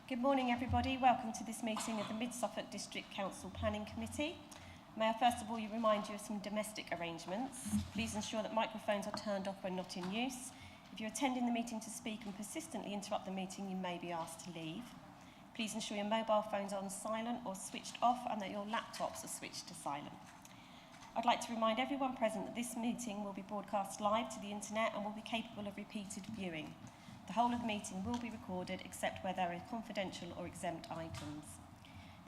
Good morning everybody, welcome to this meeting of the Mid Suffolk District Council Planning Committee. May I first of all remind you of some domestic arrangements. Please ensure that microphones are turned off when not in use. If you're attending the meeting to speak and persistently interrupt the meeting, you may be asked to leave. Please ensure your mobile phones are on silent or switched off and that your laptops are switched to silent. I'd like to remind everyone present that this meeting will be broadcast live to the internet and will be capable of repeated viewing. The whole of the meeting will be recorded except where there are confidential or exempt items.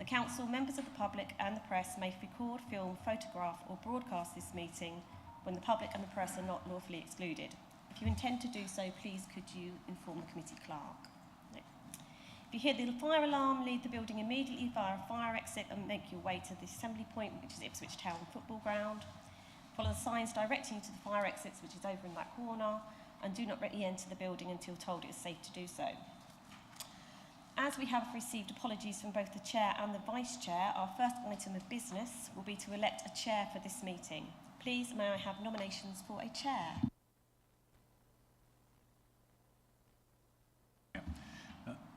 The Council, members of the public and the press may record, film, photograph or broadcast this meeting when the public and the press are not lawfully excluded. If you intend to do so, please could you inform the committee clerk. No. If you hear the fire alarm, leave the building immediately via a fire exit and make your way to the assembly point, which is Ipswich Town Football Ground. Follow the signs directing you to the fire exits, which is over in that corner, and do not re-enter the building until told it is safe to do so. As we have received apologies from both the Chair and the Vice Chair, our first item of business will be to elect a Chair for this meeting. Please, may I have nominations for a Chair?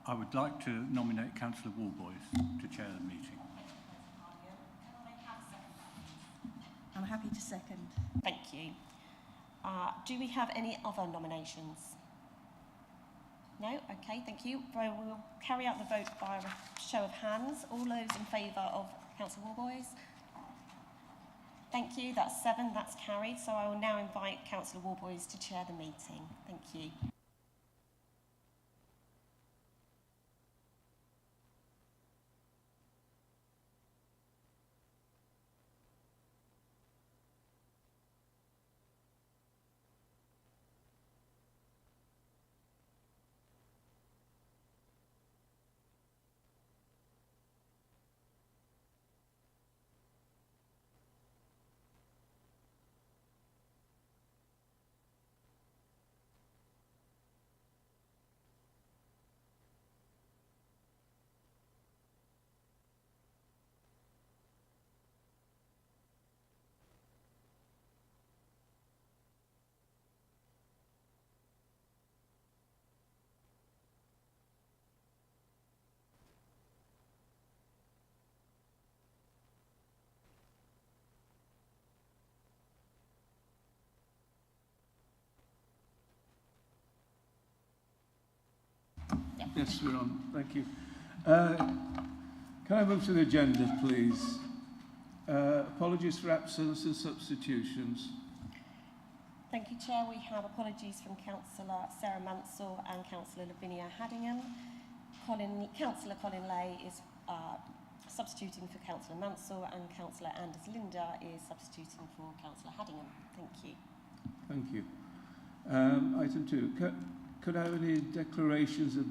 I would like to nominate Councillor Woolboys to chair the meeting. I'm happy to second. Thank you. Do we have any other nominations? No? Okay, thank you. We'll carry out the vote by a show of hands. All those in favour of Councillor Woolboys? Thank you, that's 7, that's carried. So I will now invite Councillor Woolboys to chair the meeting. Thank you. Yes, we're on. Thank you. Can I move to the agenda, please? Apologies for absence and substitutions. Thank you, Chair. We have apologies from Councillor Sarah Mansell and Councillor Lavinia Haddingham. Councillor Colin Lay is substituting for Councillor Mansell and Councillor Anders Linda is substituting for Councillor Haddingham. Thank you. Thank you. Item 2. Could I have any declarations of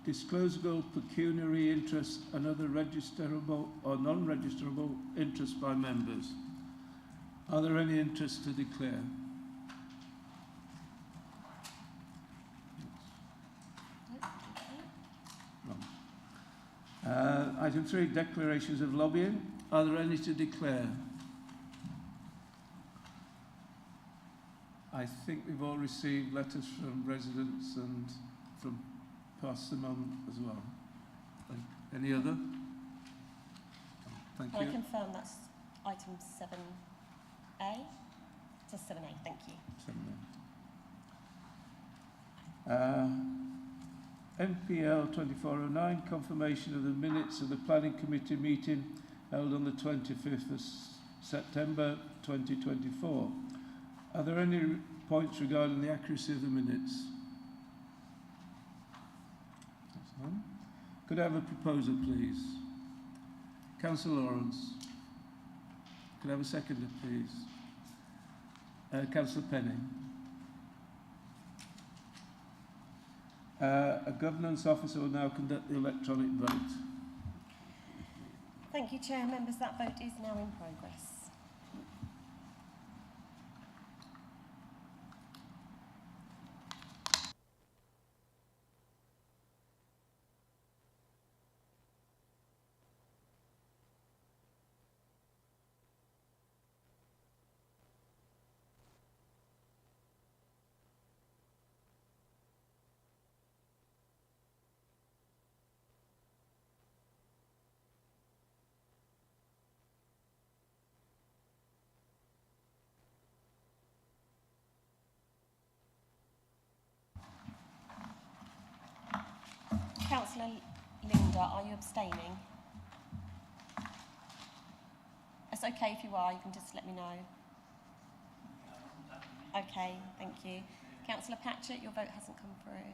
disclosable pecuniary interest and other registerable or non-registerable interests by members? Are there any interests to declare? Item 3, declarations of lobbying. Are there any to declare? I think we've all received letters from residents and from pass them on as well. Any other? Thank you. I confirm that's item 7A. Just 7A, thank you. 7A. NPL 2409, confirmation of the minutes of the Planning Committee meeting held on the 25th of September 2024. Are there any points regarding the accuracy of the minutes? Could I have a proposal, please? Councillor Lawrence. Could I have a seconder, please? Councillor Penning. A governance officer will now conduct the electronic vote. Thank you, Chair. Members, that vote is now in progress. Councillor Linda, are you abstaining? It's okay if you are, you can just let me know. Okay, thank you. Councillor Patchett, your vote hasn't come through.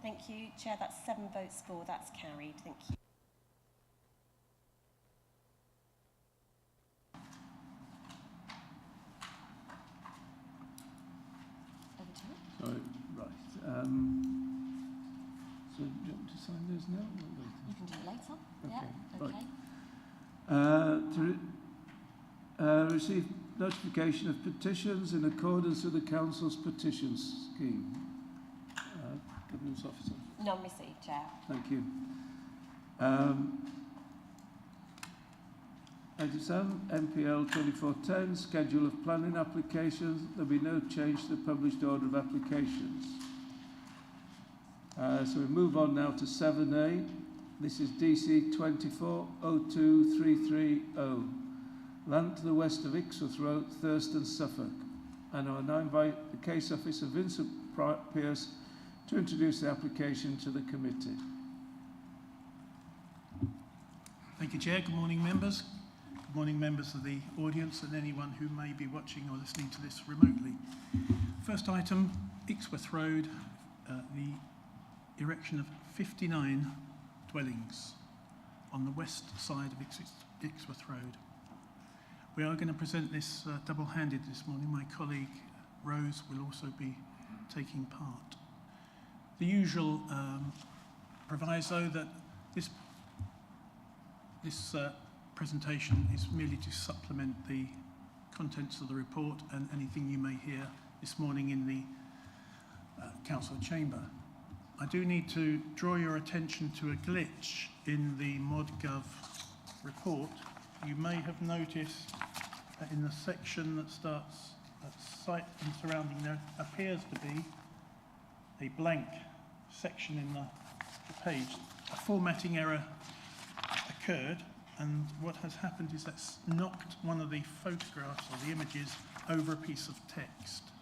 Thank you. Chair, that's 7 votes for. That's carried. Thank you. Over to you. Sorry, right. So do you want to sign those now or later? You can do it later. Okay, Yeah, okay. Receive notification of petitions in accordance with the Council's petitions scheme. Governance Officer. None received, Chair. Thank you. Item 7, MPL 2410, schedule of planning applications. There will be no change to the published order of applications. So we move on now to 7A. This is DC 2402330. Land to the west of Ixworth Road, Thurston, Suffolk. And I will now invite the Case Officer Vincent Pearce to introduce the application to the committee. Thank you, Chair. Good morning, members. Good morning, members of the audience and anyone who may be watching or listening to this remotely. First item, Ixworth Road, the erection of 59 dwellings on the west side of Ixworth Road. We are going to present this double-handed this morning. My colleague Rose will also be taking part. The usual proviso that this presentation is merely to supplement the contents of the report and anything you may hear this morning in the council chamber. I do need to draw your attention to a glitch in the ModGov report. You may have noticed that in the section that starts at site and surrounding, there appears to be a blank section in the page. A formatting error occurred, and what has happened is that's knocked one of the photographs or the images over a piece of text.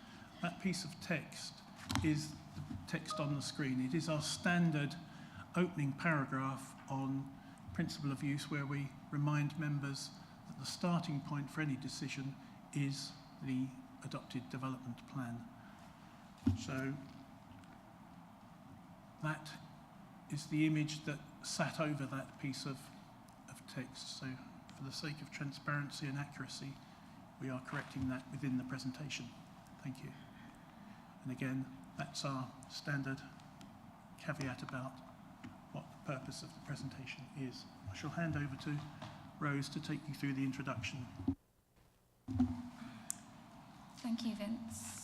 That piece of text is the text on the screen. It is our standard opening paragraph on principle of use, where we remind members that the starting point for any decision is the adopted development plan. So that is the image that sat over that piece of text. So for the sake of transparency and accuracy, we are correcting that within the presentation. Thank you. And again, that's our standard caveat about what the purpose of the presentation is. I shall hand over to Rose to take you through the introduction. Thank you, Vince.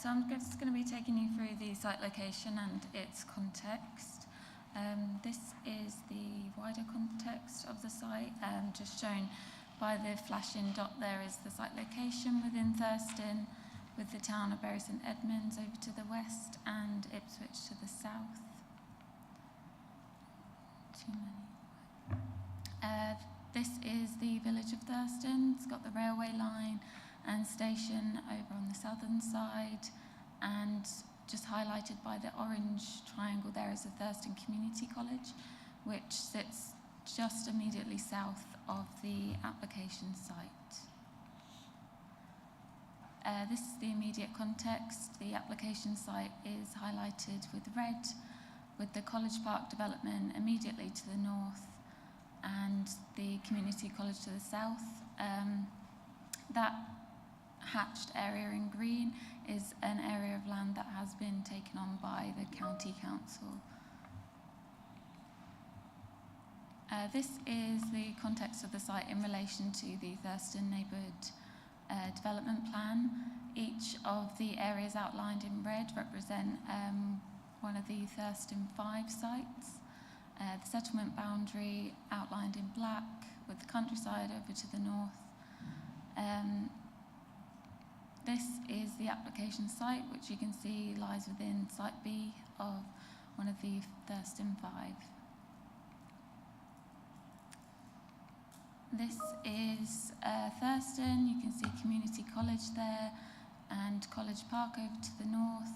So I'm just going to be taking you through the site location and its context. This is the wider context of the site, just shown by the flashing dot there is the site location within Thurston, with the town of Bury St Edmunds over to the west and Ipswich to the south. This is the village of Thurston. It's got the railway line and station over on the southern side, and just highlighted by the orange triangle there is the Thurston Community College, which sits just immediately south of the application site. This is the immediate context. The application site is highlighted with red, with the College Park development immediately to the north and the community college to the south. That hatched area in green is an area of land that has been taken on by the county council. This is the context of the site in relation to the Thurston neighbourhood development plan. Each of the areas outlined in red represent one of the Thurston 5 sites. The settlement boundary outlined in black, with the countryside over to the north. This is the application site, which you can see lies within Site B of one of the Thurston 5. This is Thurston. You can see Community College there and College Park over to the north.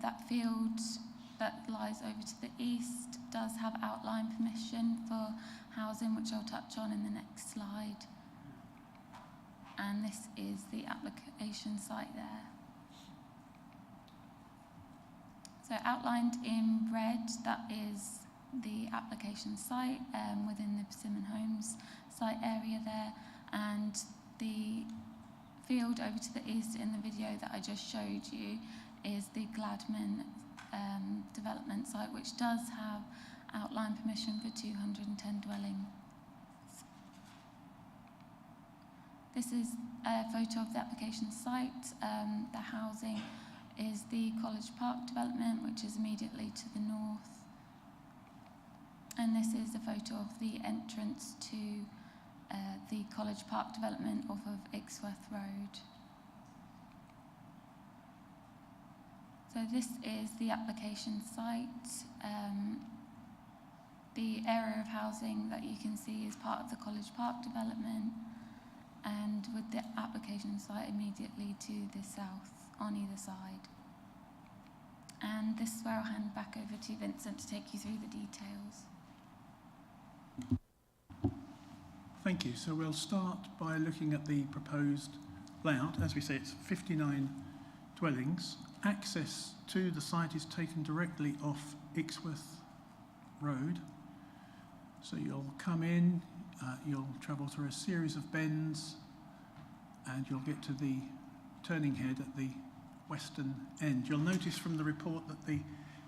That field that lies over to the east does have outline permission for housing, which I'll touch on in the next slide. And this is the application site there. So outlined in red, that is the application site within the Persimmon Homes site area there, and the field over to the east in the video that I just showed you is the Gladman development site, which does have outline permission for 210 dwellings. This is a photo of the application site. The housing is the College Park development, which is immediately to the north. And this is a photo of the entrance to the College Park development off of Ixworth Road. So this is the application site. The area of housing that you can see is part of the College Park development, and with the application site immediately to the south on either side. And this is where I'll hand back over to Vincent to take you through the details. Thank you. So we'll start by looking at the proposed layout. As we say, it's 59 dwellings. Access to the site is taken directly off Ixworth Road. So you'll come in, you'll travel through a series of bends, and you'll get to the turning head at the western end. You'll notice from the report that the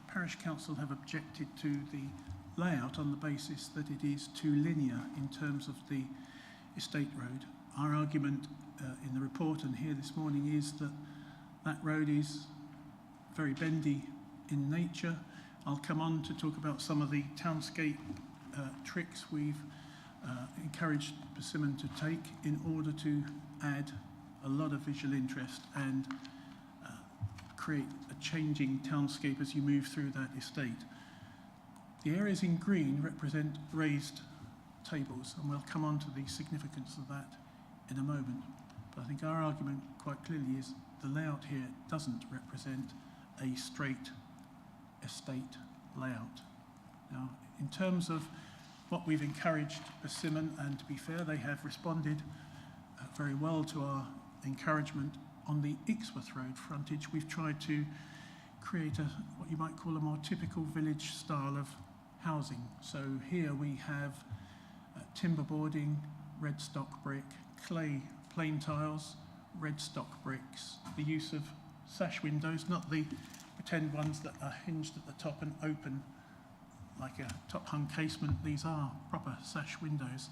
Parish Council have objected to the layout on the basis that it is too linear in terms of the estate road. Our argument in the report and here this morning is that that road is very bendy in nature. I'll come on to talk about some of the townscape tricks we've encouraged Persimmon to take in order to add a lot of visual interest and create a changing townscape as you move through that estate. The areas in green represent raised tables, and we'll come on to the significance of that in a moment. But I think our argument quite clearly is the layout here doesn't represent a straight estate layout. Now, in terms of what we've encouraged Persimmon, and to be fair, they have responded very well to our encouragement on the Ixworth Road frontage. We've tried to create what you might call a more typical village style of housing. So here we have timber boarding, red stock brick, clay plain tiles, red stock bricks, the use of sash windows, not the pretend ones that are hinged at the top and open like a top hung casement. These are proper sash windows.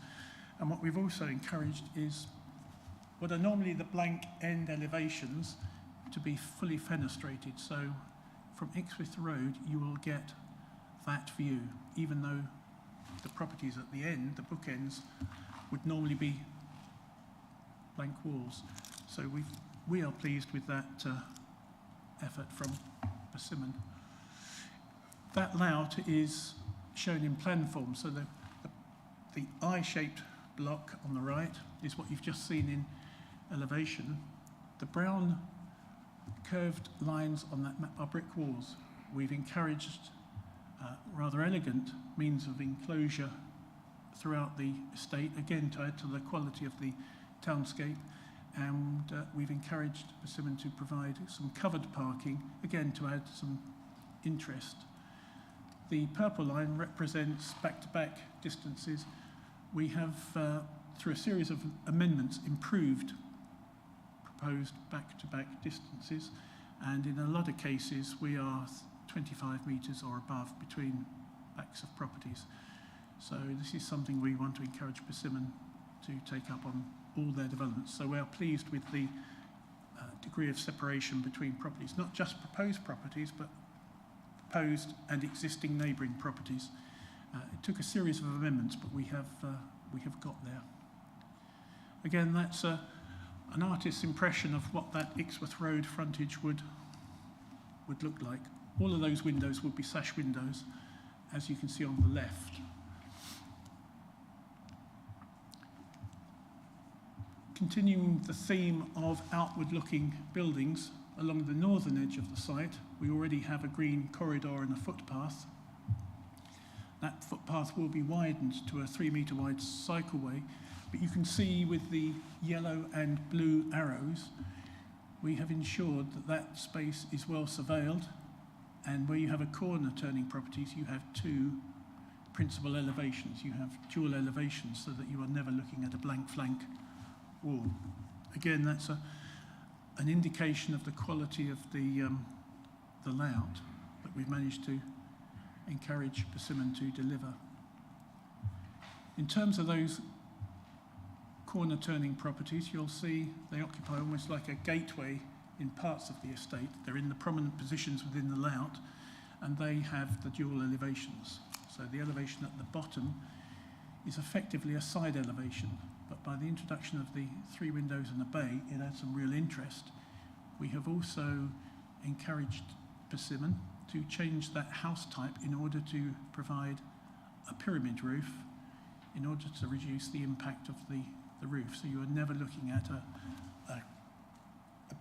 And what we've also encouraged is what are normally the blank end elevations to be fully fenestrated. So from Ixworth Road you will get that view, even though the properties at the end, the bookends, would normally be blank walls. So we are pleased with that effort from Persimmon. That layout is shown in plan form. So the I-shaped block on the right is what you've just seen in elevation. The brown curved lines on that map are brick walls. We've encouraged rather elegant means of enclosure throughout the estate, again to add to the quality of the townscape, and we've encouraged Persimmon to provide some covered parking, again to add some interest. The purple line represents back-to-back distances. We have, through a series of amendments, improved proposed back-to-back distances, and in a lot of cases we are 25 metres or above between backs of properties. So this is something we want to encourage Persimmon to take up on all their developments. So we are pleased with the degree of separation between properties, not just proposed properties, but proposed and existing neighbouring properties. It took a series of amendments, but we have got there. Again, that's an artist's impression of what that Ixworth Road frontage would look like. All of those windows will be sash windows, as you can see on the left. Continuing the theme of outward-looking buildings, along the northern edge of the site, we already have a green corridor and a footpath. That footpath will be widened to a 3-metre wide cycleway, but you can see with the yellow and blue arrows, we have ensured that that space is well surveilled, and where you have a corner turning properties, you have 2 principal elevations. You have dual elevations so that you are never looking at a blank flank wall. Again, that's an indication of the quality of the layout that we've managed to encourage Persimmon to deliver. In terms of those corner turning properties, you'll see they occupy almost like a gateway in parts of the estate. They're in the prominent positions within the layout, and they have the dual elevations. So the elevation at the bottom is effectively a side elevation, but by the introduction of the 3 windows and a bay, it adds some real interest. We have also encouraged Persimmon to change that house type in order to provide a pyramid roof in order to reduce the impact of the roof. So you are never looking at a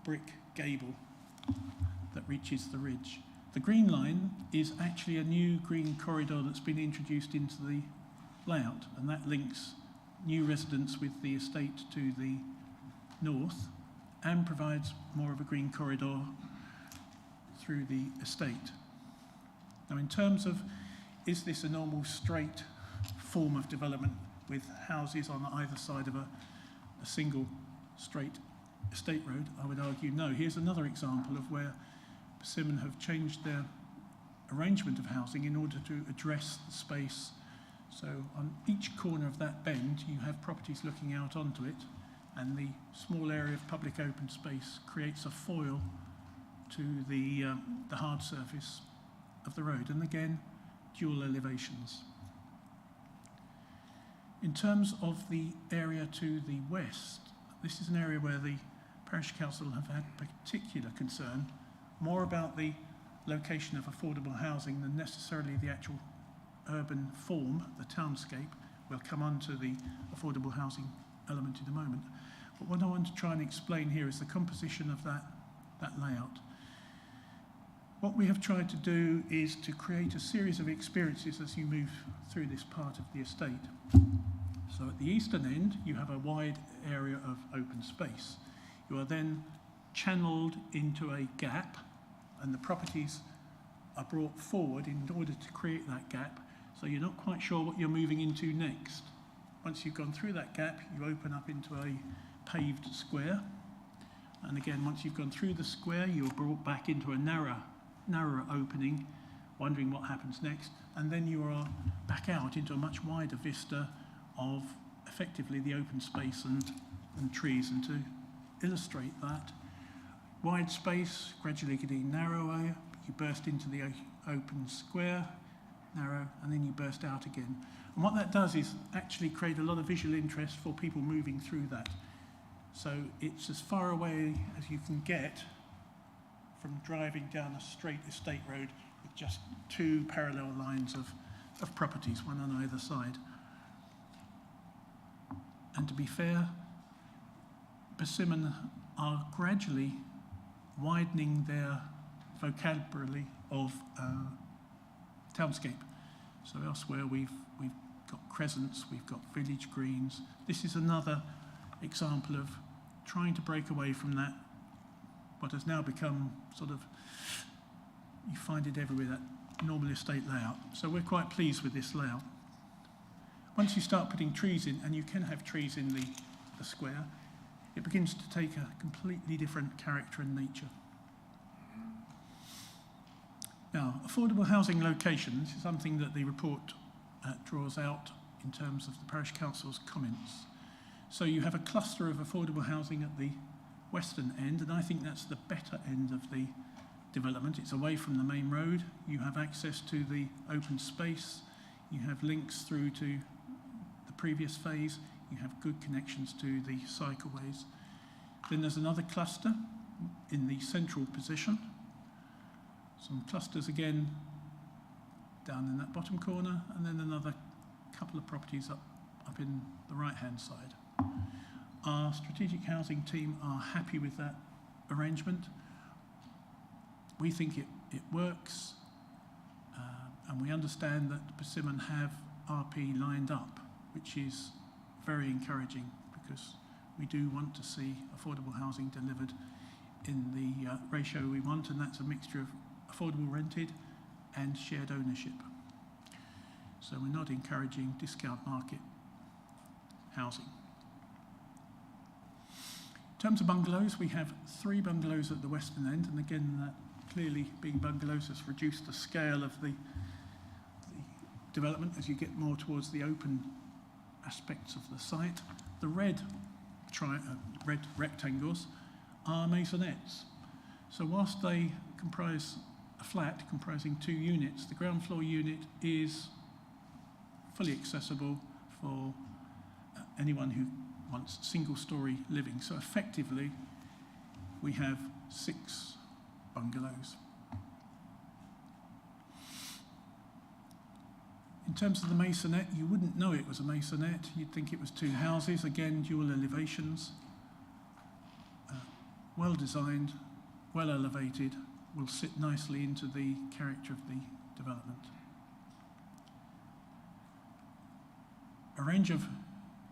brick gable that reaches the ridge. The green line is actually a new green corridor that's been introduced into the layout, and that links new residents with the estate to the north and provides more of a green corridor through the estate. Now, in terms of, is this a normal straight form of development with houses on either side of a single straight estate road? I would argue no. Here's another example of where Persimmon have changed their arrangement of housing in order to address the space. So on each corner of that bend, you have properties looking out onto it, and the small area of public open space creates a foil to the hard surface of the road. And again, dual elevations. In terms of the area to the west, this is an area where the Parish Council have had particular concern, more about the location of affordable housing than necessarily the actual urban form, the townscape. We'll come on to the affordable housing element in a moment. But what I want to try and explain here is the composition of that layout. What we have tried to do is to create a series of experiences as you move through this part of the estate. So at the eastern end, you have a wide area of open space. You are then channeled into a gap, and the properties are brought forward in order to create that gap, so you're not quite sure what you're moving into next. Once you've gone through that gap, you open up into a paved square, and again, once you've gone through the square, you're brought back into a narrower opening, wondering what happens next, and then you are back out into a much wider vista of effectively the open space and trees. And to illustrate that, wide space gradually getting narrower, you burst into the open square, narrow, and then you burst out again. And what that does is actually create a lot of visual interest for people moving through that. So it's as far away as you can get from driving down a straight estate road with just 2 parallel lines of properties, one on either side. And to be fair, Persimmon are gradually widening their vocabulary of townscape. So elsewhere we've got crescents, we've got village greens. This is another example of trying to break away from that, what has now become sort of, you find it everywhere, that normal estate layout. So we're quite pleased with this layout. Once you start putting trees in, and you can have trees in the square, it begins to take a completely different character and nature. Now, affordable housing locations is something that the report draws out in terms of the Parish Council's comments. So you have a cluster of affordable housing at the western end, and I think that's the better end of the development. It's away from the main road. You have access to the open space. You have links through to the previous phase. You have good connections to the cycleways. Then there's another cluster in the central position. Some clusters again down in that bottom corner, and then another couple of properties up in the right-hand side. Our strategic housing team are happy with that arrangement. We think it works, and we understand that Persimmon have RP lined up, which is very encouraging because we do want to see affordable housing delivered in the ratio we want, and that's a mixture of affordable rented and shared ownership. So we're not encouraging discount market housing. In terms of bungalows, we have 3 bungalows at the western end, and again, that clearly being bungalows has reduced the scale of the development as you get more towards the open aspects of the site. The red rectangles are maisonettes. So whilst they comprise a flat comprising 2 units, the ground floor unit is fully accessible for anyone who wants single-storey living. So effectively, we have 6 bungalows. In terms of the maisonette, you wouldn't know it was a maisonette. You'd think it was 2 houses, again, dual elevations. Well designed, well elevated, will sit nicely into the character of the development. A range of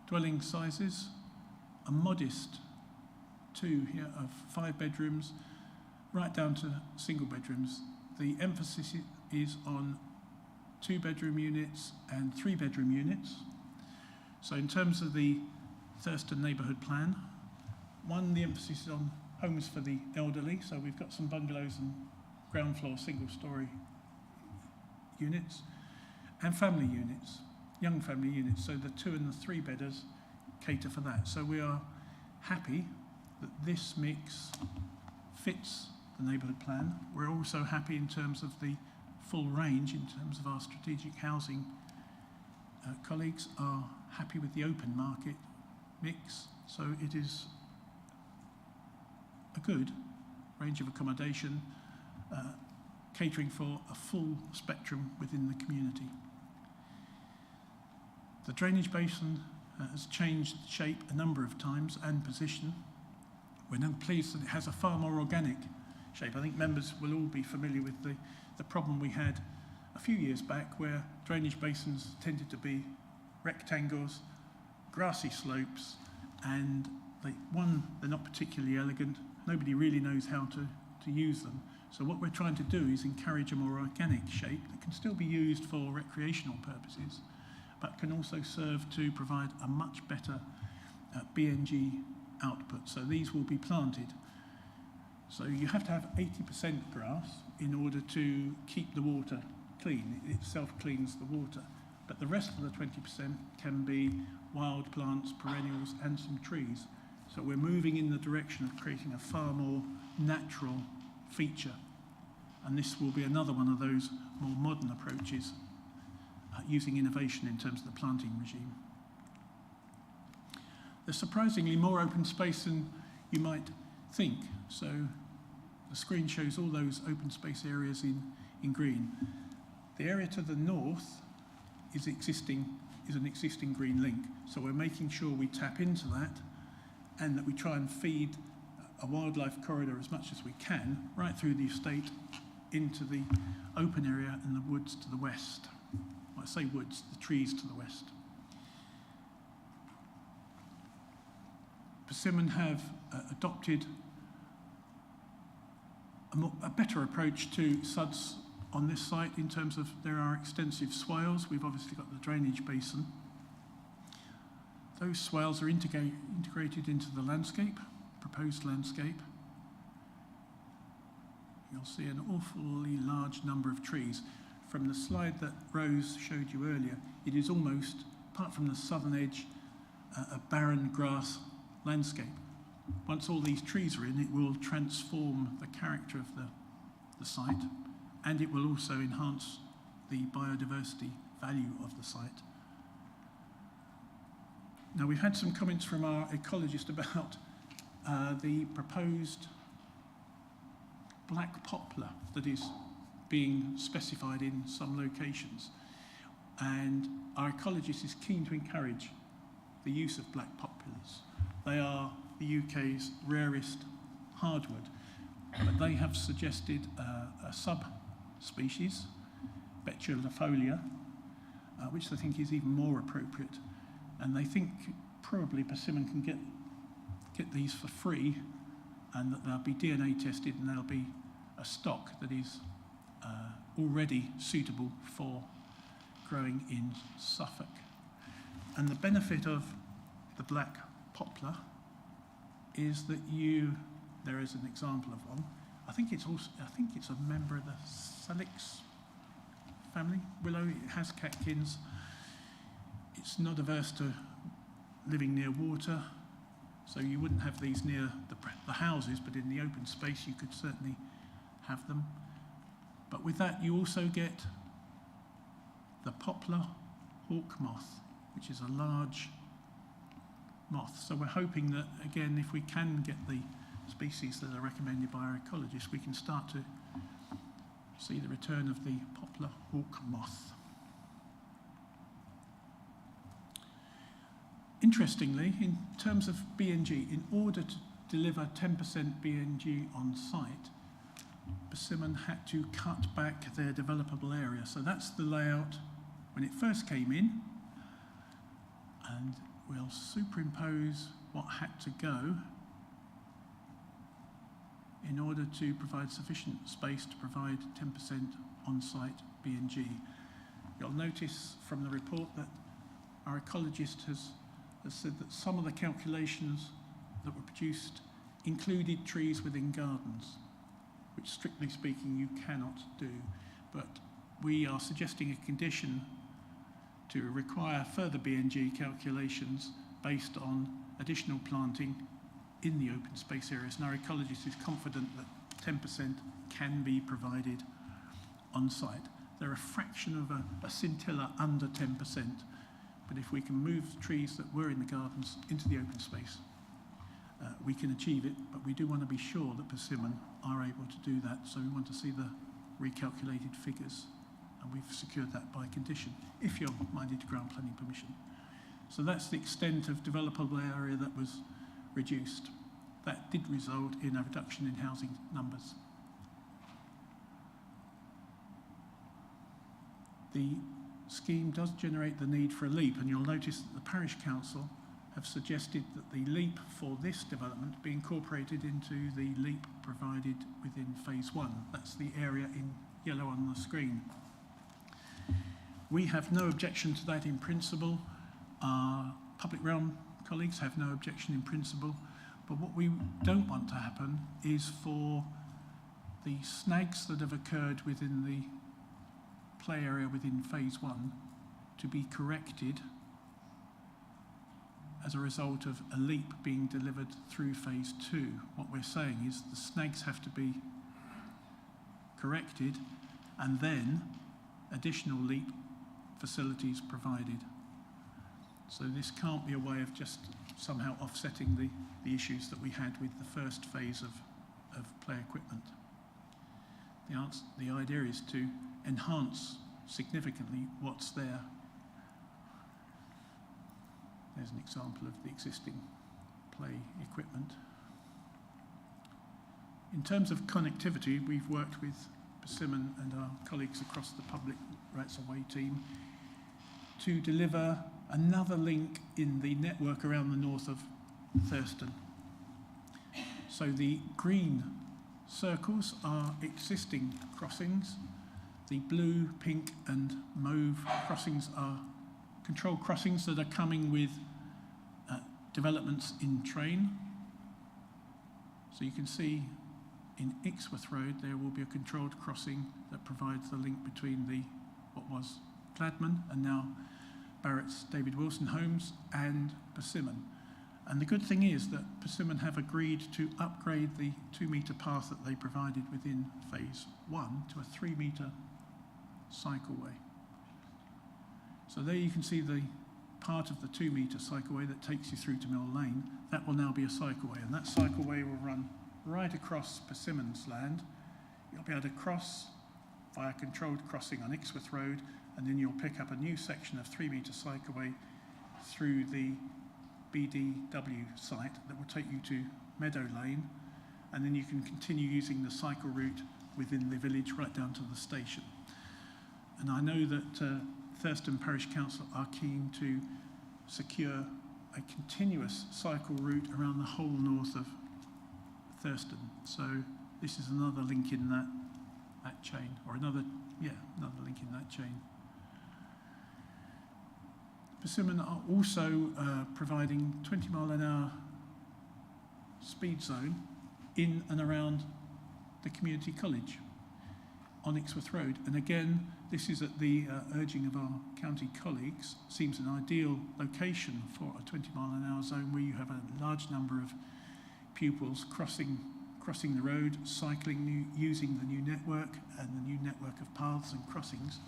dwelling sizes, a modest 2 here of 5 bedrooms, right down to single bedrooms. The emphasis is on 2-bedroom units and 3-bedroom units. So in terms of the Thurston neighbourhood plan, the emphasis is on homes for the elderly. So we've got some bungalows and ground floor single-storey units, and family units, young family units. So the 2 and the 3-bedders cater for that. So we are happy that this mix fits the neighbourhood plan. We're also happy in terms of the full range, in terms of our strategic housing colleagues are happy with the open market mix. So it is a good range of accommodation, catering for a full spectrum within the community. The drainage basin has changed shape a number of times and position. We're now pleased that it has a far more organic shape. I think members will all be familiar with the problem we had a few years back, where drainage basins tended to be rectangles, grassy slopes, and they're not particularly elegant. Nobody really knows how to use them. So what we're trying to do is encourage a more organic shape that can still be used for recreational purposes, but can also serve to provide a much better BNG output. So these will be planted. So you have to have 80% grass in order to keep the water clean. It self-cleans the water. But the rest of the 20% can be wild plants, perennials, and some trees. So we're moving in the direction of creating a far more natural feature. And this will be another one of those more modern approaches, using innovation in terms of the planting regime. There's surprisingly more open space than you might think. So the screen shows all those open space areas in green. The area to the north is an existing green link. So we're making sure we tap into that and that we try and feed a wildlife corridor as much as we can right through the estate into the open area and the woods to the west. Well, I say woods, the trees to the west. Persimmon have adopted a better approach to SUDS on this site in terms of there are extensive swales. We've obviously got the drainage basin. Those swales are integrated into the landscape, proposed landscape. You'll see an awfully large number of trees. From the slide that Rose showed you earlier, it is almost, apart from the southern edge, a barren grass landscape. Once all these trees are in, it will transform the character of the site, and it will also enhance the biodiversity value of the site. Now, we've had some comments from our ecologist about the proposed black poplar that is being specified in some locations. And our ecologist is keen to encourage the use of black poplars. They are the UK's rarest hardwood, but they have suggested a subspecies, Betulinifolia, which they think is even more appropriate. And they think probably Persimmon can get these for free, and that they'll be DNA tested, and there'll be a stock that is already suitable for growing in Suffolk. And the benefit of the black poplar is that there is an example of one. I think it's a member of the Salix family. Willow, it has catkins. It's not averse to living near water, so you wouldn't have these near the houses, but in the open space you could certainly have them. But with that you also get the poplar hawk moth, which is a large moth. So we're hoping that, again, if we can get the species that are recommended by our ecologists, we can start to see the return of the poplar hawk moth. Interestingly, in terms of BNG, in order to deliver 10% BNG on site, Persimmon had to cut back their developable area. So that's the layout when it first came in, and we'll superimpose what had to go in order to provide sufficient space to provide 10% on-site BNG. You'll notice from the report that our ecologist has said that some of the calculations that were produced included trees within gardens, which strictly speaking you cannot do. But we are suggesting a condition to require further BNG calculations based on additional planting in the open space areas. And our ecologist is confident that 10% can be provided on site. They're a fraction of a scintilla under 10%, but if we can move the trees that were in the gardens into the open space, we can achieve it. But we do want to be sure that Persimmon are able to do that, so we want to see the recalculated figures, and we've secured that by condition, if you're minded to grant planning permission. So that's the extent of developable area that was reduced. That did result in a reduction in housing numbers. The scheme does generate the need for a LEAP, and you'll notice that the Parish Council have suggested that the LEAP for this development be incorporated into the LEAP provided within phase 1. That's the area in yellow on the screen. We have no objection to that in principle. Our public realm colleagues have no objection in principle, but what we don't want to happen is for the snags that have occurred within the play area within phase 1 to be corrected as a result of a LEAP being delivered through phase 2. What we're saying is the snags have to be corrected and then additional LEAP facilities provided. So this can't be a way of just somehow offsetting the issues that we had with the first phase of play equipment. The idea is to enhance significantly what's there. There's an example of the existing play equipment. In terms of connectivity, we've worked with Persimmon and our colleagues across the Public Rights of Way team to deliver another link in the network around the north of Thurston. So the green circles are existing crossings. The blue, pink and mauve crossings are control crossings that are coming with developments in train. So you can see in Ixworth Road there will be a controlled crossing that provides the link between what was Cladman and now Barrett's David Wilson Homes and Persimmon. And the good thing is that Persimmon have agreed to upgrade the 2-metre path that they provided within phase 1 to a 3-metre cycleway. So there you can see the part of the 2-metre cycleway that takes you through to Mill Lane. That will now be a cycleway, and that cycleway will run right across Persimmon's land. You'll be able to cross via controlled crossing on Ixworth Road, and then you'll pick up a new section of 3 metre cycleway through the BDW site that will take you to Meadow Lane, and then you can continue using the cycle route within the village right down to the station. And I know that Thurston Parish Council are keen to secure a continuous cycle route around the whole north of Thurston. So this is another link in that chain, or another link in that chain. Persimmon are also providing 20-mile-an-hour speed zone in and around the community college on Ixworth Road. And again, this is at the urging of our county colleagues. Seems an ideal location for a 20-mile-an-hour zone where you have a large number of pupils crossing the road, cycling, using the new network and the new network of paths and crossings.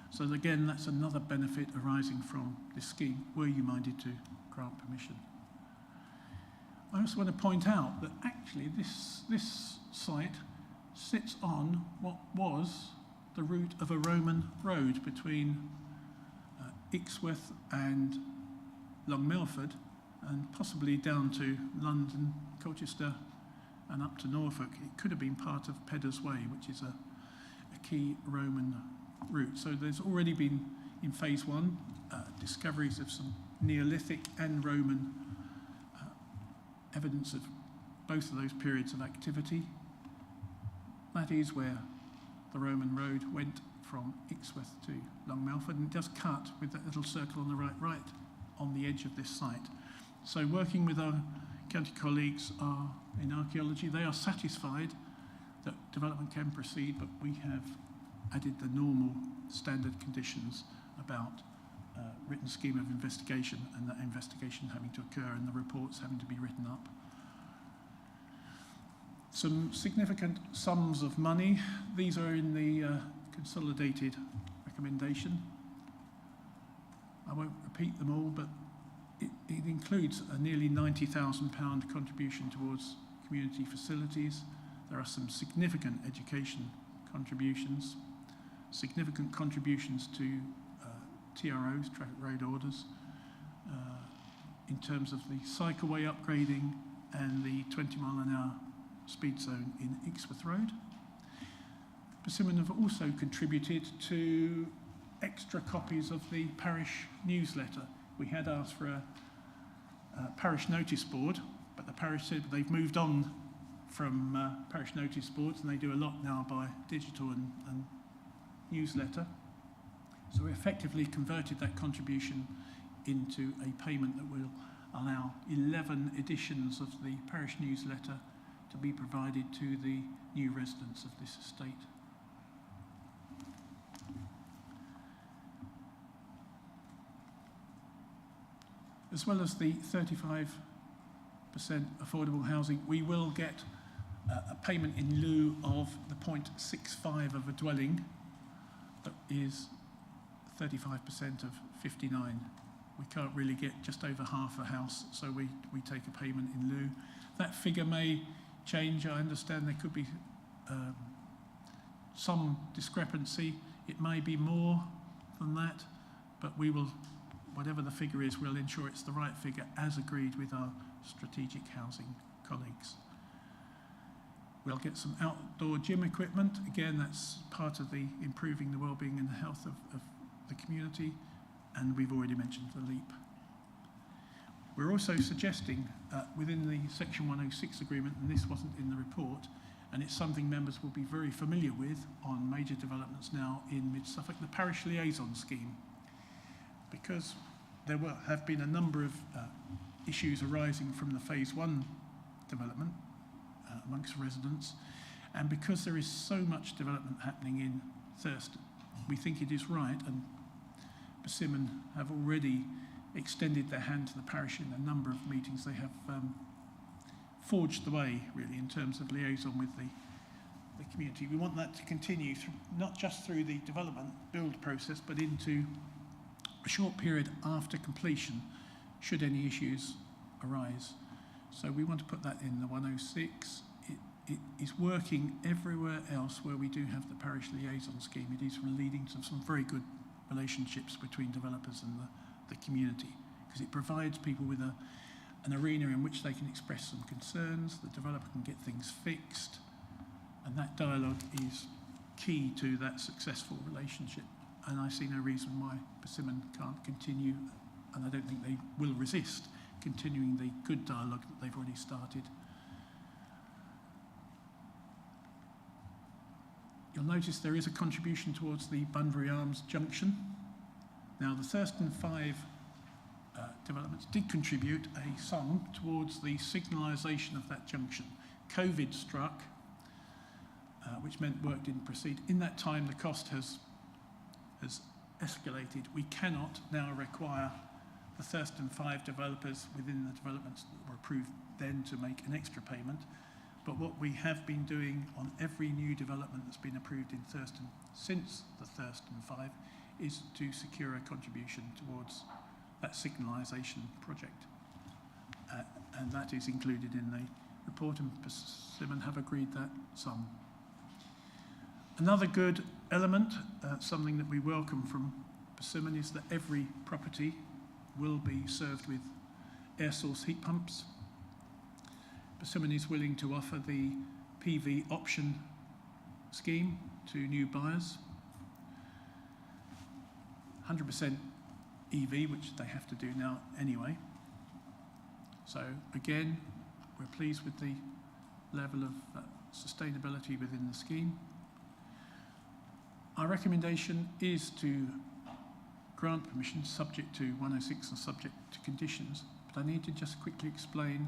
So again, that's another benefit arising from this scheme, were you minded to grant permission. I also want to point out that actually this site sits on what was the route of a Roman road between Ixworth and Long Milford, and possibly down to London, Colchester and up to Norfolk. It could have been part of Peddar's Way, which is a key Roman route. So there's already been, in phase 1, discoveries of some Neolithic and Roman evidence of both of those periods of activity. That is where the Roman road went from Ixworth to Long Melford, and it does cut with that little circle on the right on the edge of this site. So working with our county colleagues in archaeology, they are satisfied that development can proceed, but we have added the normal standard conditions about written scheme of investigation, and that investigation having to occur and the reports having to be written up. Some significant sums of money. These are in the consolidated recommendation. I won't repeat them all, but it includes a nearly £90,000 contribution towards community facilities. There are some significant education contributions, significant contributions to TROs, traffic road orders, in terms of the cycleway upgrading and the 20-mile-an-hour speed zone in Ixworth Road. Persimmon have also contributed to extra copies of the parish newsletter. We had asked for a parish notice board, but the parish said they've moved on from parish notice boards, and they do a lot now by digital and newsletter. So we effectively converted that contribution into a payment that will allow 11 editions of the parish newsletter to be provided to the new residents of this estate. As well as the 35% affordable housing, we will get a payment in lieu of the 0.65 of a dwelling that is 35% of 59. We can't really get just over half a house, so we take a payment in lieu. That figure may change. I understand there could be some discrepancy. It may be more than that, but we will, whatever the figure is, we'll ensure it's the right figure as agreed with our strategic housing colleagues. We'll get some outdoor gym equipment. Again, that's part of the improving the well-being and the health of the community, and we've already mentioned the LEAP. We're also suggesting within the Section 106 agreement, and this wasn't in the report, and it's something members will be very familiar with on major developments now in Mid Suffolk, the parish liaison scheme. Because there have been a number of issues arising from the phase 1 development amongst residents, and because there is so much development happening in Thurston, we think it is right, and Persimmon have already extended their hand to the parish in a number of meetings. They have forged the way, really, in terms of liaison with the community. We want that to continue, not just through the development build process, but into a short period after completion, should any issues arise. So we want to put that in the 106. it is working everywhere else where we do have the parish liaison scheme. It is leading to some very good relationships between developers and the community, because it provides people with an arena in which they can express some concerns, the developer can get things fixed, and that dialogue is key to that successful relationship. And I see no reason why Persimmon can't continue, and I don't think they will resist continuing the good dialogue that they've already started. You'll notice there is a contribution towards the Bunbury Arms junction. Now, the Thurston 5 developments did contribute a sum towards the signalisation of that junction. COVID struck, which meant work didn't proceed. In that time, the cost has escalated. We cannot now require the Thurston 5 developers within the developments that were approved then to make an extra payment. But what we have been doing on every new development that's been approved in Thurston since the Thurston 5 is to secure a contribution towards that signalisation project. And that is included in the report, and Persimmon have agreed that sum. Another good element, something that we welcome from Persimmon, is that every property will be served with air source heat pumps. Persimmon is willing to offer the PV option scheme to new buyers. 100% EV, which they have to do now anyway. So again, we're pleased with the level of sustainability within the scheme. Our recommendation is to grant permission subject to 106 and subject to conditions, but I need to just quickly explain.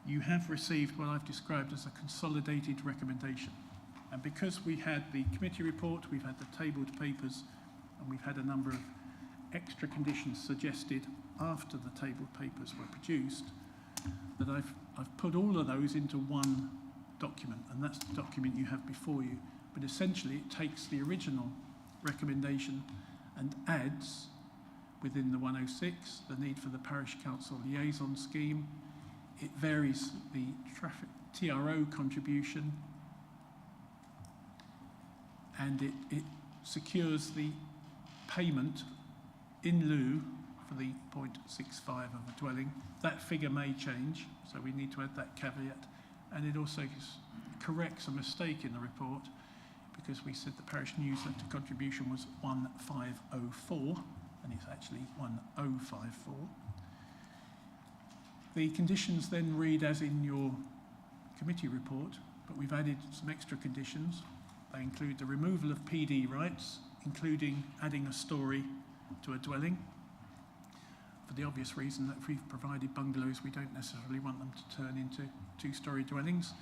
You have received what I've described as a consolidated recommendation. And because we had the committee report, we've had the tabled papers, and we've had a number of extra conditions suggested after the tabled papers were produced, that I've put all of those into one document, and that's the document you have before you. But essentially it takes the original recommendation and adds within the 106 the need for the parish council liaison scheme. It varies the traffic TRO contribution, and it secures the payment in lieu for the 0.65 of a dwelling. That figure may change, so we need to add that caveat. And it also corrects a mistake in the report, because we said the parish newsletter contribution was 1504, and it's actually 1054. The conditions then read as in your committee report, but we've added some extra conditions. They include the removal of PD rights, including adding a storey to a dwelling, for the obvious reason that if we've provided bungalows, we don't necessarily want them to turn into two-storey dwellings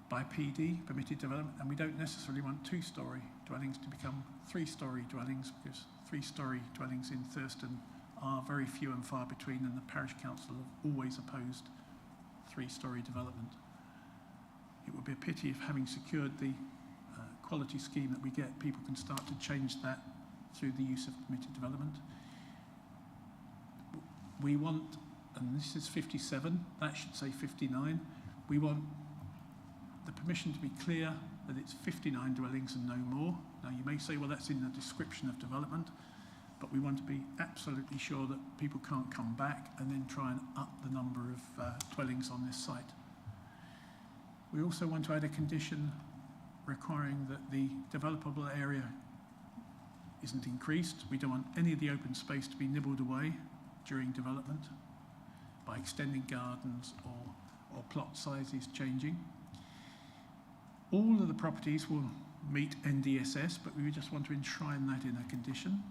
by PD, permitted development, and we don't necessarily want two-storey dwellings to become three-storey dwellings, because three-storey dwellings in Thurston are very few and far between, and the parish council have always opposed three-storey development. It would be a pity if, having secured the quality scheme that we get, people can start to change that through the use of permitted development. We want, and this is 57, that should say 59, we want the permission to be clear that it's 59 dwellings and no more. Now you may say, well, that's in the description of development, but we want to be absolutely sure that people can't come back and then try and up the number of dwellings on this site. We also want to add a condition requiring that the developable area isn't increased. We don't want any of the open space to be nibbled away during development by extending gardens or plot sizes changing. All of the properties will meet NDSS, but we just want to enshrine that in a condition.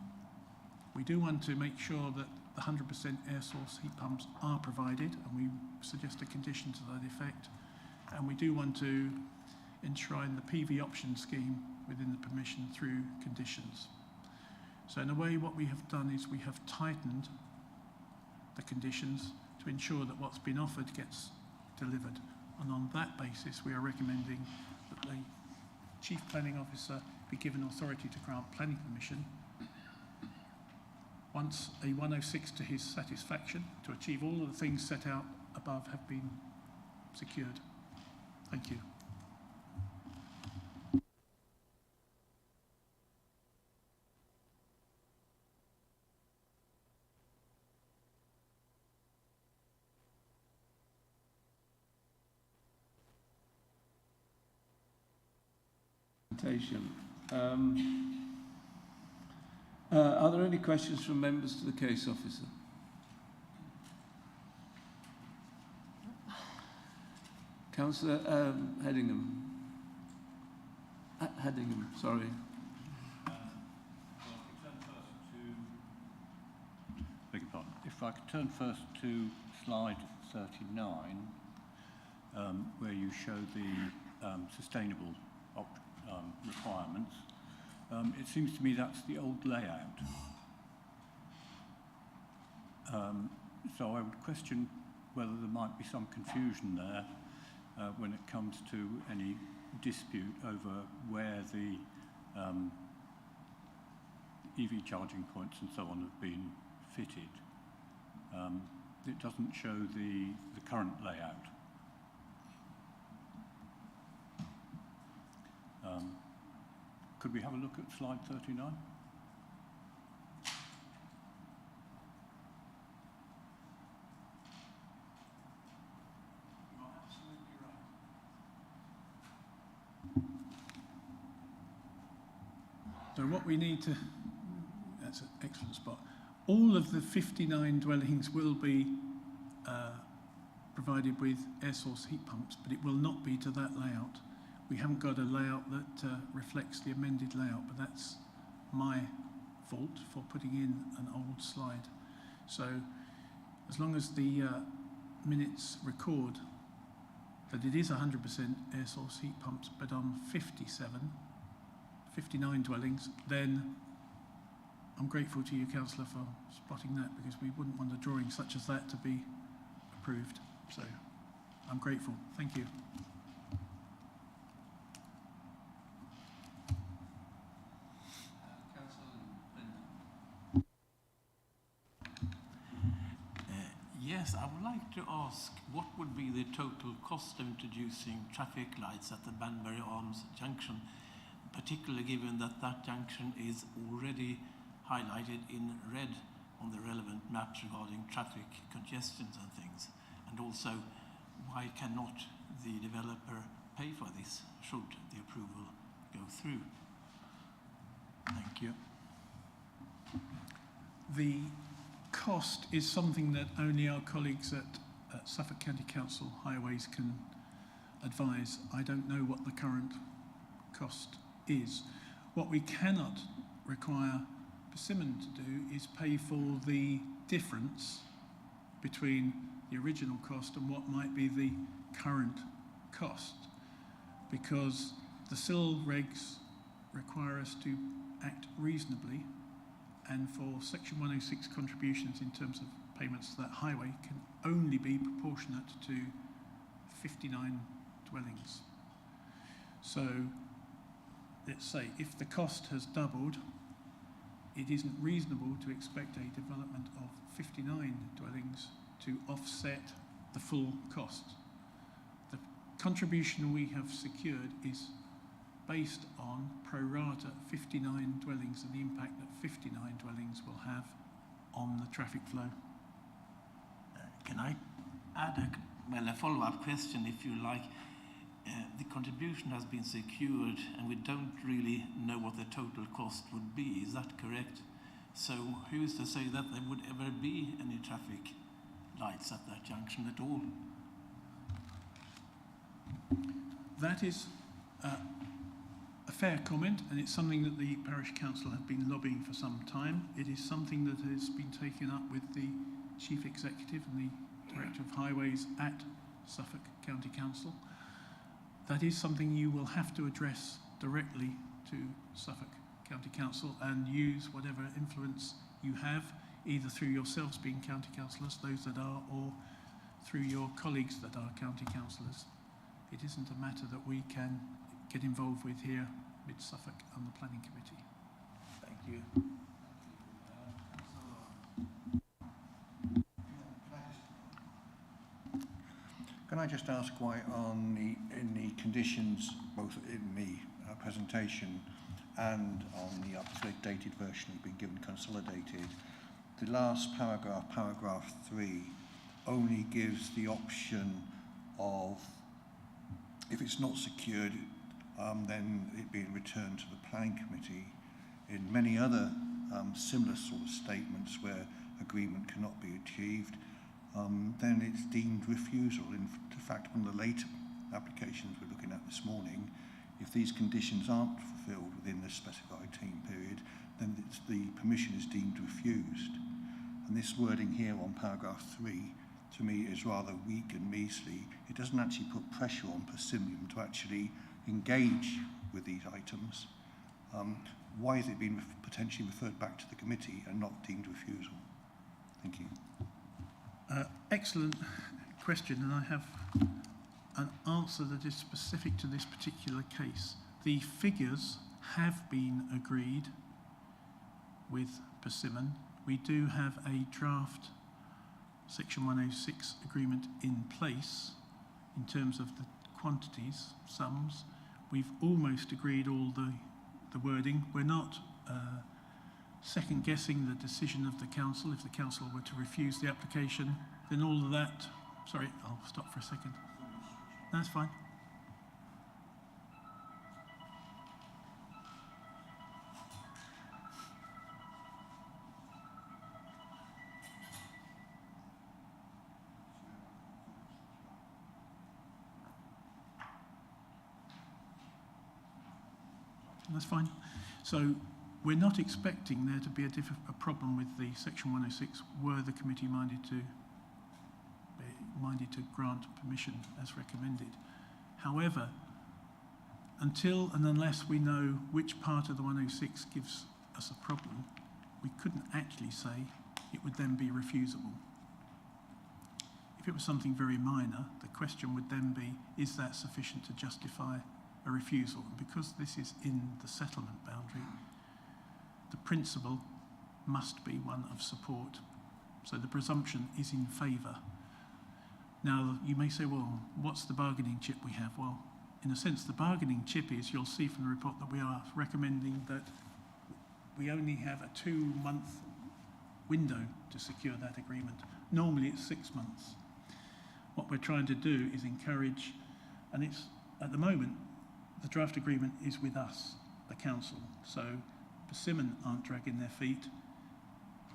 We do want to make sure that the 100% air source heat pumps are provided, and we suggest a condition to that effect. And we do want to enshrine the PV option scheme within the permission through conditions. So in a way, what we have done is we have tightened the conditions to ensure that what's been offered gets delivered. And on that basis, we are recommending that the Chief Planning Officer be given authority to grant planning permission once a 106 to his satisfaction to achieve all of the things set out above have been secured. Thank you. Are there any questions from members to the case officer? Councillor Headingham. Headingham, sorry. If I could turn first to slide 39, where you show the sustainable requirements. It seems to me that's the old layout. So I would question whether there might be some confusion there when it comes to any dispute over where the EV charging points and so on have been fitted. It doesn't show the current layout. Could we have a look at slide 39? You are absolutely right. So what we need to, that's an excellent spot. All of the 59 dwellings will be provided with air source heat pumps, but it will not be to that layout. We haven't got a layout that reflects the amended layout, but that's my fault for putting in an old slide. So as long as the minutes record that it is 100% air source heat pumps, but on 59 dwellings, then I'm grateful to you, Councillor, for spotting that, because we wouldn't want a drawing such as that to be approved. So I'm grateful. Thank you. Yes, I would like to ask what would be the total cost of introducing traffic lights at the Banbury Arms junction, particularly given that that junction is already highlighted in red on the relevant maps regarding traffic congestions and things. And also, why cannot the developer pay for this should the approval go through? Thank you. The cost is something that only our colleagues at Suffolk County Council Highways can advise. I don't know what the current cost is. What we cannot require Persimmon to do is pay for the difference between the original cost and what might be the current cost, because the SIL regs require us to act reasonably, and for Section 106 contributions in terms of payments to that highway can only be proportionate to 59 dwellings. So let's say if the cost has doubled, it isn't reasonable to expect a development of 59 dwellings to offset the full cost. The contribution we have secured is based on pro rata 59 dwellings and the impact that 59 dwellings will have on the traffic flow. Can I add a follow-up question, if you like? The contribution has been secured and we don't really know what the total cost would be. Is that correct? So who is to say that there would ever be any traffic lights at that junction at all? That is a fair comment, and it's something that the Parish Council have been lobbying for some time. It is something that has been taken up with the Chief Executive and the Director of Highways at Suffolk County Council. That is something you will have to address directly to Suffolk County Council and use whatever influence you have, either through yourselves being county councillors, those that are, or through your colleagues that are county councillors. It isn't a matter that we can get involved with here, Mid Suffolk and the Planning Committee. Thank you. Can I just ask why in the conditions, both in the presentation and on the updated version has been given consolidated, the last paragraph, paragraph 3, only gives the option of, if it's not secured, then it being returned to the planning committee. In many other similar sort of statements where agreement cannot be achieved, then it's deemed refusal. In fact, one of the later applications we're looking at this morning, if these conditions aren't fulfilled within the specified time period, then the permission is deemed refused. And this wording here on paragraph 3, to me, is rather weak and measly. It doesn't actually put pressure on Persimmon to actually engage with these items. Why is it being potentially referred back to the committee and not deemed refusal? Thank you. Excellent question, and I have an answer that is specific to this particular case. The figures have been agreed with Persimmon. We do have a draft Section 106 agreement in place in terms of the quantities, sums. We've almost agreed all the wording. We're not second guessing the decision of the council. If the council were to refuse the application, then all of that, sorry, I'll stop for a second. That's fine. That's fine. So we're not expecting there to be a problem with the Section 106 were the committee minded to grant permission as recommended. However, until and unless we know which part of the 106 gives us a problem, we couldn't actually say it would then be refusable. If it was something very minor, the question would then be, is that sufficient to justify a refusal? And because this is in the settlement boundary, the principle must be one of support. So the presumption is in favour. Now, you may say, well, what's the bargaining chip we have? Well, in a sense, the bargaining chip is, you'll see from the report that we are recommending that we only have a 2-month window to secure that agreement. Normally it's 6 months. What we're trying to do is encourage, and it's, at the moment, the draft agreement is with us, the council. So Persimmon aren't dragging their feet.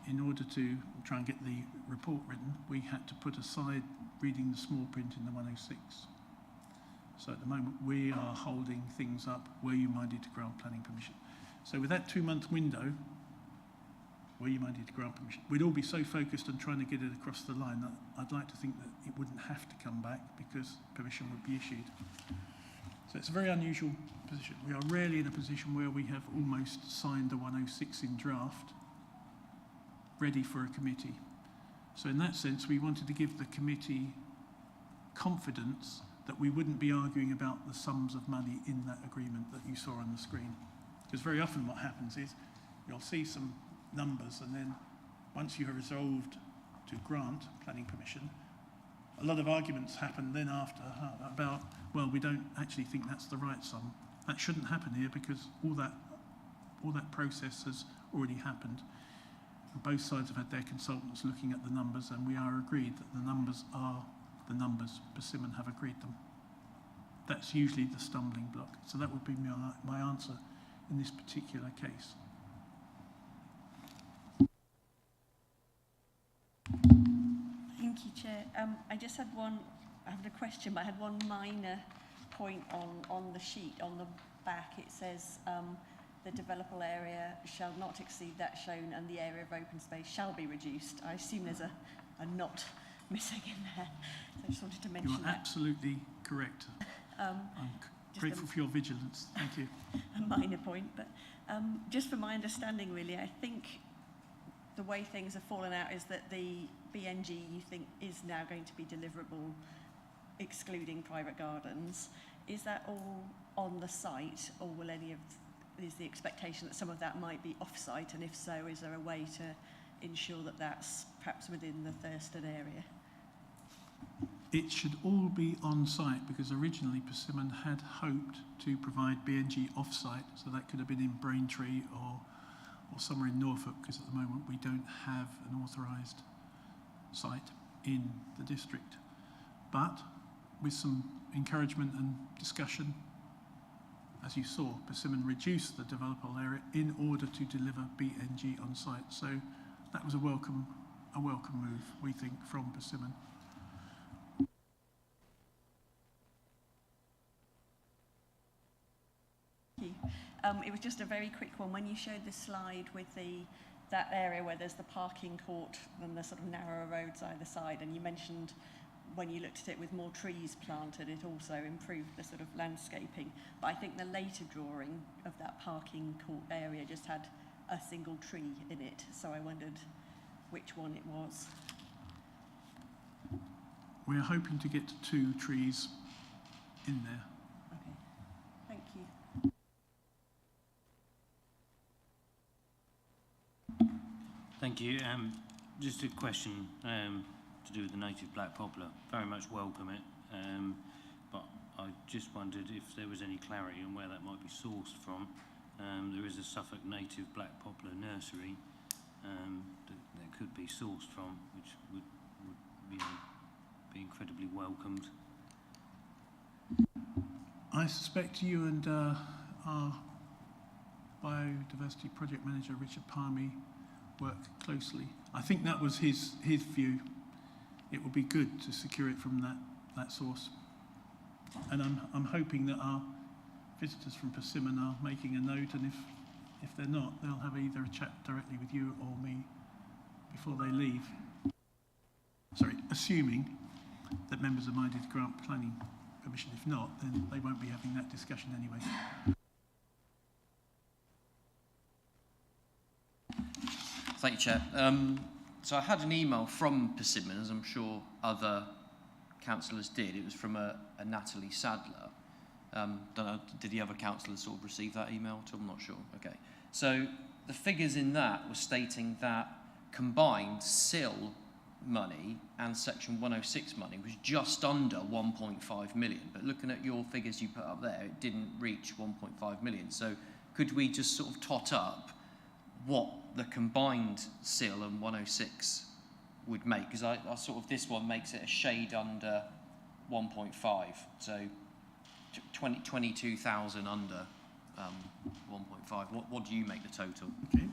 In order to try and get the report written, we had to put aside reading the small print in the 106. So at the moment, we are holding things up. Were you minded to grant planning permission? So with that 2-month window, were you minded to grant permission? We'd all be so focused on trying to get it across the line that I'd like to think that it wouldn't have to come back because permission would be issued. So it's a very unusual position. We are rarely in a position where we have almost signed the 106 in draft, ready for a committee. So in that sense, we wanted to give the committee confidence that we wouldn't be arguing about the sums of money in that agreement that you saw on the screen. Because very often what happens is you'll see some numbers, and then once you have resolved to grant planning permission, a lot of arguments happen then after about, well, we don't actually think that's the right sum. That shouldn't happen here because all that process has already happened. And both sides have had their consultants looking at the numbers, and we are agreed that the numbers are the numbers. Persimmon have agreed them. That's usually the stumbling block. So that would be my answer in this particular case. Thank you, Chair. I just had I had a question, but I had one minor point on the sheet. On the back, it says the developable area shall not exceed that shown and the area of open space shall be reduced. I assume there's a not missing in there. So I just wanted to mention that. You are absolutely correct. I'm grateful for your vigilance. Thank you. A minor point, but just from my understanding, really, I think the way things have fallen out is that the BNG, you think, is now going to be deliverable, excluding private gardens. Is that all on the site, or will is the expectation that some of that might be off-site, and if so, is there a way to ensure that that's perhaps within the Thurston area? It should all be on site because originally Persimmon had hoped to provide BNG off site, so that could have been in Braintree or somewhere in Norfolk, because at the moment we don't have an authorised site in the district. But with some encouragement and discussion, as you saw, Persimmon reduced the developable area in order to deliver BNG on site. So that was a welcome move, we think, from Persimmon. Thank you. It was just a very quick one. When you showed the slide with that area where there's the parking court and the sort of narrower roads either side, and you mentioned when you looked at it with more trees planted, it also improved the sort of landscaping. But I think the later drawing of that parking court area just had a single tree in it, so I wondered which one it was. We're hoping to get 2 trees in there. Okay, thank you. Thank you. Just a question to do with the native black poplar. Very much welcome it, but I just wondered if there was any clarity on where that might be sourced from. There is a Suffolk native black poplar nursery that could be sourced from, which would be incredibly welcomed. I suspect you and our biodiversity project manager, Richard Palmy, work closely. I think that was his view. It would be good to secure it from that source. And I'm hoping that our visitors from Persimmon are making a note, and if they're not, they'll have either a chat directly with you or me before they leave. Sorry, assuming that members are minded to grant planning permission. If not, then they won't be having that discussion anyway. Thank you, Chair. So I had an email from Persimmon, as I'm sure other councillors did. It was from a Natalie Sadler. Don't know, did the other councillors sort of receive that email? I'm not sure. Okay. So the figures in that were stating that combined SIL money and Section 106 money was just under 1.5 million. But looking at your figures you put up there, it didn't reach 1.5 million. So could we just sort of tot up what the combined SIL and 106 would make? Because I sort of, this one makes it a shade under 1.5. So 22,000 under 1.5. What do you make the total? Okay.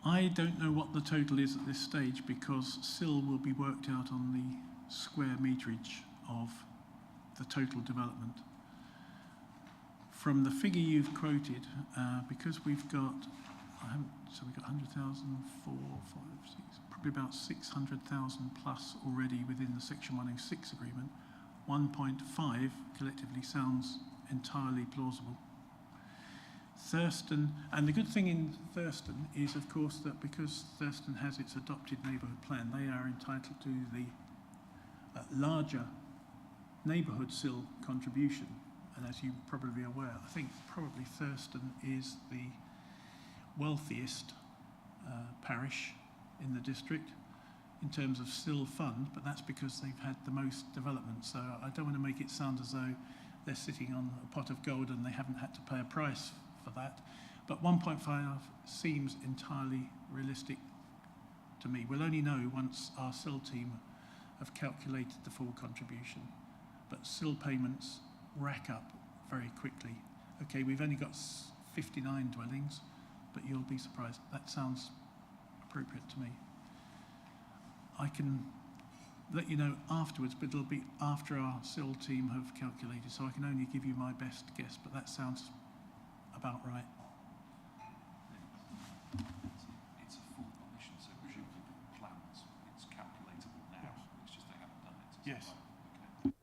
I don't know what the total is at this stage because SIL will be worked out on the square meterage of the total development. From the figure you've quoted, because we've got, we've got 100,000, 4, 5, 6, probably about 600,000 plus already within the Section 106 agreement. 1.5 collectively sounds entirely plausible. Thurston, and the good thing in Thurston is, of course, that because Thurston has its adopted neighbourhood plan, they are entitled to the larger neighbourhood SIL contribution. And as you're probably aware, I think probably Thurston is the wealthiest parish in the district in terms of SIL fund, but that's because they've had the most development. So I don't want to make it sound as though they're sitting on a pot of gold and they haven't had to pay a price for that. But 1.5 seems entirely realistic to me. We'll only know once our SIL team have calculated the full contribution. But SIL payments rack up very quickly. Okay, we've only got 59 dwellings, but you'll be surprised. That sounds appropriate to me. I can let you know afterwards, but it'll be after our SIL team have calculated, so I can only give you my best guess, but that sounds about right. It's a full permission, so presumably the plans, it's calculatable now. It's just they haven't done it. Yes. Okay.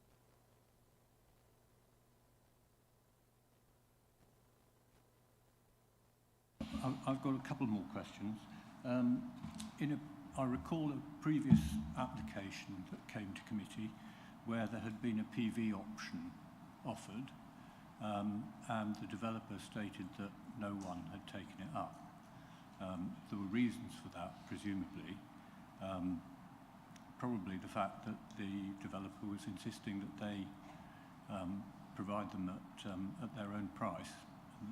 I've got a couple more questions. I recall a previous application that came to committee where there had been a PV option offered, and the developer stated that no one had taken it up. There were reasons for that, presumably, probably the fact that the developer was insisting that they provide them at their own price.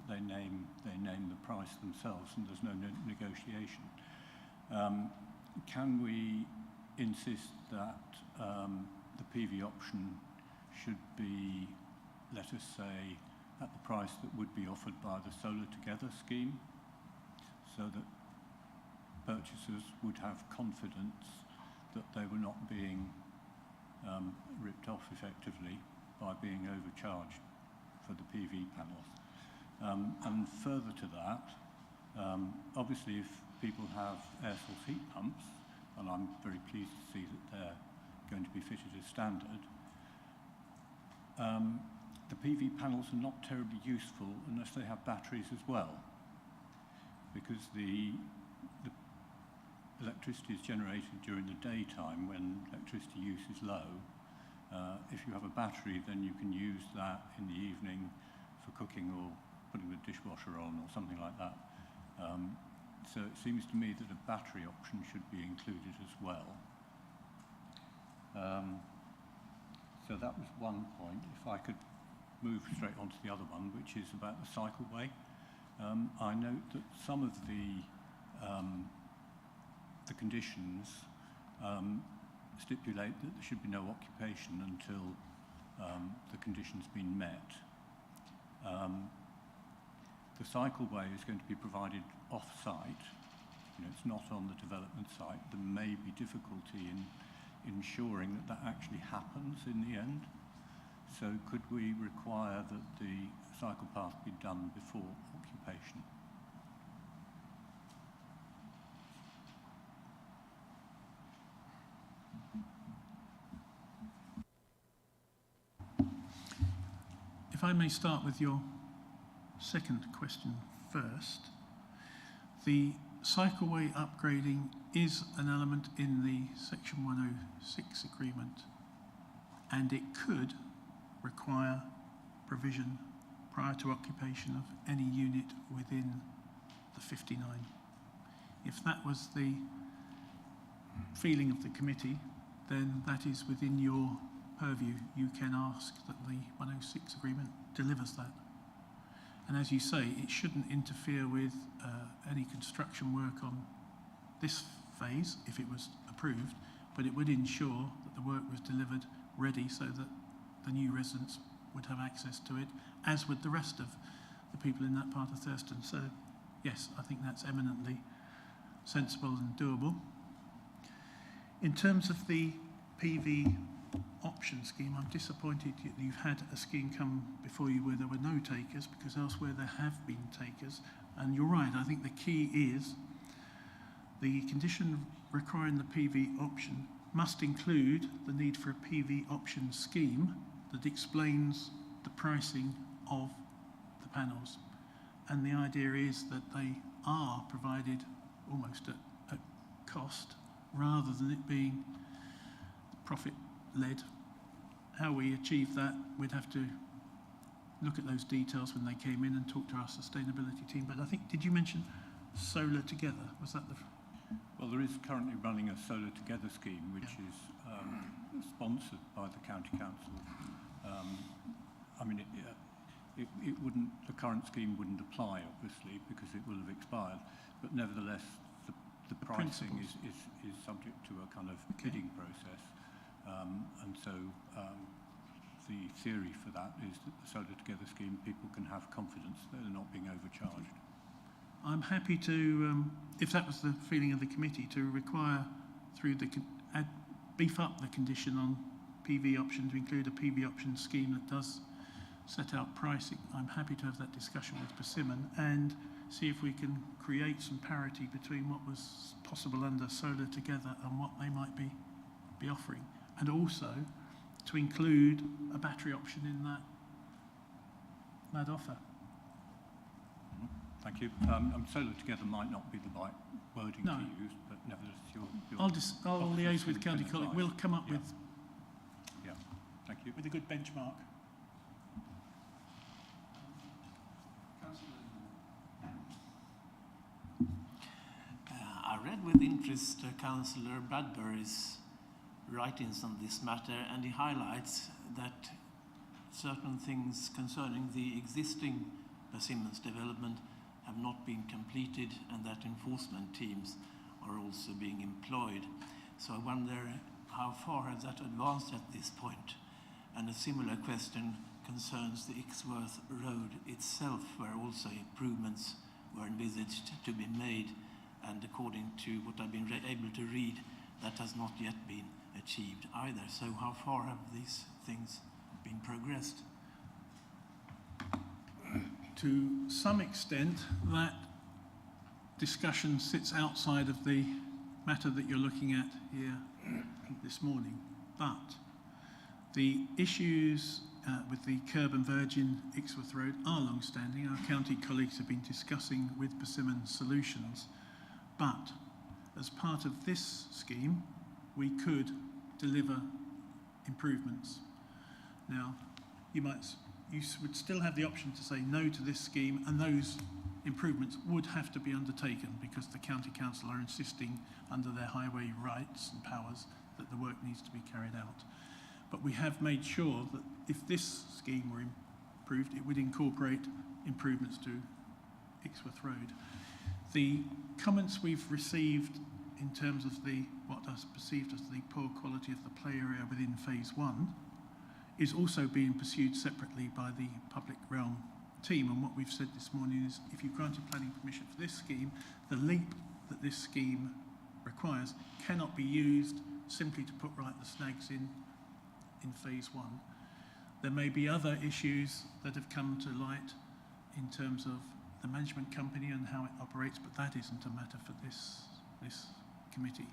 They name the price themselves, and there's no negotiation. Can we insist that the PV option should be, let us say, at the price that would be offered by the Solar Together scheme, so that purchasers would have confidence that they were not being ripped off effectively by being overcharged for the PV panels? And further to that, obviously if people have air source heat pumps, and I'm very pleased to see that they're going to be fitted as standard, the PV panels are not terribly useful unless they have batteries as well, because the electricity is generated during the daytime when electricity use is low. If you have a battery, then you can use that in the evening for cooking or putting the dishwasher on or something like that. So it seems to me that a battery option should be included as well. So that was one point. If I could move straight on to the other one, which is about the cycleway. I note that some of the conditions stipulate that there should be no occupation until the condition's been met. The cycleway is going to be provided off-site. It's not on the development site. There may be difficulty in ensuring that that actually happens in the end. So could we require that the cycle path be done before occupation? If I may start with your second question first. The cycleway upgrading is an element in the Section 106 agreement, and it could require provision prior to occupation of any unit within the 59. If that was the feeling of the committee, then that is within your purview. You can ask that the 106 agreement delivers that. And as you say, it shouldn't interfere with any construction work on this phase if it was approved, but it would ensure that the work was delivered ready so that the new residents would have access to it, as would the rest of the people in that part of Thurston. So yes, I think that's eminently sensible and doable. In terms of the PV option scheme, I'm disappointed that you've had a scheme come before you where there were no takers, because elsewhere there have been takers. And you're right, I think the key is the condition requiring the PV option must include the need for a PV option scheme that explains the pricing of the panels. And the idea is that they are provided almost at cost, rather than it being profit-led. How we achieve that, we'd have to look at those details when they came in and talk to our sustainability team. But I think, did you mention Solar Together? Was that the... Well, there is currently running a Solar Together scheme, which is sponsored by the County Council. I mean, it wouldn't, the current scheme wouldn't apply, obviously, because it will have expired. But nevertheless, the pricing is subject to a kind of bidding process. And so the theory for that is that the Solar Together scheme, people can have confidence that they're not being overcharged. I'm happy to, if that was the feeling of the committee, to require through the, beef up the condition on PV option to include a PV option scheme that does set out pricing. I'm happy to have that discussion with Persimmon and see if we can create some parity between what was possible under Solar Together and what they might be offering. And also to include a battery option in that offer. Thank you. Solar Together might not be the right wording to use, but nevertheless, I'll liaise with County College. We'll come up with thank you. With a good benchmark. I read with interest Councillor Bradbury's writings on this matter, and he highlights that certain things concerning the existing Persimmons development have not been completed, and that enforcement teams are also being employed. So I wonder how far has that advanced at this point? And a similar question concerns the Ixworth Road itself, where also improvements were envisaged to be made, and according to what I've been able to read, that has not yet been achieved either. So how far have these things been progressed? To some extent, that discussion sits outside of the matter that you're looking at here this morning. But the issues with the curb and Virgin Ixworth Road are long-standing. Our county colleagues have been discussing with Persimmon solutions. But as part of this scheme, we could deliver improvements. Now, you would still have the option to say no to this scheme, and those improvements would have to be undertaken because the county council are insisting under their highway rights and powers that the work needs to be carried out. But we have made sure that if this scheme were improved, it would incorporate improvements to Ixworth Road. The comments we've received in terms of what is perceived as the poor quality of the play area within phase 1 is also being pursued separately by the public realm team. And what we've said this morning is if you've granted planning permission for this scheme, the leap that this scheme requires cannot be used simply to put right the snags in phase 1. There may be other issues that have come to light in terms of the management company and how it operates, but that isn't a matter for this committee.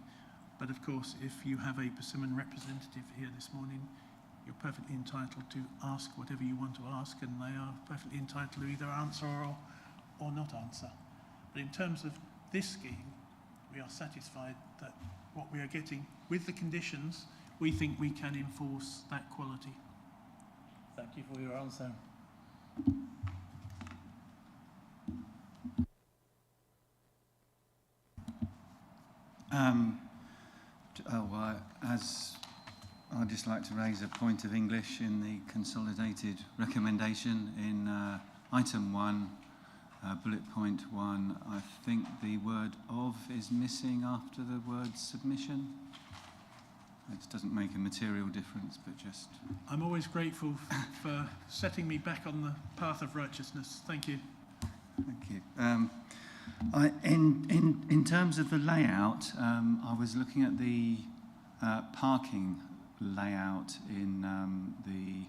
But of course, if you have a Persimmon representative here this morning, you're perfectly entitled to ask whatever you want to ask, and they are perfectly entitled to either answer or not answer. But in terms of this scheme, we are satisfied that what we are getting with the conditions, we think we can enforce that quality. Thank you for your answer. As I'd just like to raise a point of English in the consolidated recommendation in item 1, bullet point 1. I think the word "of" is missing after the word "submission." It doesn't make a material difference, but just... I'm always grateful for setting me back on the path of righteousness. Thank you. Thank you. In terms of the layout, I was looking at the parking layout in the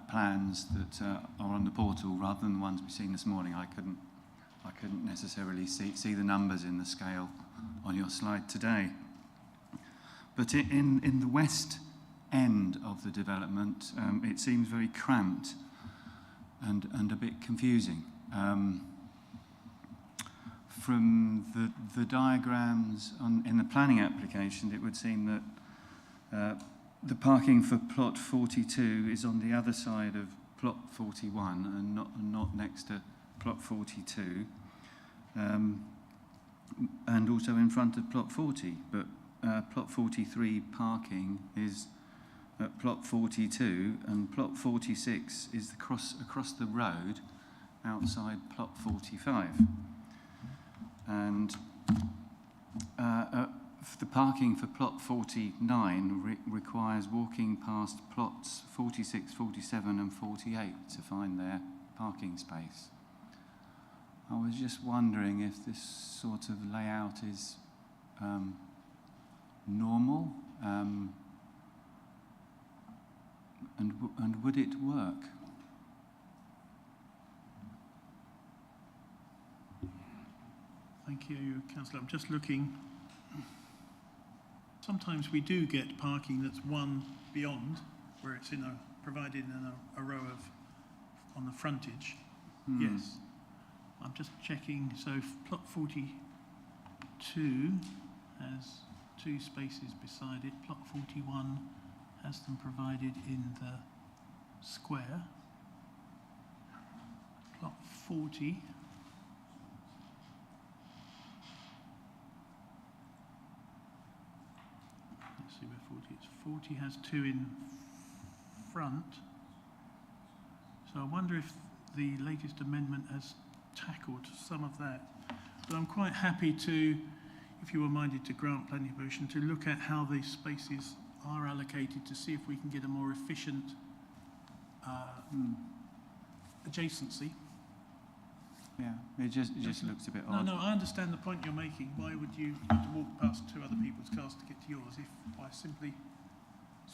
plans that are on the portal rather than the ones we've seen this morning. I couldn't necessarily see the numbers in the scale on your slide today. But in the west end of the development, it seems very cramped and a bit confusing. From the diagrams in the planning application, it would seem that the parking for plot 42 is on the other side of plot 41 and not next to plot 42, and also in front of plot 40. But plot 43 parking is at plot 42, and plot 46 is across the road outside plot 45. And the parking for plot 49 requires walking past plots 46, 47 and 48 to find their parking space. I was just wondering if this sort of layout is normal, and would it work? Thank you, Councillor. I'm just looking. Sometimes we do get parking that's one beyond, where it's provided in a row on the frontage. Yes. I'm just checking. So plot 42 has 2 spaces beside it. Plot 41 has them provided in the square. Plot 40 let's see where 40 is. 40 has 2 in front. So I wonder if the latest amendment has tackled some of that. But I'm quite happy to, if you were minded to grant planning permission, to look at how these spaces are allocated to see if we can get a more efficient adjacency. Yeah, it just looks a bit odd. No, I understand the point you're making. Why would you have to walk past 2 other people's cars to get to yours if by simply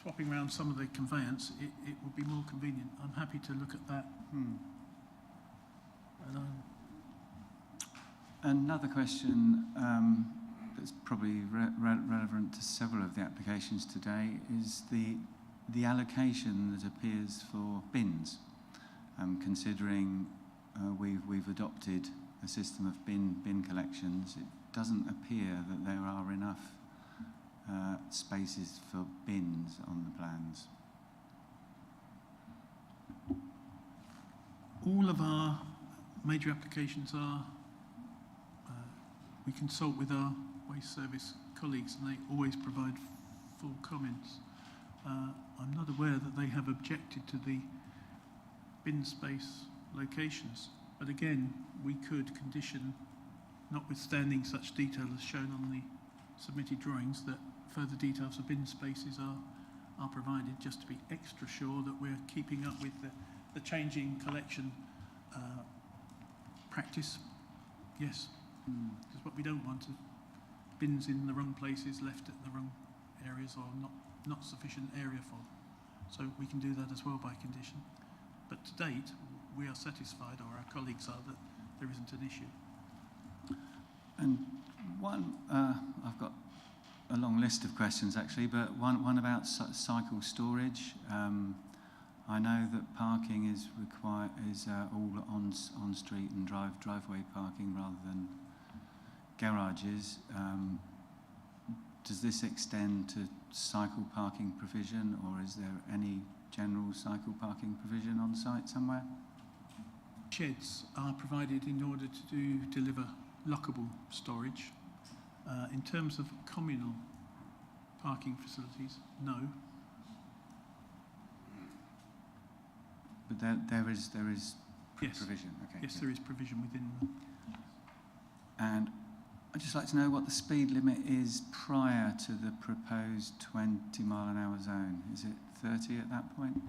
swapping around some of the conveyance, it would be more convenient? I'm happy to look at that. And another question that's probably relevant to several of the applications today is the allocation that appears for bins, considering we've adopted a system of bin collections. It doesn't appear that there are enough spaces for bins on the plans. all of our major applications are, we consult with our waste service colleagues and they always provide full comments. I'm not aware that they have objected to the bin space locations, but again, we could condition, notwithstanding such detail as shown on the submitted drawings, that further details of bin spaces are provided, just to be extra sure that we're keeping up with the changing collection practice. Yes, because what we don't want is bins in the wrong places, left at the wrong areas, or not sufficient area for. So we can do that as well by condition. But to date, we are satisfied, or our colleagues are, that there isn't an issue. And one, I've got a long list of questions actually, but one about cycle storage. I know that parking is all on street and driveway parking rather than garages. Does this extend to cycle parking provision, or is there any general cycle parking provision on site somewhere? Sheds are provided in order to deliver lockable storage. In terms of communal parking facilities, no. But there is Yes. provision. Okay. Yes, good. there is provision within them. And I'd just like to know what the speed limit is prior to the proposed 20-mile-an-hour zone. Is it 30 at that point?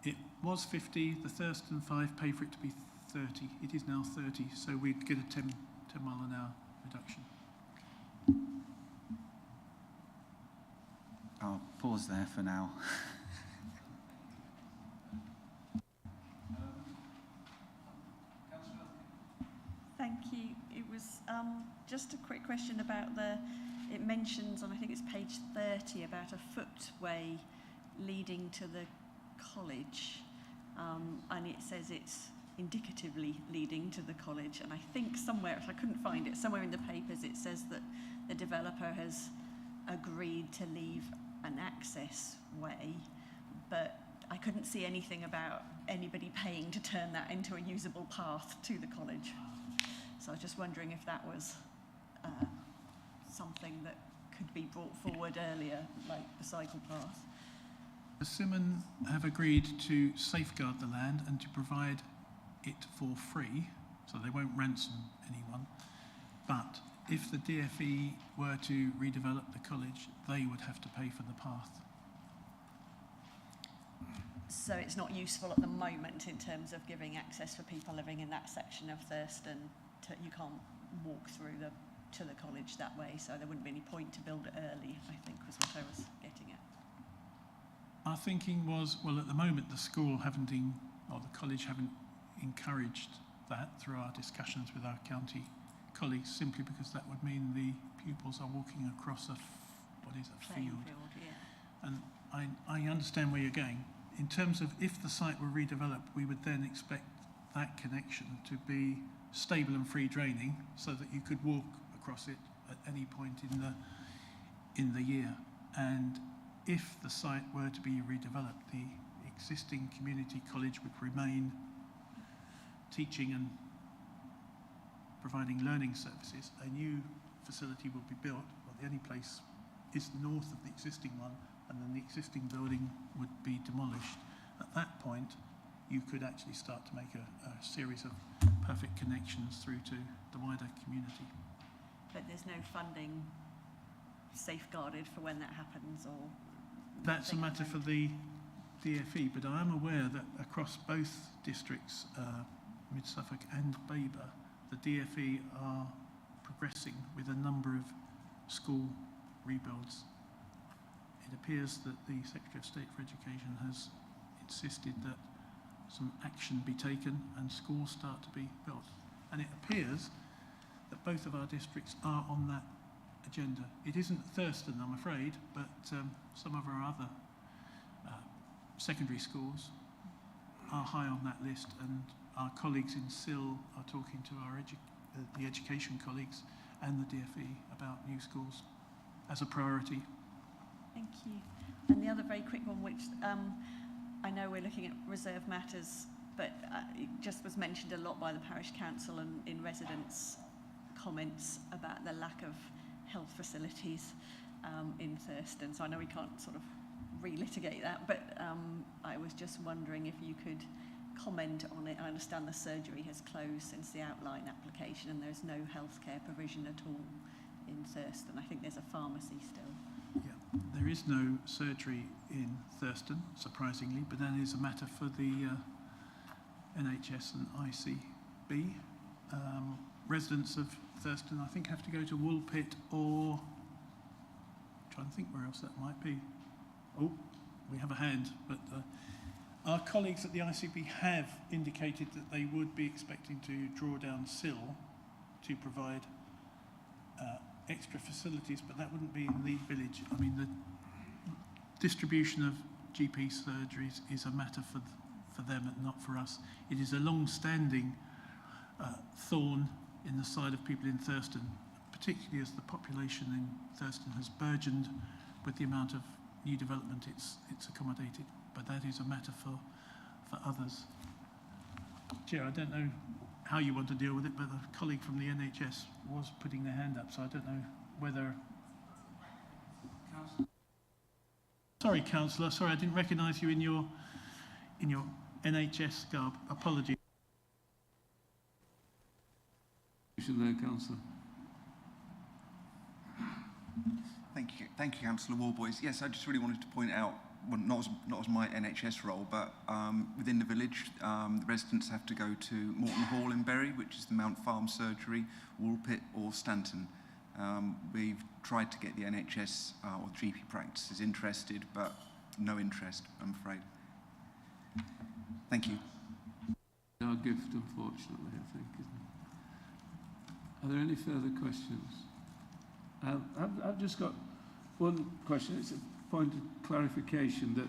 It was 50, the Thurston 5 pay for it to be 30. It is now 30, so we'd get a 10 mile an hour reduction. I'll pause there for now. Thank you. It was just a quick question about it mentions on, I think it's page 30, about a footway leading to the college. And it says it's indicatively leading to the college. And I think somewhere, if I couldn't find it, somewhere in the papers it says that the developer has agreed to leave an access way, but I couldn't see anything about anybody paying to turn that into a usable path to the college. So I was just wondering if that was something that could be brought forward earlier, like the cycle path. Persimmon have agreed to safeguard the land and to provide it for free, so they won't ransom anyone. But if the DFE were to redevelop the college, they would have to pay for the path. So it's not useful at the moment in terms of giving access for people living in that section of Thurston. You can't walk through to the college that way, so there wouldn't be any point to build it early, I think was what I was getting at. Our thinking was, well, at the moment the school the college haven't encouraged that through our discussions with our county colleagues, simply because that would mean the pupils are walking across a field. Yeah. And I understand where you're going. In terms of if the site were redeveloped, we would then expect that connection to be stable and free draining, so that you could walk across it at any point in the year. And if the site were to be redeveloped, the existing community college would remain teaching and providing learning services. A new facility would be built, or the only place is north of the existing one, and then the existing building would be demolished. At that point, you could actually start to make a series of perfect connections through to the wider community. But there's no funding safeguarded for when that happens, or that's a matter for the DFE, but I am aware that across both districts, Mid Suffolk and Baber, the DFE are progressing with a number of school rebuilds. It appears that the Secretary of State for Education has insisted that some action be taken and schools start to be built. And it appears that both of our districts are on that agenda. It isn't Thurston, I'm afraid, but some of our other secondary schools are high on that list, and our colleagues in SIL are talking to our the education colleagues and the DFE about new schools as a priority. Thank you. And the other very quick one, which I know we're looking at reserve matters, but it just was mentioned a lot by the parish council and in residents' comments about the lack of health facilities in Thurston. So I know we can't sort of relitigate that, but I was just wondering if you could comment on it. I understand the surgery has closed since the outline application and there's no healthcare provision at all in Thurston. I think there's a pharmacy still. Yeah, there is no surgery in Thurston, surprisingly, but that is a matter for the NHS and ICB. Residents of Thurston, I think, have to go to Woolpit or... I'm trying to think where else that might be. Oh, we have a hand, but our colleagues at the ICB have indicated that they would be expecting to draw down SIL to provide extra facilities, but that wouldn't be in the village. I mean, the distribution of GP surgeries is a matter for them and not for us. It is a long-standing thorn in the side of people in Thurston, particularly as the population in Thurston has burgeoned with the amount of new development it's accommodated. But that is a matter for others. Chair, I don't know how you want to deal with it, but a colleague from the NHS was putting their hand up, so I don't know whether... Sorry, Councillor, sorry, I didn't recognise you in your NHS garb. Apologies. There, Councillor. Thank you, Councillor Warboys. Yes, I just really wanted to point out, well, not as my NHS role, but within the village, the residents have to go to Morton Hall in Bury, which is the Mount Farm Surgery, Woolpit or Stanton. We've tried to get the NHS or GP practices interested, but no interest, I'm afraid. Thank you. Our gift, unfortunately, I think, isn't it? Are there any further questions? I've just got one question. It's a point of clarification that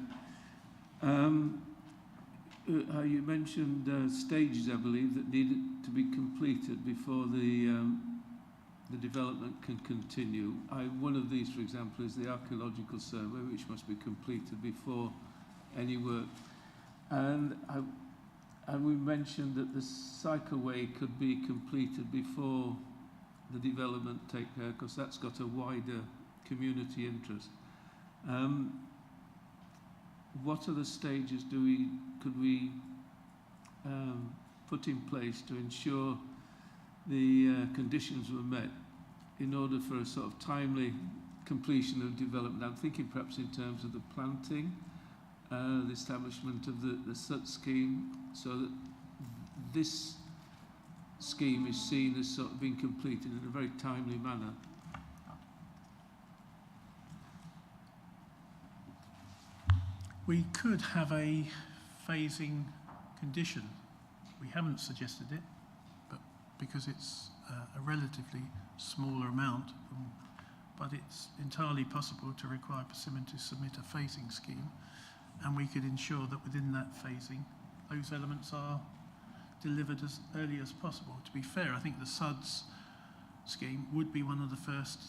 you mentioned stages, I believe, that needed to be completed before the development can continue. One of these, for example, is the archaeological survey, which must be completed before any work. And we mentioned that the cycleway could be completed before the development take place, because that's got a wider community interest. What other stages could we put in place to ensure the conditions were met in order for a sort of timely completion of development? I'm thinking perhaps in terms of the planting, the establishment of the SUT scheme, so that this scheme is seen as sort of being completed in a very timely manner. We could have a phasing condition. We haven't suggested it, but because it's a relatively smaller amount, but it's entirely possible to require Persimmon to submit a phasing scheme, and we could ensure that within that phasing, those elements are delivered as early as possible. To be fair, I think the SUDS scheme would be one of the first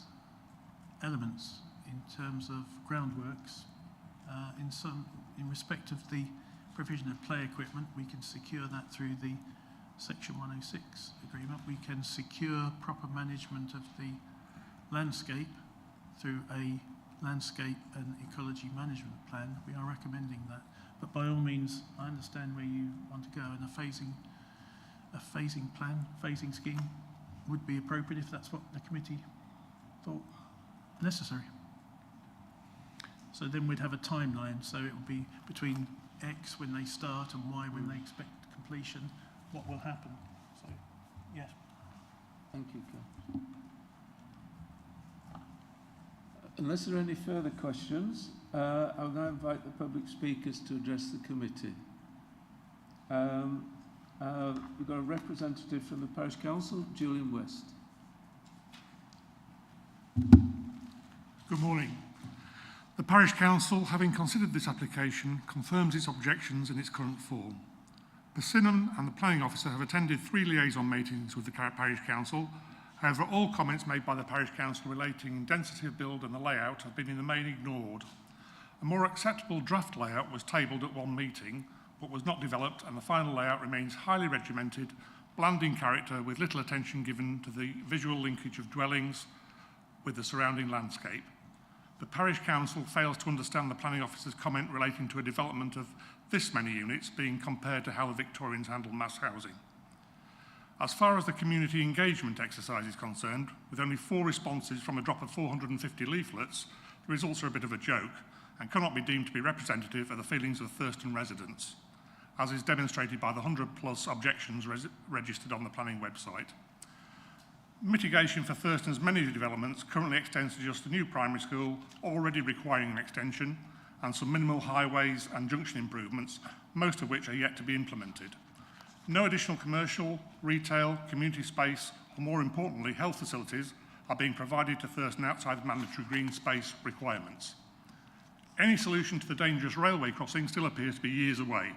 elements in terms of groundworks. In respect of the provision of play equipment, we can secure that through the Section 106 agreement. We can secure proper management of the landscape through a landscape and ecology management plan, we are recommending that. But by all means, I understand where you want to go, and a phasing plan, phasing scheme would be appropriate if that's what the committee thought necessary. So then we'd have a timeline, so it would be between X when they start and Y when they expect completion, what will happen. So, yes. Thank you, Ken. Unless there are any further questions, I'll now invite the public speakers to address the committee. We've got a representative from the Parish Council, Julian West. Good morning. The Parish Council, having considered this application, confirms its objections in its current form. Persimmon and the Planning Officer have attended 3 liaison meetings with the Parish Council. However, all comments made by the Parish Council relating density of build and the layout have been in the main ignored. A more acceptable draft layout was tabled at one meeting, but was not developed, and the final layout remains highly regimented, bland in character, with little attention given to the visual linkage of dwellings with the surrounding landscape. The Parish Council fails to understand the Planning Officer's comment relating to a development of this many units being compared to how the Victorians handle mass housing. As far as the community engagement exercise is concerned, with only 4 responses from a drop of 450 leaflets, the results are a bit of a joke and cannot be deemed to be representative of the feelings of Thurston residents, as is demonstrated by the 100+ objections registered on the planning website. Mitigation for Thurston's many developments currently extends to just the new primary school, already requiring an extension, and some minimal highways and junction improvements, most of which are yet to be implemented. No additional commercial, retail, community space, or more importantly, health facilities are being provided to Thurston outside of mandatory green space requirements. Any solution to the dangerous railway crossing still appears to be years away.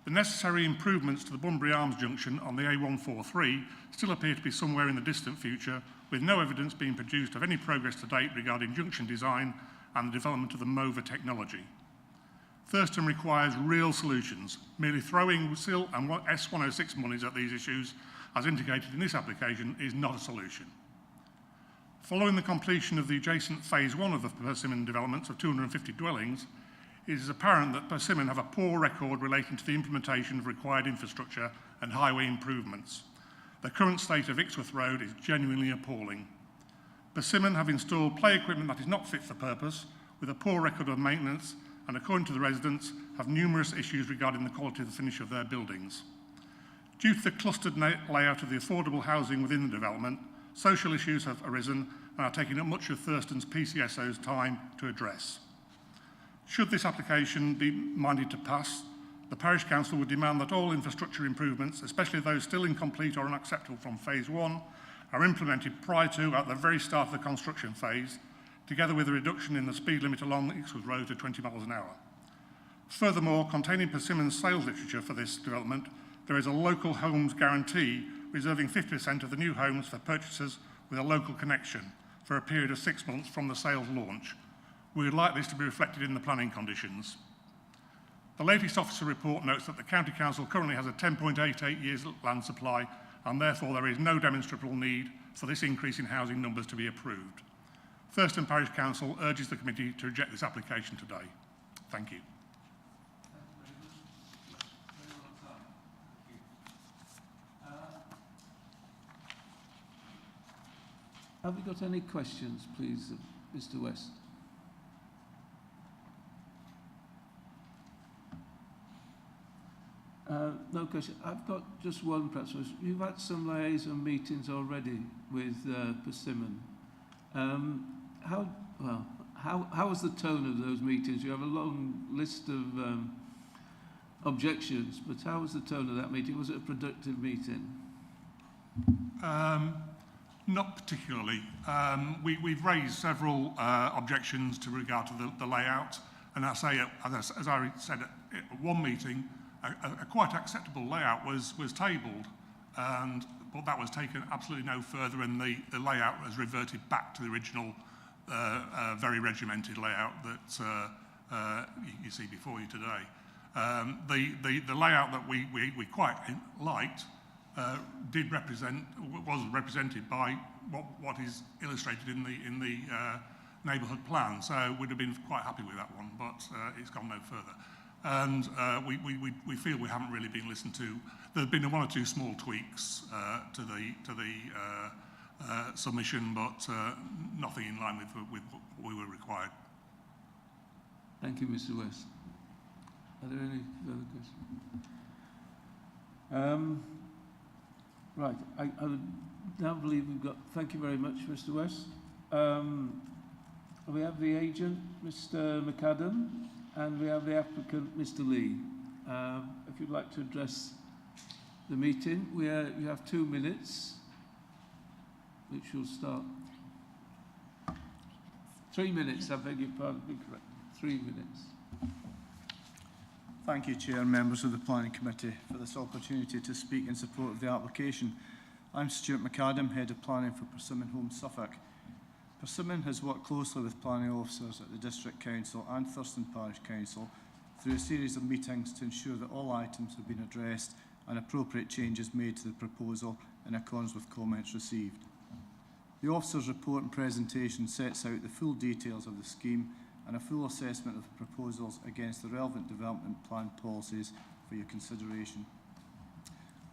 The necessary improvements to the Bunbury Arms junction on the A143 still appear to be somewhere in the distant future, with no evidence being produced of any progress to date regarding junction design and the development of the MOVA technology. Thurston requires real solutions. Merely throwing SIL and S106 monies at these issues, as indicated in this application, is not a solution. Following the completion of the adjacent phase 1 of the Persimmon developments of 250 dwellings, it is apparent that Persimmon have a poor record relating to the implementation of required infrastructure and highway improvements. The current state of Ixworth Road is genuinely appalling. Persimmon have installed play equipment that is not fit for purpose, with a poor record of maintenance, and according to the residents, have numerous issues regarding the quality of the finish of their buildings. Due to the clustered layout of the affordable housing within the development, social issues have arisen and are taking up much of Thurston's PCSO's time to address. Should this application be minded to pass, the Parish Council would demand that all infrastructure improvements, especially those still incomplete or unacceptable from phase 1, are implemented prior to, at the very start of the construction phase, together with a reduction in the speed limit along Ixworth Road to 20 miles an hour. Furthermore, containing Persimmon's sales literature for this development, there is a local homes guarantee reserving 50% of the new homes for purchasers with a local connection for a period of 6 months from the sales launch. We would like this to be reflected in the planning conditions. The latest officer report notes that the County Council currently has a 10.88 years land supply, and therefore there is no demonstrable need for this increase in housing numbers to be approved. Thurston Parish Council urges the committee to reject this application today. Thank you. Have we got any questions, please, Mr. West? No question. I've got just one, perhaps. You've had some liaison meetings already with Persimmon. How was the tone of those meetings? You have a long list of objections, but how was the tone of that meeting? Was it a productive meeting? Not particularly. We've raised several objections to regard to the layout, and I say, as I said at one meeting, a quite acceptable layout was tabled, but that was taken absolutely no further, and the layout has reverted back to the original very regimented layout that you see before you today. The layout that we quite liked was represented by what is illustrated in the neighbourhood plan, so we'd have been quite happy with that one, but it's gone no further. And we feel we haven't really been listened to. There have been one or two small tweaks to the submission, but nothing in line with what we were required. Thank you, Mr. West. Are there any further questions? Right, I now believe we've got, thank you very much, Mr. West. We have the agent, Mr. McAdam, and we have the applicant, Mr. Lee. If you'd like to address the meeting, you have 2 minutes, which will start. 3 minutes, I beg your pardon, be correct. 3 minutes. Thank you, Chair and members of the Planning Committee, for this opportunity to speak in support of the application. I'm Stuart McAdam, Head of Planning for Persimmon Homes, Suffolk. Persimmon has worked closely with planning officers at the District Council and Thurston Parish Council through a series of meetings to ensure that all items have been addressed and appropriate changes made to the proposal in accordance with comments received. The officer's report and presentation sets out the full details of the scheme and a full assessment of the proposals against the relevant development plan policies for your consideration.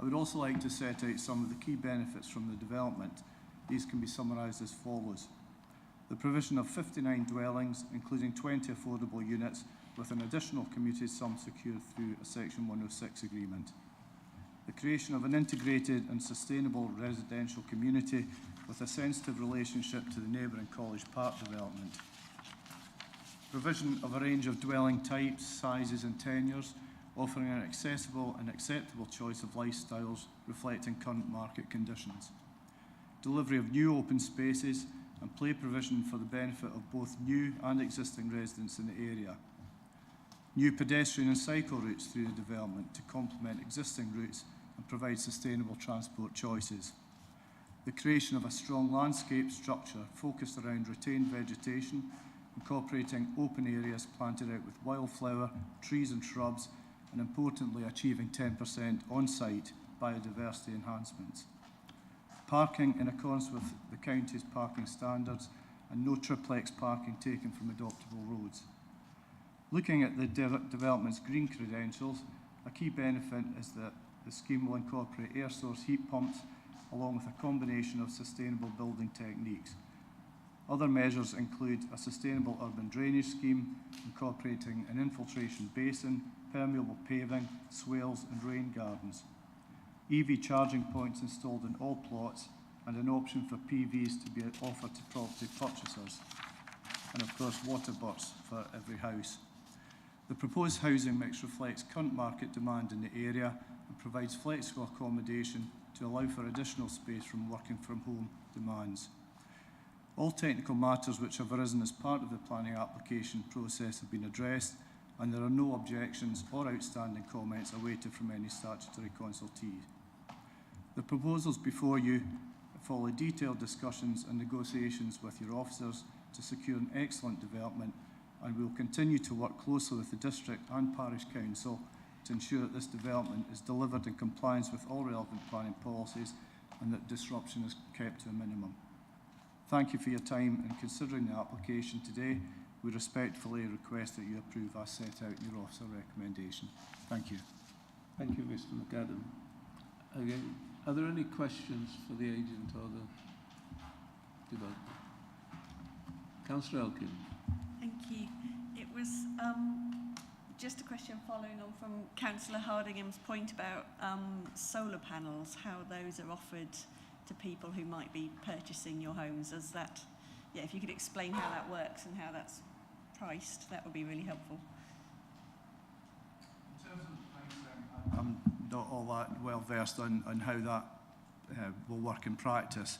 I would also like to set out some of the key benefits from the development. These can be summarised as follows. The provision of 59 dwellings, including 20 affordable units, with an additional commuted sum secured through a Section 106 agreement. The creation of an integrated and sustainable residential community with a sensitive relationship to the neighbouring College Park development. Provision of a range of dwelling types, sizes and tenures, offering an accessible and acceptable choice of lifestyles reflecting current market conditions. Delivery of new open spaces and play provision for the benefit of both new and existing residents in the area. New pedestrian and cycle routes through the development to complement existing routes and provide sustainable transport choices. The creation of a strong landscape structure focused around retained vegetation, incorporating open areas planted out with wildflower, trees and shrubs, and importantly achieving 10% on-site biodiversity enhancements. Parking in accordance with the county's parking standards and no triplex parking taken from adoptable roads. Looking at the development's green credentials, a key benefit is that the scheme will incorporate air source heat pumps along with a combination of sustainable building techniques. Other measures include a sustainable urban drainage scheme incorporating an infiltration basin, permeable paving, swales and rain gardens. EV charging points installed in all plots and an option for PVs to be offered to property purchasers. And of course water butts for every house. The proposed housing mix reflects current market demand in the area and provides flexible accommodation to allow for additional space from working from home demands. All technical matters which have arisen as part of the planning application process have been addressed and there are no objections or outstanding comments awaited from any statutory consultees. The proposals before you follow detailed discussions and negotiations with your officers to secure an excellent development, and we will continue to work closely with the District and Parish Council to ensure that this development is delivered in compliance with all relevant planning policies and that disruption is kept to a minimum. Thank you for your time in considering the application today. We respectfully request that you approve as set out in your officer recommendation. Thank you. Thank you, Mr. McAdam. Again, are there any questions for the agent or the developer? Councillor Elkin. Thank you. It was just a question following on from Councillor Hardingham's point about solar panels, how those are offered to people who might be purchasing your homes. As that, yeah, if you could explain how that works and how that's priced, that would be really helpful. In terms of the price, I'm not all that well versed on how that will work in practice,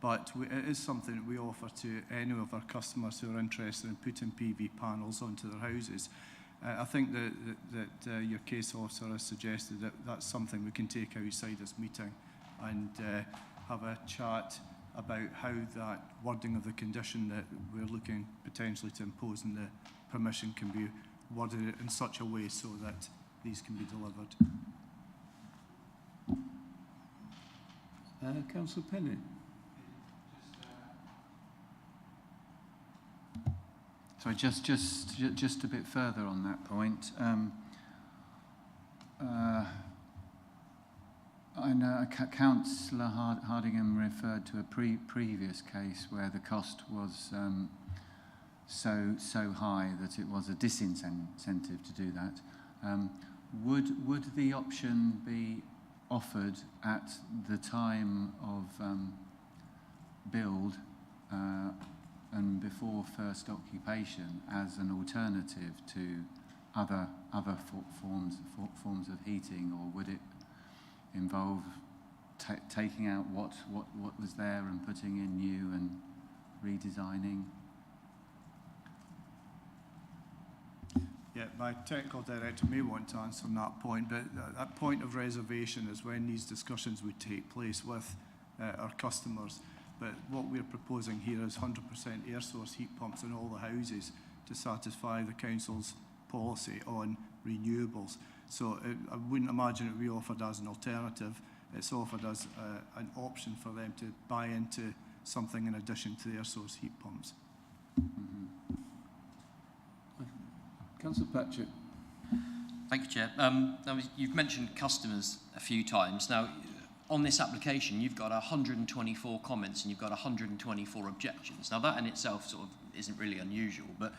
but it is something that we offer to any of our customers who are interested in putting PV panels onto their houses. I think that your case officer has suggested that that's something we can take outside this meeting and have a chat about how that wording of the condition that we're looking potentially to impose in the permission can be worded in such a way so that these can be delivered. Councillor Penny. So just a bit further on that point. I know Councillor Hardingham referred to a previous case where the cost was so high that it was a disincentive to do that. Would the option be offered at the time of build and before first occupation as an alternative to other forms of heating, or would it involve taking out what was there and putting in new and redesigning? Yeah, my technical director may want to answer on that point, but that point of reservation is when these discussions would take place with our customers. But what we're proposing here is 100% air source heat pumps in all the houses to satisfy the council's policy on renewables. So I wouldn't imagine it would be offered as an alternative. It's offered as an option for them to buy into something in addition to the air source heat pumps. Mm-hmm. Councillor Patrick. Thank you, Chair. You've mentioned customers a few times. Now, on this application, you've got 124 comments and you've got 124 objections. Now, that in itself sort of isn't really unusual, but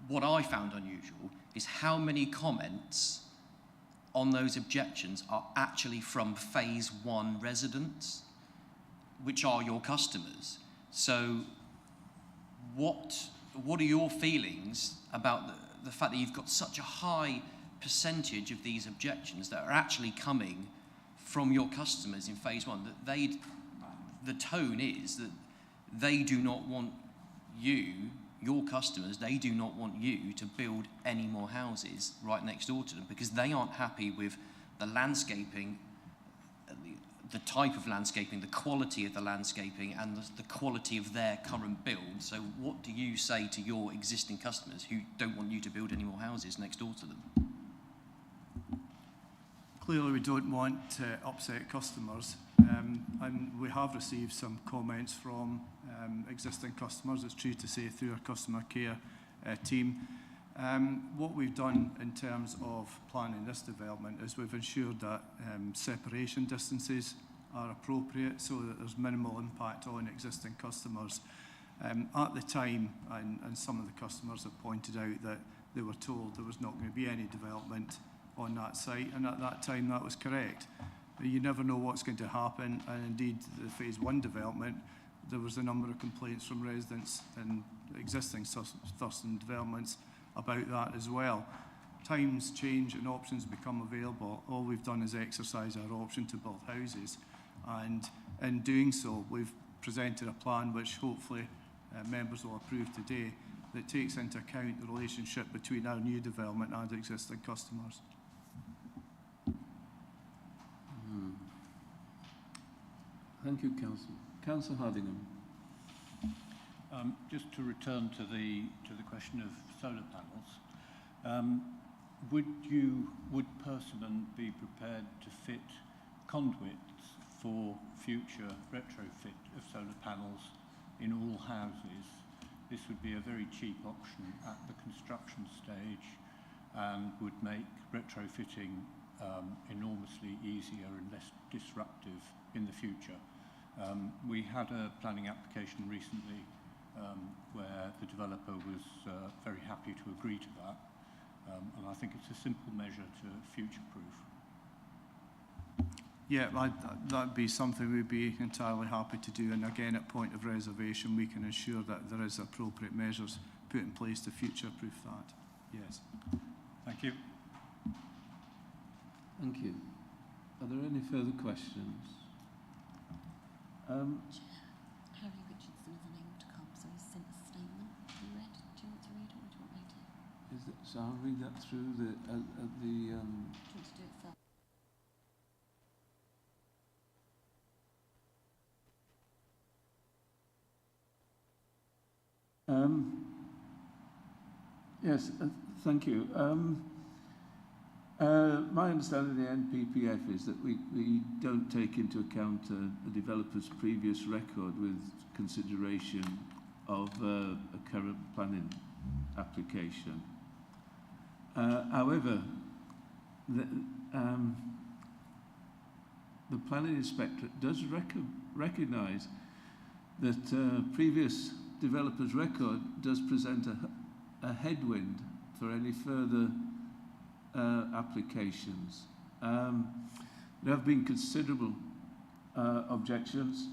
what I found unusual is how many comments on those objections are actually from phase 1 residents, which are your customers. So what are your feelings about the fact that you've got such a high percentage of these objections that are actually coming from your customers in phase 1, that the tone is that they do not want you, your customers, they do not want you to build any more houses right next door to them because they aren't happy with the landscaping, the type of landscaping, the quality of the landscaping and the quality of their current build. So what do you say to your existing customers who don't want you to build any more houses next door to them? Clearly, we don't want to upset customers, and we have received some comments from existing customers, it's true to say, through our customer care team. What we've done in terms of planning this development is we've ensured that separation distances are appropriate so that there's minimal impact on existing customers. At the time, and some of the customers have pointed out that they were told there was not going to be any development on that site, and at that time that was correct. You never know what's going to happen, and indeed the phase 1 development, there was a number of complaints from residents in existing Thurston developments about that as well. Times change and options become available. All we've done is exercise our option to build houses, and in doing so we've presented a plan which hopefully members will approve today that takes into account the relationship between our new development and existing customers. Thank you, Councillor. Councillor Hardingham. Just to return to the question of solar panels, would Persimmon be prepared to fit conduits for future retrofit of solar panels in all houses? This would be a very cheap option at the construction stage and would make retrofitting enormously easier and less disruptive in the future. We had a planning application recently where the developer was very happy to agree to that, and I think it's a simple measure to future-proof. Yeah, that'd be something we'd be entirely happy to do, and again, at point of reservation, we can ensure that there is appropriate measures put in place to future-proof that. Yes. Thank you. Thank you. Are there any further questions? Harry Richardson is unable to come, so he's sent a statement. Have you read? Do you want to read it, or do you want me to? So I'll read that through the. Do you want to do it first? Yes, thank you. My understanding of the NPPF is that we don't take into account a developer's previous record with consideration of a current planning application. However, the planning inspectorate does recognise that previous developers' record does present a headwind for any further applications. There have been considerable objections.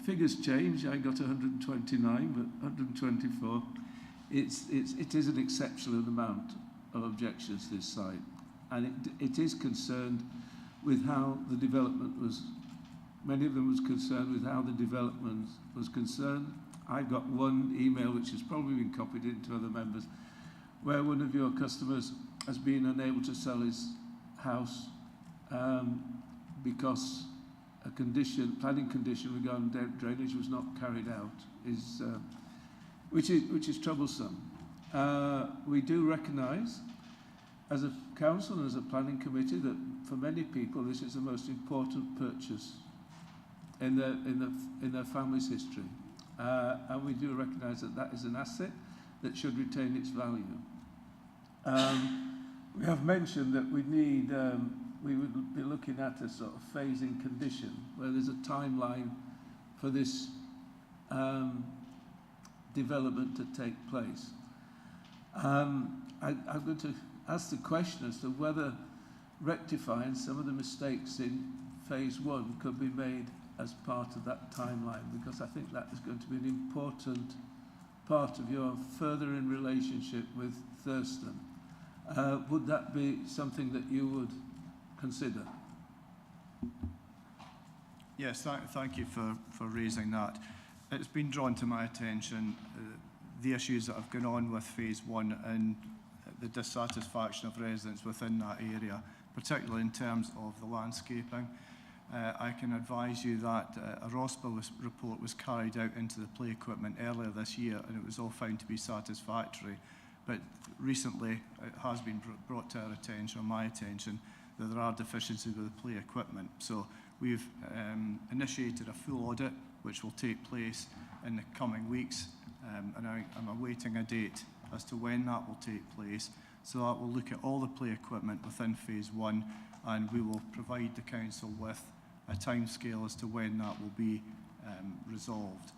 Figures change. I got 129, but 124. It is an exceptional amount of objections to this site, and it is concerned with how the development was. Many of them was concerned with how the development was concerned. I've got one email which has probably been copied into other members, where one of your customers has been unable to sell his house because a planning condition regarding drainage was not carried out, which is troublesome. We do recognise, as a council and as a planning committee, that for many people this is the most important purchase in their family's history, and we do recognise that that is an asset that should retain its value. We have mentioned that we need. We would be looking at a sort of phasing condition where there's a timeline for this development to take place. I'm going to ask the question as to whether rectifying some of the mistakes in phase 1 could be made as part of that timeline, because I think that is going to be an important part of your furthering relationship with Thurston. Would that be something that you would consider? Yes, thank you for raising that. It's been drawn to my attention the issues that have gone on with phase 1 and the dissatisfaction of residents within that area, particularly in terms of the landscaping. I can advise you that a ROSPA report was carried out into the play equipment earlier this year, and it was all found to be satisfactory. But recently it has been brought to our attention, or my attention, that there are deficiencies with the play equipment. So we've initiated a full audit which will take place in the coming weeks, and I'm awaiting a date as to when that will take place. So that will look at all the play equipment within phase 1, and we will provide the council with a timescale as to when that will be resolved.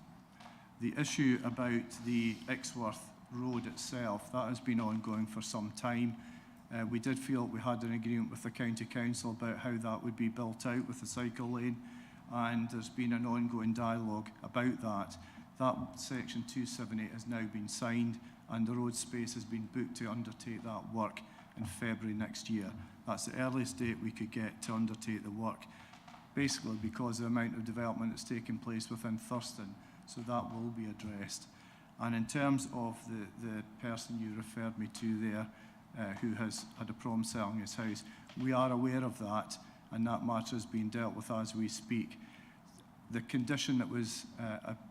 The issue about the Ixworth Road itself, that has been ongoing for some time. We did feel we had an agreement with the County Council about how that would be built out with the cycle lane, and there's been an ongoing dialogue about that. That section 278 has now been signed, and the road space has been booked to undertake that work in February next year. That's the earliest date we could get to undertake the work, basically because of the amount of development that's taking place within Thurston, so that will be addressed. And in terms of the person you referred me to there, who has had a problem selling his house, we are aware of that, and that matter is being dealt with as we speak. The condition that was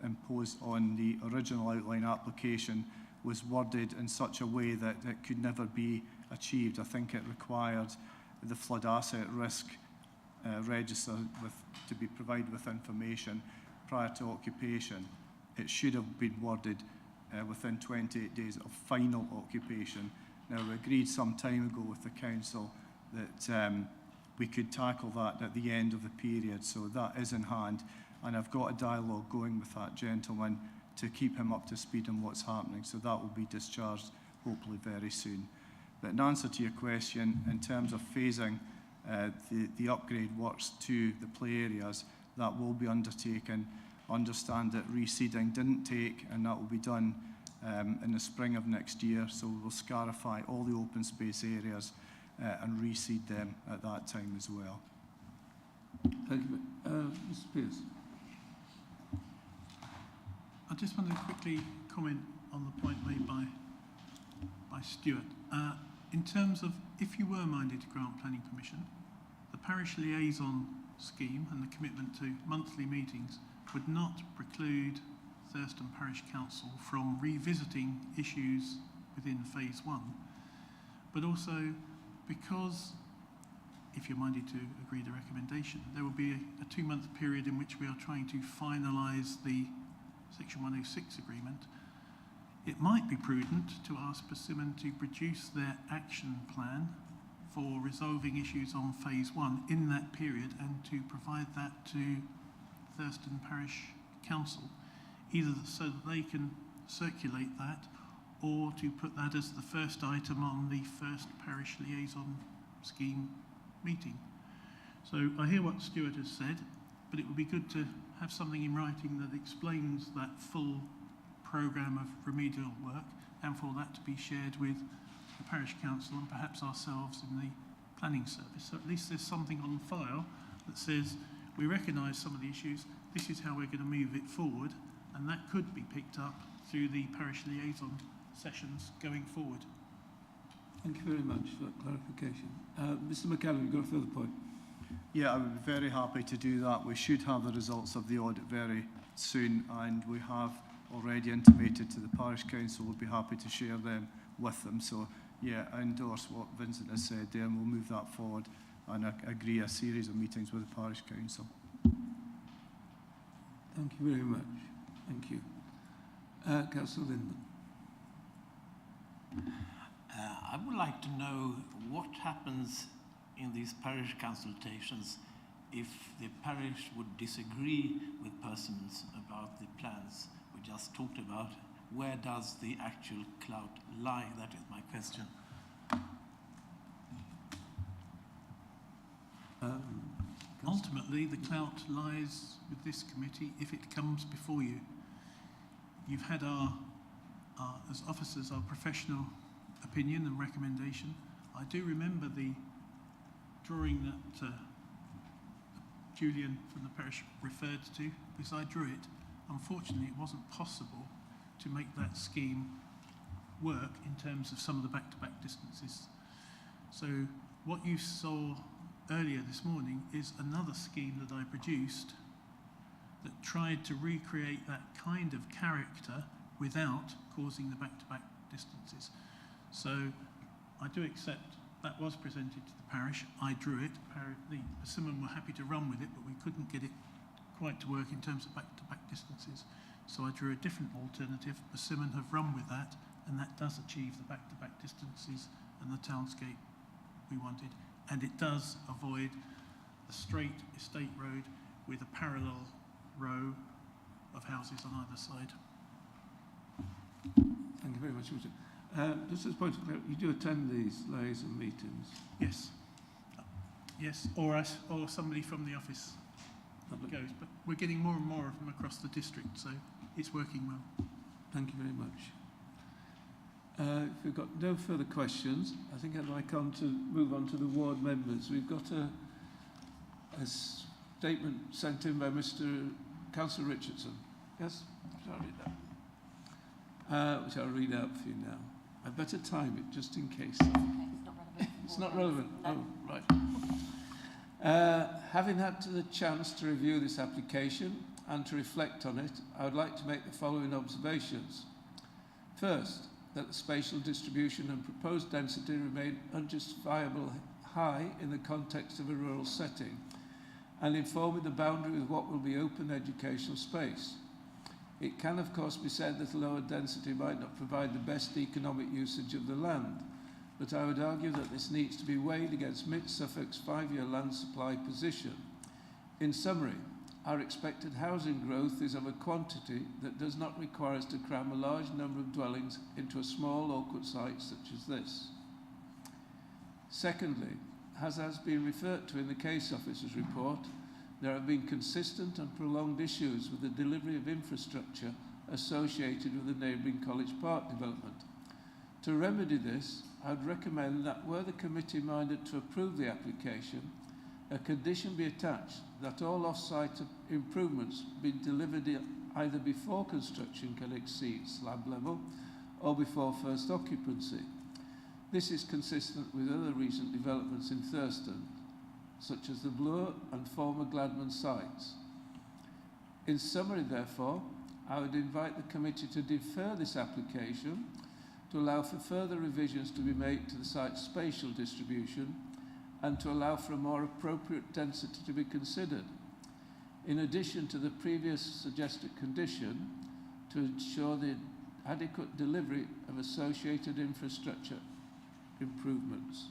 imposed on the original outline application was worded in such a way that it could never be achieved. I think it required the flood asset risk register to be provided with information prior to occupation. It should have been worded within 28 days of final occupation. Now, we agreed some time ago with the council that we could tackle that at the end of the period, so that is in hand, and I've got a dialogue going with that gentleman to keep him up to speed on what's happening, so that will be discharged hopefully very soon. But in answer to your question, in terms of phasing the upgrade works to the play areas, that will be undertaken. Understand that reseeding didn't take, and that will be done in the spring of next year, so we will scarify all the open space areas and reseed them at that time as well. Thank you. Mr. Pearce. I just wanted to quickly comment on the point made by Stuart. In terms of, if you were minded to grant planning permission, the parish liaison scheme and the commitment to monthly meetings would not preclude Thurston Parish Council from revisiting issues within phase 1, but also because, if you're minded to agree the recommendation, there will be a 2-month period in which we are trying to finalise the Section 106 agreement, it might be prudent to ask Persimmon to produce their action plan for resolving issues on phase 1 in that period and to provide that to Thurston Parish Council, either so that they can circulate that or to put that as the first item on the first parish liaison scheme meeting. So I hear what Stuart has said, but it would be good to have something in writing that explains that full programme of remedial work and for that to be shared with the parish council and perhaps ourselves in the planning service. So at least there's something on file that says we recognise some of the issues, this is how we're going to move it forward, and that could be picked up through the parish liaison sessions going forward. Thank you very much for that clarification. Mr McCallum, you've got a further point? Yeah, I would be very happy to do that. We should have the results of the audit very soon, and we have already intimated to the parish council we'll be happy to share them with them. So yeah, I endorse what Vincent has said there, and we'll move that forward and agree a series of meetings with the parish council. Thank you very much. Thank you. Councillor Lindman. I would like to know what happens in these parish consultations if the parish would disagree with persons about the plans we just talked about. Where does the actual clout lie? That is my question. Ultimately, the clout lies with this committee if it comes before you. You've had our as officers, our professional opinion and recommendation. I do remember the drawing that Julian from the parish referred to, because I drew it. Unfortunately, it wasn't possible to make that scheme work in terms of some of the back-to-back distances. So what you saw earlier this morning is another scheme that I produced that tried to recreate that kind of character without causing the back-to-back distances. So I do accept that was presented to the parish. I drew it. The Persimmon were happy to run with it, but we couldn't get it quite to work in terms of back-to-back distances. So I drew a different alternative. Persimmon have run with that, and that does achieve the back-to-back distances and the townscape we wanted. And it does avoid a straight estate road with a parallel row of houses on either side. Thank you very much, Richard. Just as a point of clarity, you do attend these liaison meetings? Yes. Yes, or somebody from the office goes. But we're getting more and more of them across the district, so it's working well. Thank you very much. If we've got no further questions, I think I'd like to move on to the ward members. We've got a statement sent in by Mr. Councillor Richardson. Yes? Shall I read that? Which I'll read out for you now. I'd better time it just in case. Okay, it's not relevant. It's not relevant? No. Oh, right. Having had the chance to review this application and to reflect on it, I would like to make the following observations. First, that the spatial distribution and proposed density remain unjustifiably high in the context of a rural setting and informing the boundary with what will be open educational space. It can, of course, be said that a lower density might not provide the best economic usage of the land, but I would argue that this needs to be weighed against Mid Suffolk's 5-year land supply position. In summary, our expected housing growth is of a quantity that does not require us to cram a large number of dwellings into a small, awkward site such as this. Secondly, as has been referred to in the case officer's report, there have been consistent and prolonged issues with the delivery of infrastructure associated with the neighbouring College Park development. To remedy this, I would recommend that were the committee minded to approve the application, a condition be attached that all off-site improvements be delivered either before construction can exceed slab level or before first occupancy. This is consistent with other recent developments in Thurston, such as the Blur and former Gladman sites. In summary, therefore, I would invite the committee to defer this application to allow for further revisions to be made to the site's spatial distribution and to allow for a more appropriate density to be considered. In addition to the previous suggested condition, to ensure the adequate delivery of associated infrastructure improvements.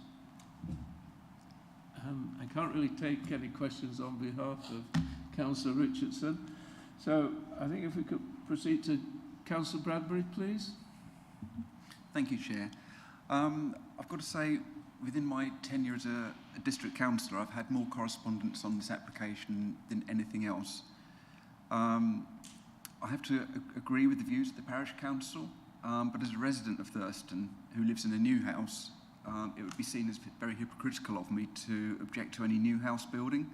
I can't really take any questions on behalf of Councillor Richardson, so I think if we could proceed to Councillor Bradbury, please. Thank you, Chair. I've got to say, within my tenure as a district councillor, I've had more correspondence on this application than anything else. I have to agree with the views of the parish council, but as a resident of Thurston who lives in a new house, it would be seen as very hypocritical of me to object to any new house building.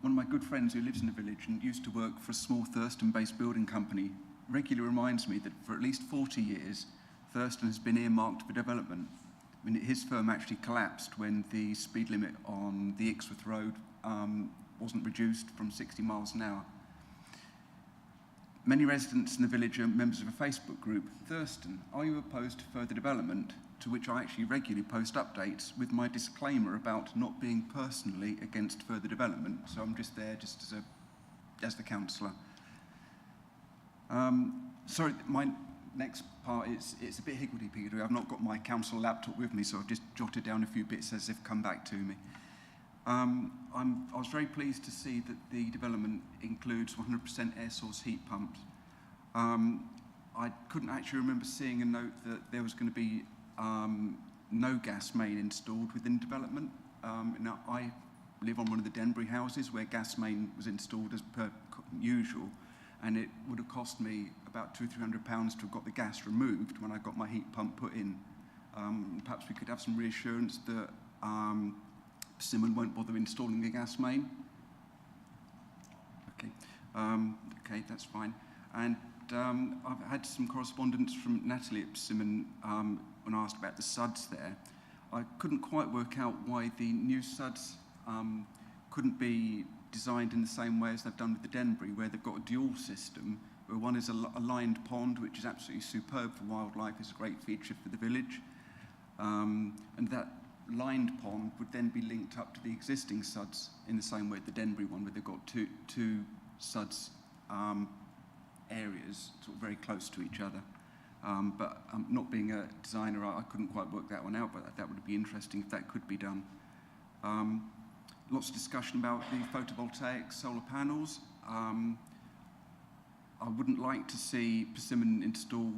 One of my good friends who lives in the village and used to work for a small Thurston-based building company regularly reminds me that for at least 40 years, Thurston has been earmarked for development. I mean, his firm actually collapsed when the speed limit on the Ixworth Road wasn't reduced from 60 miles an hour. Many residents in the village are members of a Facebook group, Thurston, are you opposed to further development? To which I actually regularly post updates with my disclaimer about not being personally against further development. So I'm just there just as the councillor. Sorry, my next part is it's a bit higgledy-piggledy. I've not got my council laptop with me, so I've just jotted down a few bits as they've come back to me. I was very pleased to see that the development includes 100% air source heat pumps. I couldn't actually remember seeing a note that there was going to be no gas main installed within development. Now, I live on one of the Denbury houses where gas main was installed as per usual, and it would have cost me about £200–300 to have got the gas removed when I got my heat pump put in. Perhaps we could have some reassurance that Persimmon won't bother installing a gas main. Okay, okay, that's fine. And I've had some correspondence from Natalie at Persimmon when I asked about the SUDs there. I couldn't quite work out why the new SUDs couldn't be designed in the same way as they've done with the Denbury, where they've got a dual system, where one is a lined pond, which is absolutely superb for wildlife, it's a great feature for the village. And that lined pond would then be linked up to the existing SUDs in the same way as the Denbury one, where they've got two SUDs areas sort of very close to each other. But not being a designer, I couldn't quite work that one out, but that would be interesting if that could be done. Lots of discussion about the photovoltaic solar panels. I wouldn't like to see Persimmon install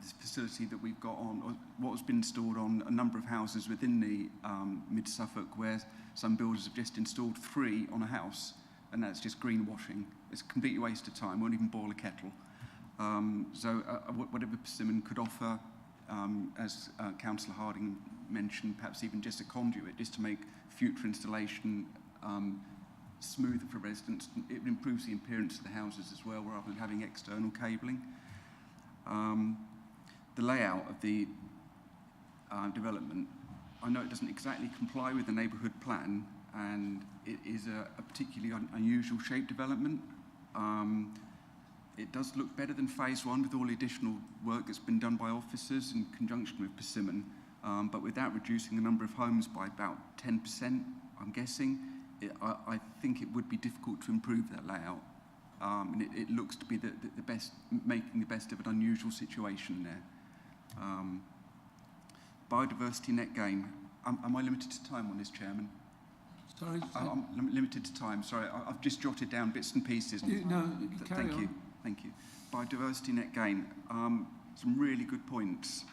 this facility that we've got on, or what has been installed on a number of houses within the Mid Suffolk, where some builders have just installed 3 on a house, and that's just greenwashing. It's a complete waste of time, won't even boil a kettle. So whatever Persimmon could offer, as Councillor Harding mentioned, perhaps even just a conduit, just to make future installation smoother for residents. It improves the appearance of the houses as well, rather than having external cabling. The layout of the development, I know it doesn't exactly comply with the neighbourhood plan, and it is a particularly unusual shaped development. It does look better than phase 1 with all the additional work that's been done by officers in conjunction with Persimmon, but without reducing the number of homes by about 10%, I'm guessing. I think it would be difficult to improve that layout. And it looks to be the best, making the best of an unusual situation there. Biodiversity net gain. Am I limited to time on this, Chairman? Sorry? I'm limited to time, sorry. I've just jotted down bits and pieces. Carry on. Thank you. Biodiversity net gain. Some really good points,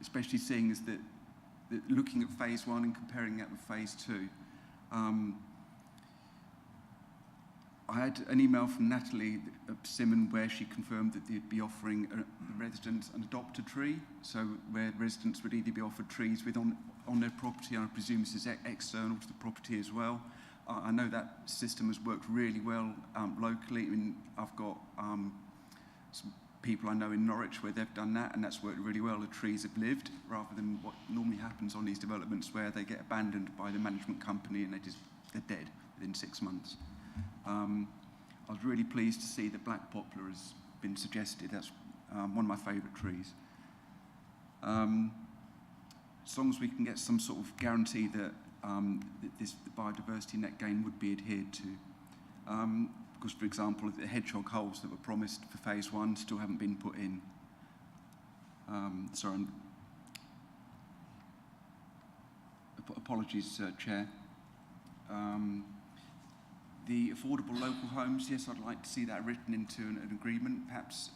especially seeing as that looking at phase 1 and comparing that with phase 2. I had an email from Natalie at Persimmon where she confirmed that they'd be offering the residents an adopt a tree, so where residents would either be offered trees on their property, and I presume this is external to the property as well. I know that system has worked really well locally. I mean, I've got some people I know in Norwich where they've done that, and that's worked really well. The trees have lived, rather than what normally happens on these developments where they get abandoned by the management company and they're dead within 6 months. I was really pleased to see that black poplar has been suggested. That's one of my favourite trees. As long as we can get some sort of guarantee that the biodiversity net gain would be adhered to. because, for example, the hedgehog holes that were promised for phase 1 still haven't been put in. Sorry, apologies, Chair. The affordable local homes, yes, I'd like to see that written into an agreement, perhaps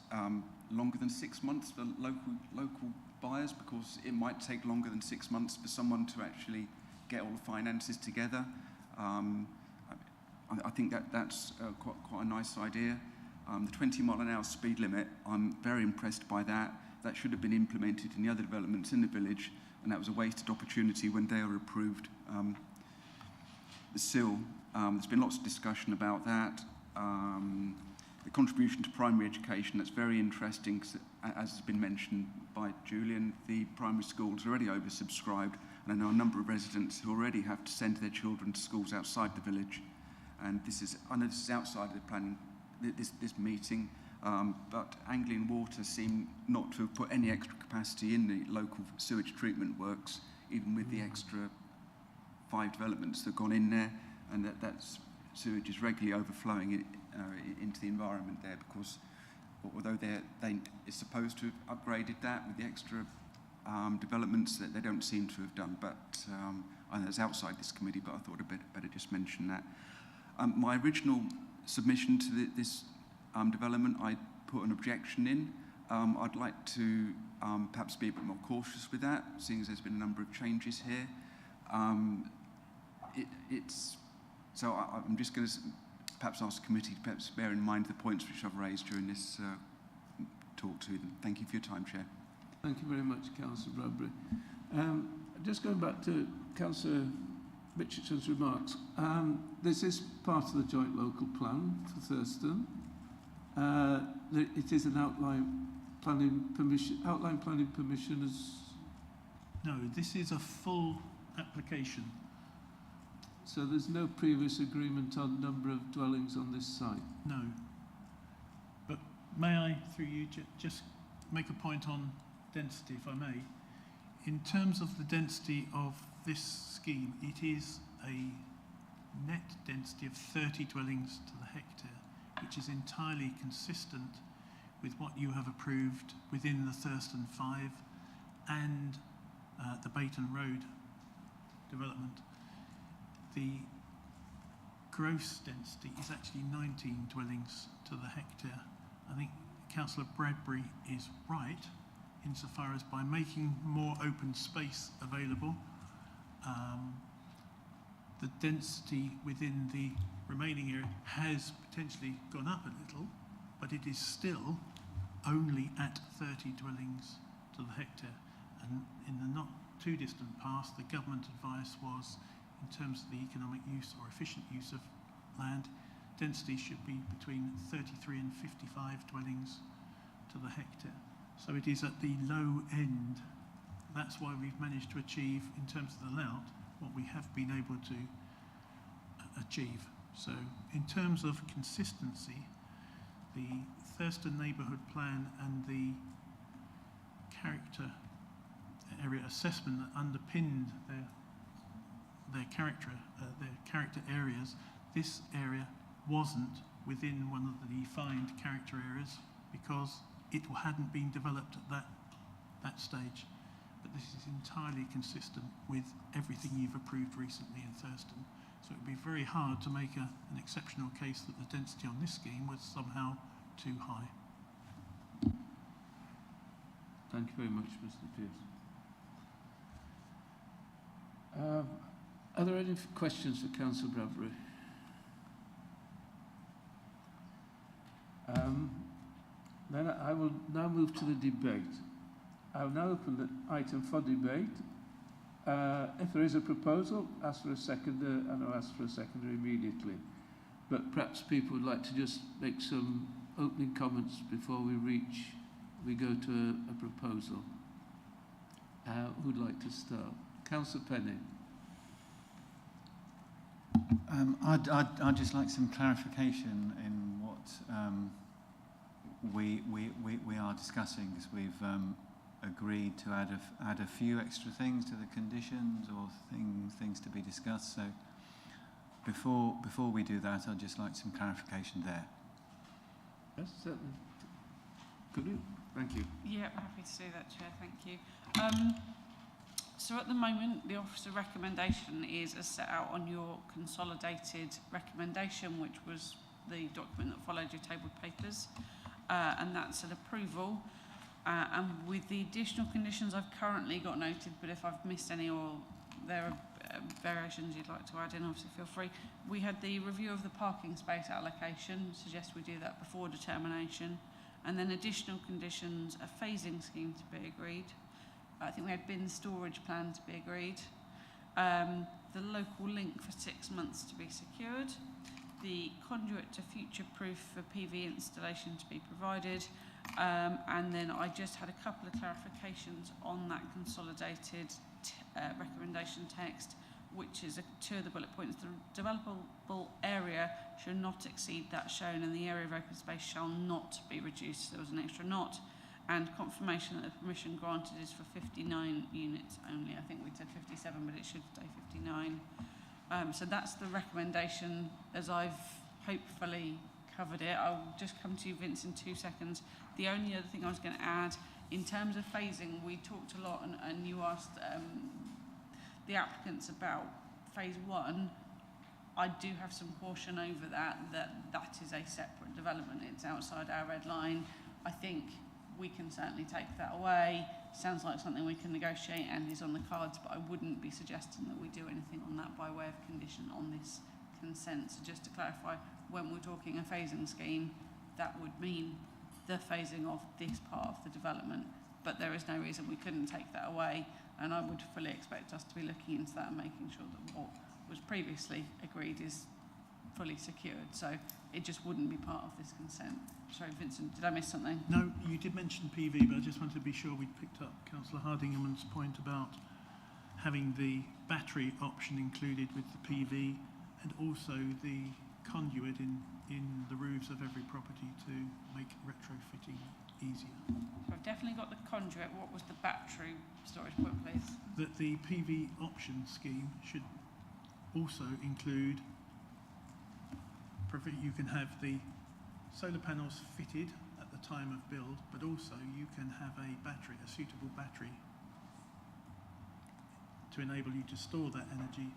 longer than 6 months for local buyers, because it might take longer than 6 months for someone to actually get all the finances together. I think that's quite a nice idea. The 20-mile-an-hour speed limit, I'm very impressed by that. That should have been implemented in the other developments in the village, and that was a wasted opportunity when they were approved. Still, there's been lots of discussion about that. The contribution to primary education, that's very interesting, 'cause as has been mentioned by Julian, the primary school is already oversubscribed, and I know a number of residents who already have to send their children to schools outside the village. And I know this is outside of the planning, this meeting, but Anglian Water seem not to have put any extra capacity in the local sewage treatment works, even with the extra 5 developments that have gone in there, and that sewage is regularly overflowing into the environment there, because although it's supposed to have upgraded that with the extra developments, that they don't seem to have done. But I know it's outside this committee, but I thought I'd better just mention that. My original submission to this development, I put an objection in. I'd like to perhaps be a bit more cautious with that, seeing as there's been a number of changes here. So I'm just going to perhaps ask the committee to perhaps bear in mind the points which I've raised during this talk to them. Thank you for your time, Chair. Thank you very much, Councillor Bradbury. Just going back to Councillor Richardson's remarks, this is part of the joint local plan for Thurston. It is an outline planning permission as... No, this is a full application. So there's no previous agreement on number of dwellings on this site? No. But may I, through you, just make a point on density, if I may? In terms of the density of this scheme, it is a net density of 30 dwellings to the hectare, which is entirely consistent with what you have approved within the Thurston 5 and the Bayton Road development. The gross density is actually 19 dwellings to the hectare. I think Councillor Bradbury is right insofar as by making more open space available, the density within the remaining area has potentially gone up a little, but it is still only at 30 dwellings to the hectare. And in the not too distant past, the government advice was, in terms of the economic use or efficient use of land, density should be between 33 and 55 dwellings to the hectare. So it is at the low end. That's why we've managed to achieve, in terms of the layout, what we have been able to achieve. So in terms of consistency, the Thurston neighbourhood plan and the character area assessment that underpinned their character areas, this area wasn't within one of the defined character areas because it hadn't been developed at that stage. But this is entirely consistent with everything you've approved recently in Thurston. So it would be very hard to make an exceptional case that the density on this scheme was somehow too high. Thank you very much, Mr. Pearce. Are there any questions for Councillor Bradbury? Then I will now move to the debate. I will now open the item for debate. If there is a proposal, ask for a seconder, and I'll ask for a seconder immediately. But perhaps people would like to just make some opening comments before we go to a proposal. Who'd like to start? Councillor Penny. I'd just like some clarification in what we are discussing, because we've agreed to add a few extra things to the conditions or things to be discussed. So before we do that, I'd just like some clarification there. Yes, certainly. Could you? Thank you. Yeah, happy to do that, Chair, thank you. So at the moment, the officer recommendation is as set out on your consolidated recommendation, which was the document that followed your tabled papers, and that's an approval. And with the additional conditions I've currently got noted, but if I've missed any or there are variations you'd like to add in, obviously feel free. We had the review of the parking space allocation, suggest we do that before determination. And then additional conditions, a phasing scheme to be agreed. I think we had bin storage plan to be agreed. The local link for 6 months to be secured. The conduit to future-proof for PV installation to be provided. And then I just had a couple of clarifications on that consolidated recommendation text, which is two of the bullet points. The developable area should not exceed that shown, and the area of open space shall not be reduced. There was an extra not. And confirmation that the permission granted is for 59 units only. I think we said 57, but it should stay 59. So that's the recommendation as I've hopefully covered it. I'll just come to you, Vince, in 2 seconds. The only other thing I was going to add, in terms of phasing, we talked a lot and you asked the applicants about phase 1. I do have some caution over that is a separate development. It's outside our red line. I think we can certainly take that away. Sounds like something we can negotiate and is on the cards, but I wouldn't be suggesting that we do anything on that by way of condition on this consent. So just to clarify, when we're talking a phasing scheme, that would mean the phasing of this part of the development, but there is no reason we couldn't take that away, and I would fully expect us to be looking into that and making sure that what was previously agreed is fully secured. So it just wouldn't be part of this consent. Sorry, Vincent, did I miss something? No, you did mention PV, but I just wanted to be sure we'd picked up Councillor Hardingham's point about having the battery option included with the PV and also the conduit in the roofs of every property to make retrofitting easier. So I've definitely got the conduit. What was the battery storage point, please? That the PV option scheme should also include, you can have the solar panels fitted at the time of build, but also you can have a battery, a suitable battery, to enable you to store that energy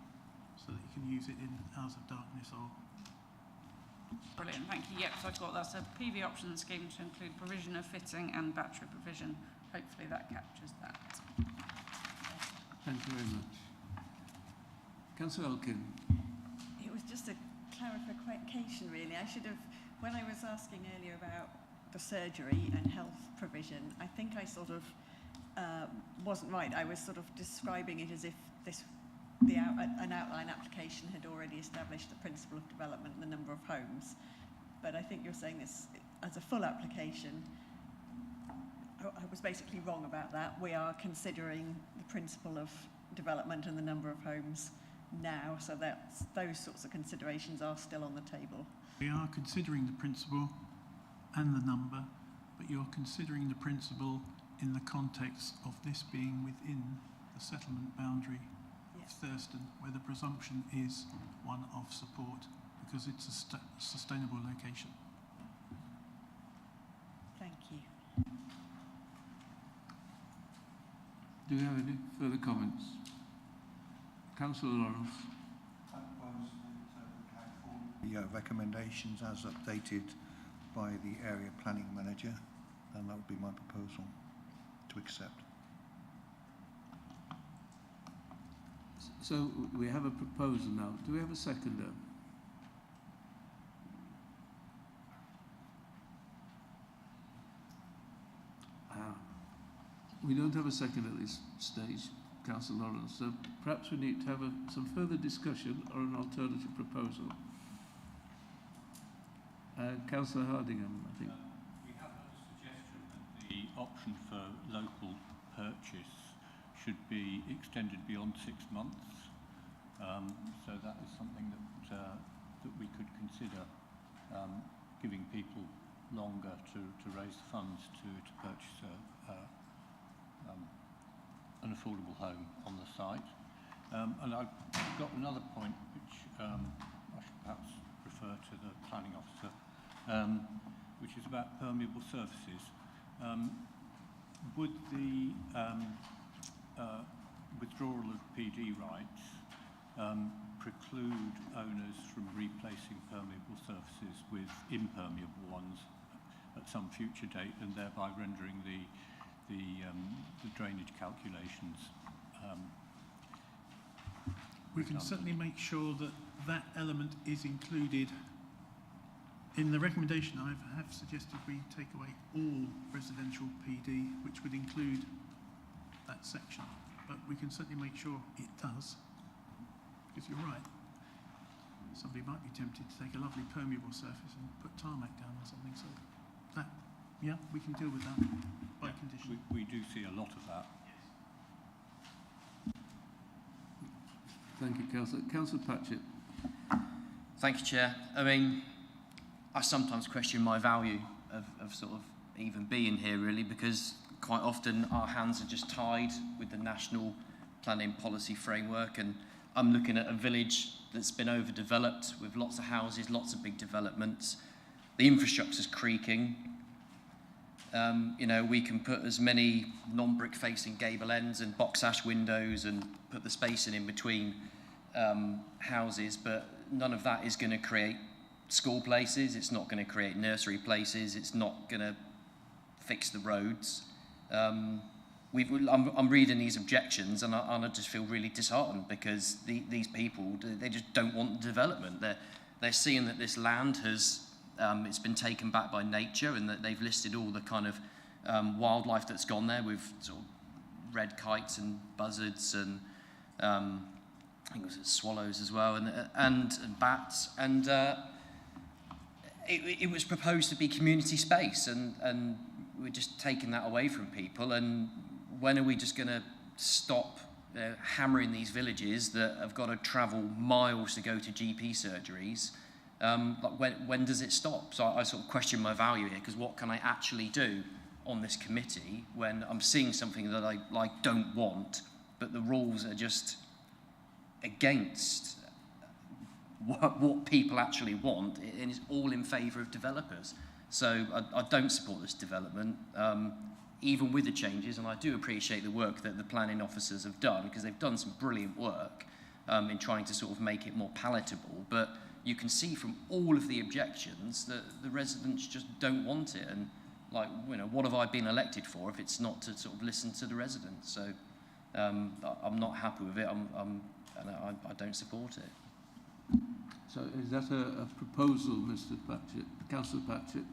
so that you can use it in hours of darkness or... Brilliant, thank you. Yep, so I've got that's a PV option scheme to include provision of fitting and battery provision. Hopefully that captures that. Thank you very much. Councillor Elkin. It was just a clarification, really. I should have, when I was asking earlier about the surgery and health provision, I think I sort of wasn't right. I was sort of describing it as if an outline application had already established the principle of development and the number of homes. But I think you're saying this as a full application. I was basically wrong about that. We are considering the principle of development and the number of homes now, so that those sorts of considerations are still on the table. We are considering the principle and the number, but you're considering the principle in the context of this being within the settlement boundary of Thurston, where the presumption is one of support because it's a sustainable location. Thank you. Do you have any further comments? Councillor Lawrence. The recommendations as updated by the area planning manager, and that would be my proposal to accept. So we have a proposal now. Do we have a seconder? We don't have a second at this stage, Councillor Lawrence, so perhaps we need to have some further discussion or an alternative proposal. Councillor Hardingham, I think. We have a suggestion that the option for local purchase should be extended beyond 6 months. So that is something that we could consider, giving people longer to raise the funds to purchase an affordable home on the site. And I've got another point which perhaps refer to the planning officer, which is about permeable surfaces. Would the withdrawal of PD rights preclude owners from replacing permeable surfaces with impermeable ones at some future date, and thereby rendering the drainage calculations? We can certainly make sure that that element is included. In the recommendation, I have suggested we take away all residential PD, which would include that section. But we can certainly make sure it does, because you're right. Somebody might be tempted to take a lovely permeable surface and put tarmac down or something. So that, yeah, we can deal with that by condition. We do see a lot of that. Thank you, Councillor. Councillor Patchett. Thank you, Chair. I mean, I sometimes question my value of sort of even being here, really, because quite often our hands are just tied with the national planning policy framework, and I'm looking at a village that's been overdeveloped with lots of houses, lots of big developments. The infrastructure's creaking. You know, we can put as many non-brick facing gable ends and box ash windows and put the spacing in between houses, but none of that is going to create school places, it's not going to create nursery places, it's not going to fix the roads. I'm reading these objections and I just feel really disheartened, because these people, they just don't want development. They're seeing that this land has it's been taken back by nature, and that they've listed all the kind of wildlife that's gone there, with sort of red kites and buzzards and I think it was swallows as well, and bats, and it was proposed to be community space, and we're just taking that away from people. And when are we just going to stop hammering these villages that have got to travel miles to go to GP surgeries? Like when does it stop? So I sort of question my value here, because what can I actually do on this committee when I'm seeing something that I don't want, but the rules are just against what people actually want, and it's all in favour of developers. So I don't support this development, even with the changes, and I do appreciate the work that the planning officers have done, because they've done some brilliant work in trying to sort of make it more palatable, but you can see from all of the objections that the residents just don't want it. And like, you know, what have I been elected for if it's not to sort of listen to the residents? So I'm not happy with it, and I don't support it. So is that a proposal, Mr. Patchett, Councillor Patchett?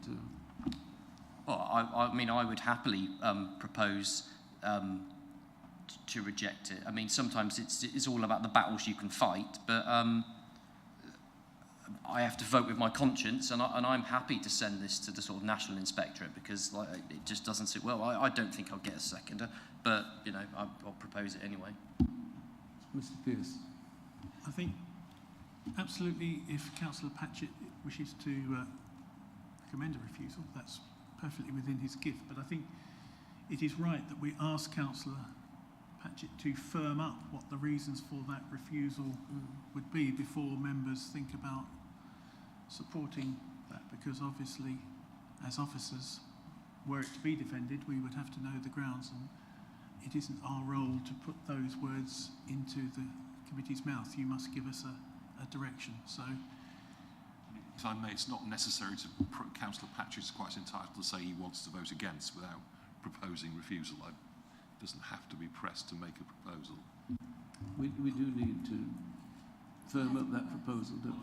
Well, I mean, I would happily propose to reject it. I mean, sometimes it's all about the battles you can fight, but I have to vote with my conscience, and I'm happy to send this to the sort of National Inspectorate, because like, it just doesn't sit well. I don't think I'll get a seconder, but you know, I'll propose it anyway. Mr. Pearce. I think absolutely, if Councillor Patchett wishes to recommend a refusal, that's perfectly within his gift. But I think it is right that we ask Councillor Patchett to firm up what the reasons for that refusal would be before members think about supporting that, because obviously, as officers, were it to be defended, we would have to know the grounds, and it isn't our role to put those words into the committee's mouth. You must give us a direction. So, if I may, it's not necessary to. Councillor Patchett's quite entitled to say he wants to vote against without proposing refusal. It doesn't have to be pressed to make a proposal. We do need to firm up that proposal, don't we?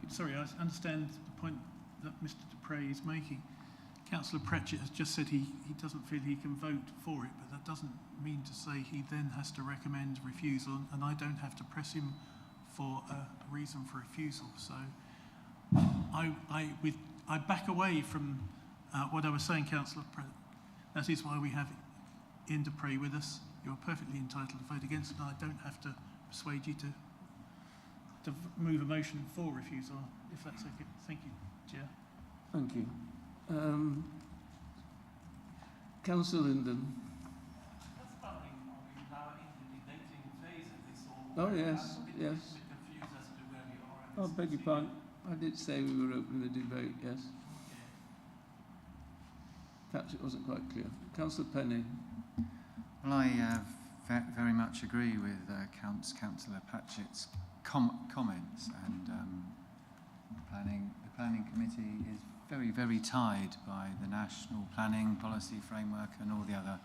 Sorry, I understand the point that Mr. Dupre is making. Councillor Pratchett has just said he doesn't feel he can vote for it, but that doesn't mean to say he then has to recommend refusal, and I don't have to press him for a reason for refusal. So I back away from what I was saying, Councillor Pratchett. That is why we have Ian Dupre with us. You're perfectly entitled to vote against it, and I don't have to persuade you to move a motion for refusal, if that's okay. Thank you, Chair. Thank you. Councillor Linden. That's about in the debating phase of this Oh, yes, yes. Oh, beg your pardon. I did say we were opening the debate, yes. Perhaps it wasn't quite clear. Councillor Penny. Well, I very much agree with Councillor Patchett's comments, and the planning committee is very, very tied by the national planning policy framework and all the other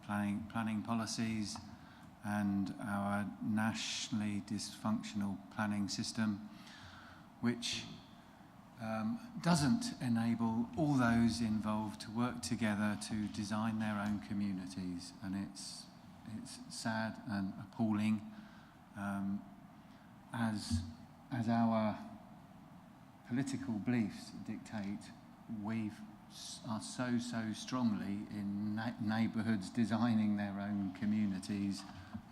planning policies, and our nationally dysfunctional planning system, which doesn't enable all those involved to work together to design their own communities, and it's sad and appalling as our political beliefs dictate. We are so strongly in neighbourhoods designing their own communities,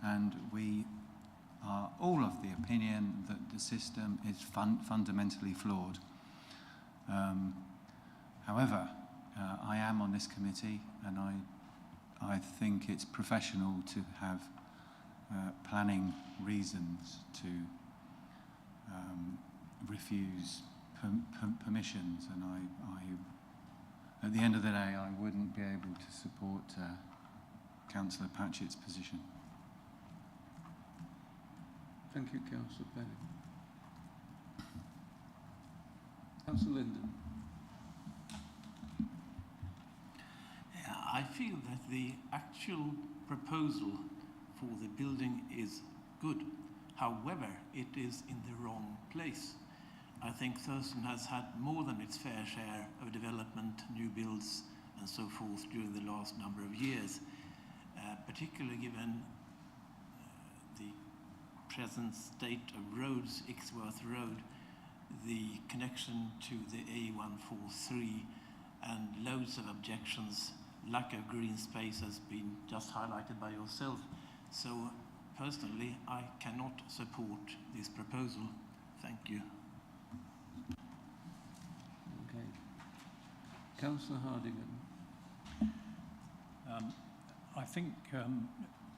and we are all of the opinion that the system is fundamentally flawed. However, I am on this committee, and I think it's professional to have planning reasons to refuse permissions, and I, at the end of the day, I wouldn't be able to support Councillor Patchett's position. Thank you, Councillor Penny. Councillor Linden. Yeah, I feel that the actual proposal for the building is good. However, it is in the wrong place. I think Thurston has had more than its fair share of development, new builds and so forth during the last number of years, particularly given the present state of roads, Ixworth Road, the connection to the A143 and loads of objections, lack of green space has been just highlighted by yourself. So personally, I cannot support this proposal. Thank you. Okay. Councillor Hardingham. I think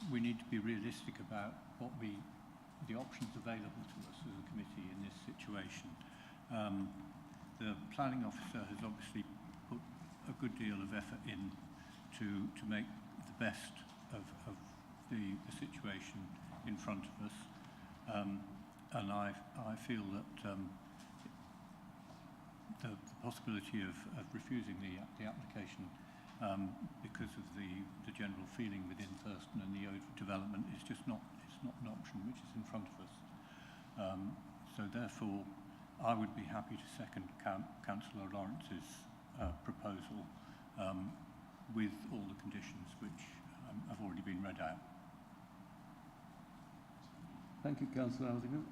we need to be realistic about what the options available to us as a committee in this situation. The planning officer has obviously put a good deal of effort in to make the best of the situation in front of us, and I feel that the possibility of refusing the application because of the general feeling within Thurston and the overdevelopment is just not an option which is in front of us. So therefore, I would be happy to second Councillor Lawrence's proposal with all the conditions which have already been read out. Thank you, Councillor Hardingham.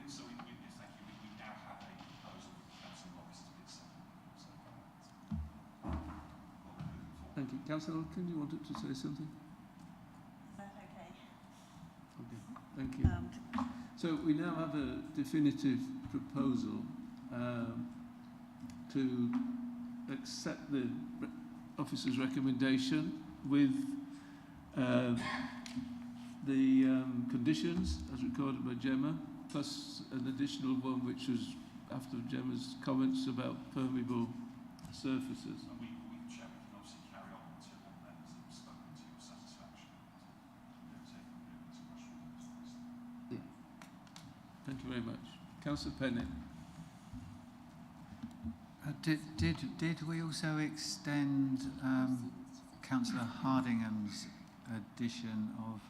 So we now have a proposal from Councillor Morris to be seconded. Thank you. Councillor Alkin, you wanted to say something? Okay. Okay, thank you. So we now have a definitive proposal to accept the officer's recommendation with the conditions as recorded by Gemma, plus an additional one which was after Gemma's comments about permeable surfaces. And we can obviously carry on until all members have spoken to your satisfaction. Yeah. Thank you very much. Councillor Pennant. Did we also extend Councillor Hardingham's addition of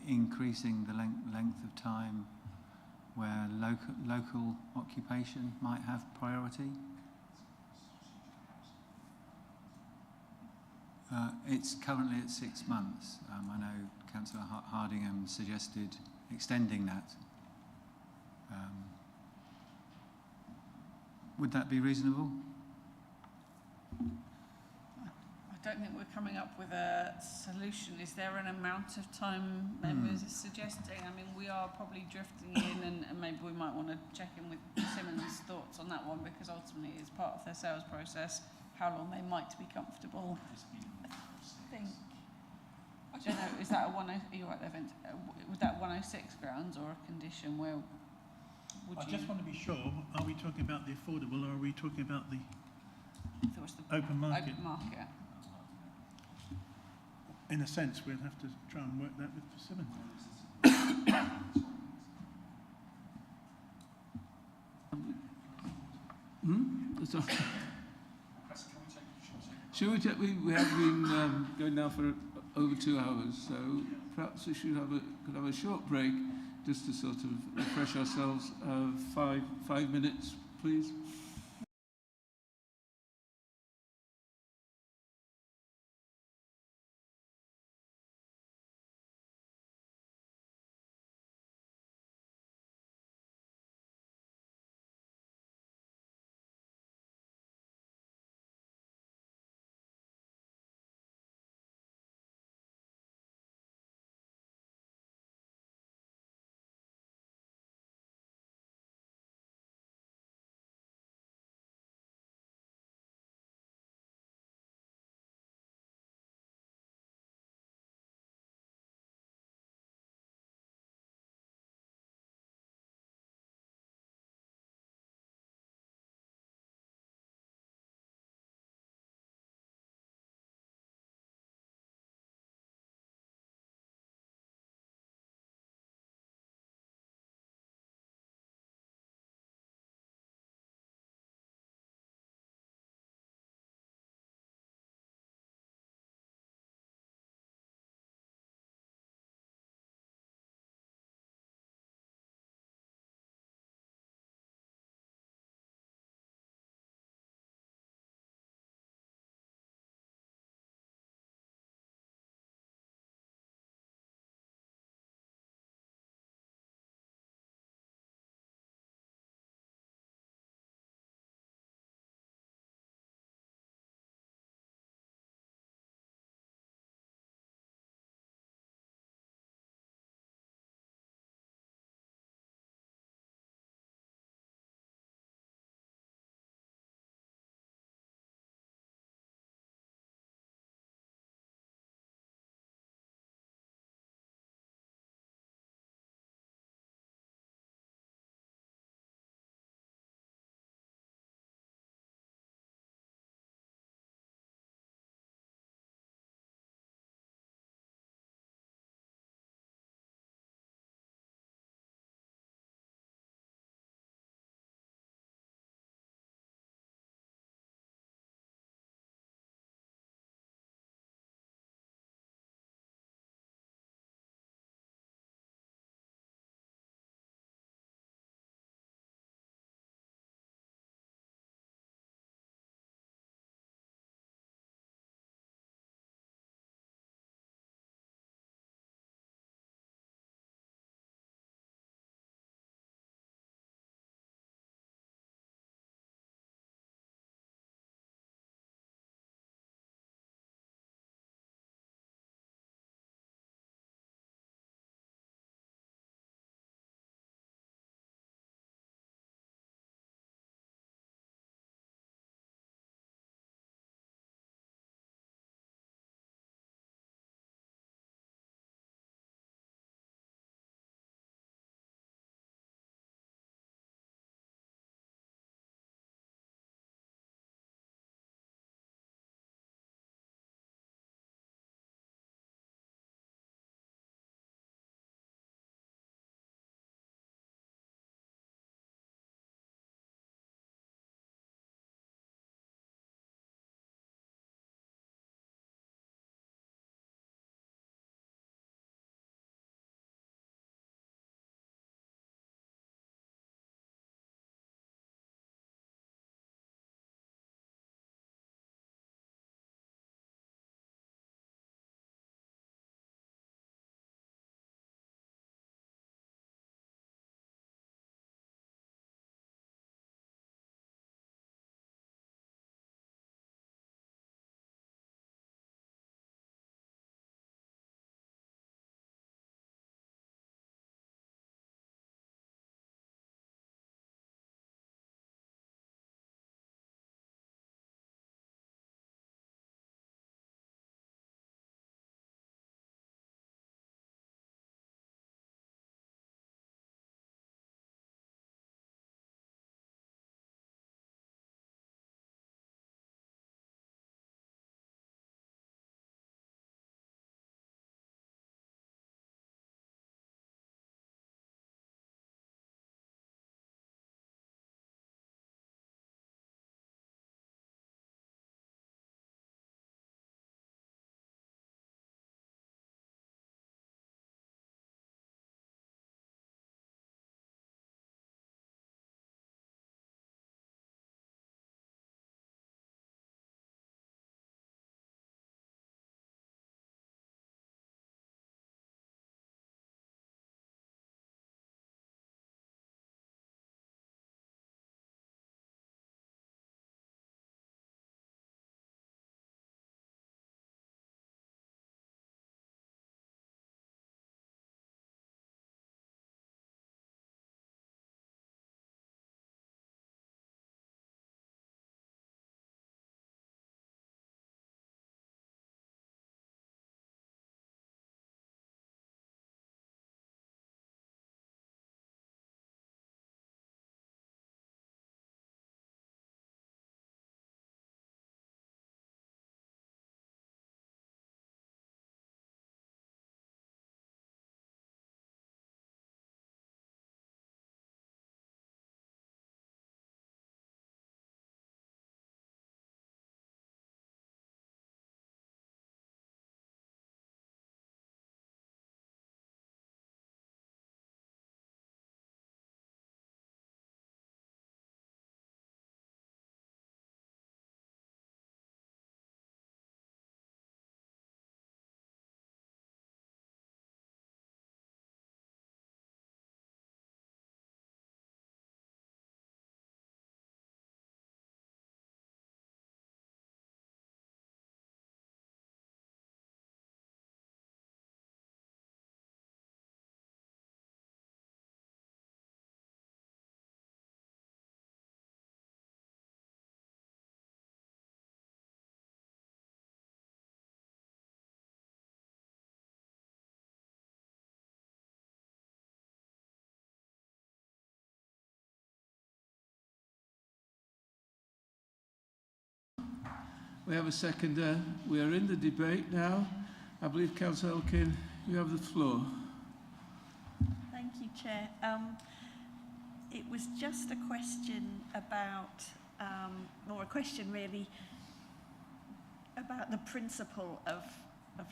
increasing the length of time where local occupation might have priority? It's currently at 6 months. I know Councillor Hardingham suggested extending that. Would that be reasonable? I don't think we're coming up with a solution. Is there an amount of time members are suggesting? I mean, we are probably drifting in, and maybe we might want to check in with Simmons' thoughts on that one, because ultimately it's part of their sales process, how long they might be comfortable. I think I don't know, is that a 10, you're right there, Vince, would that 106 grounds or a condition where would I you... just want to be sure, are we talking about the affordable or are we talking about the if it was the open market? Open market. In a sense, we'll have to try and work that with Persimmon. So, shall we take, we have been going now for over 2 hours, so perhaps we should could have a short break just to sort of refresh ourselves. 5 minutes, please. We have a seconder. We are in the debate now. I believe Councillor Elkin, you have the floor. Thank you, Chair. It was just a question about, or a question really, about the principle of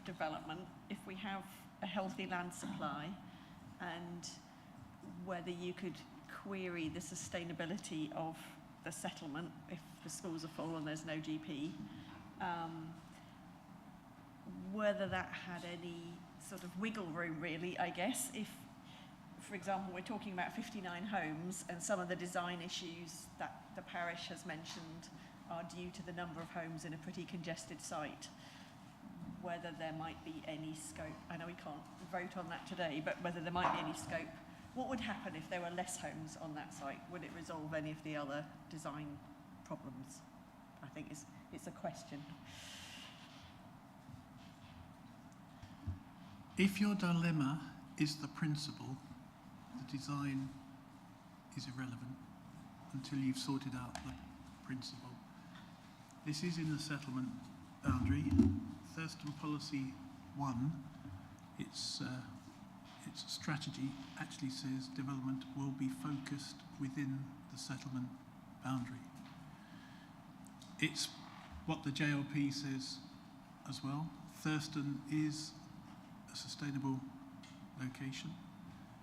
development. If we have a healthy land supply, and whether you could query the sustainability of the settlement if the schools are full and there's no GP, whether that had any sort of wiggle room really, I guess, if, for example, we're talking about 59 homes and some of the design issues that the parish has mentioned are due to the number of homes in a pretty congested site, whether there might be any scope, I know we can't vote on that today, but whether there might be any scope. What would happen if there were less homes on that site? Would it resolve any of the other design problems? I think it's a question. If your dilemma is the principle, the design is irrelevant until you've sorted out the principle. This is in the settlement boundary. Thurston Policy 1, its strategy actually says development will be focused within the settlement boundary. It's what the JLP says as well. Thurston is a sustainable location.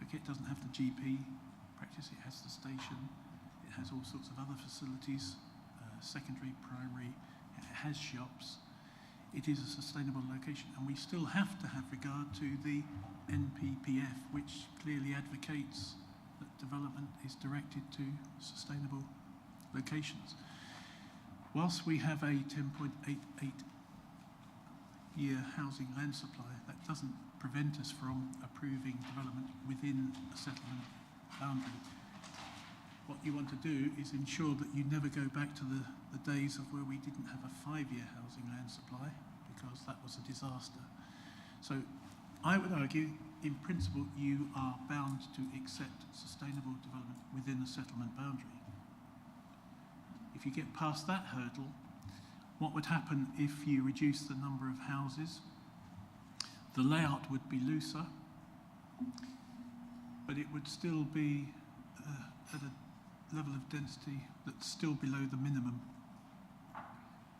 Okay, it doesn't have the GP practice, it has the station, it has all sorts of other facilities, secondary, primary, it has shops. It is a sustainable location, and we still have to have regard to the NPPF, which clearly advocates that development is directed to sustainable locations. Whilst we have a 10.88 year housing land supply, that doesn't prevent us from approving development within a settlement boundary. What you want to do is ensure that you never go back to the days of where we didn't have a 5-year housing land supply, because that was a disaster. So I would argue, in principle, you are bound to accept sustainable development within the settlement boundary. If you get past that hurdle, what would happen if you reduce the number of houses? The layout would be looser, but it would still be at a level of density that's still below the minimum.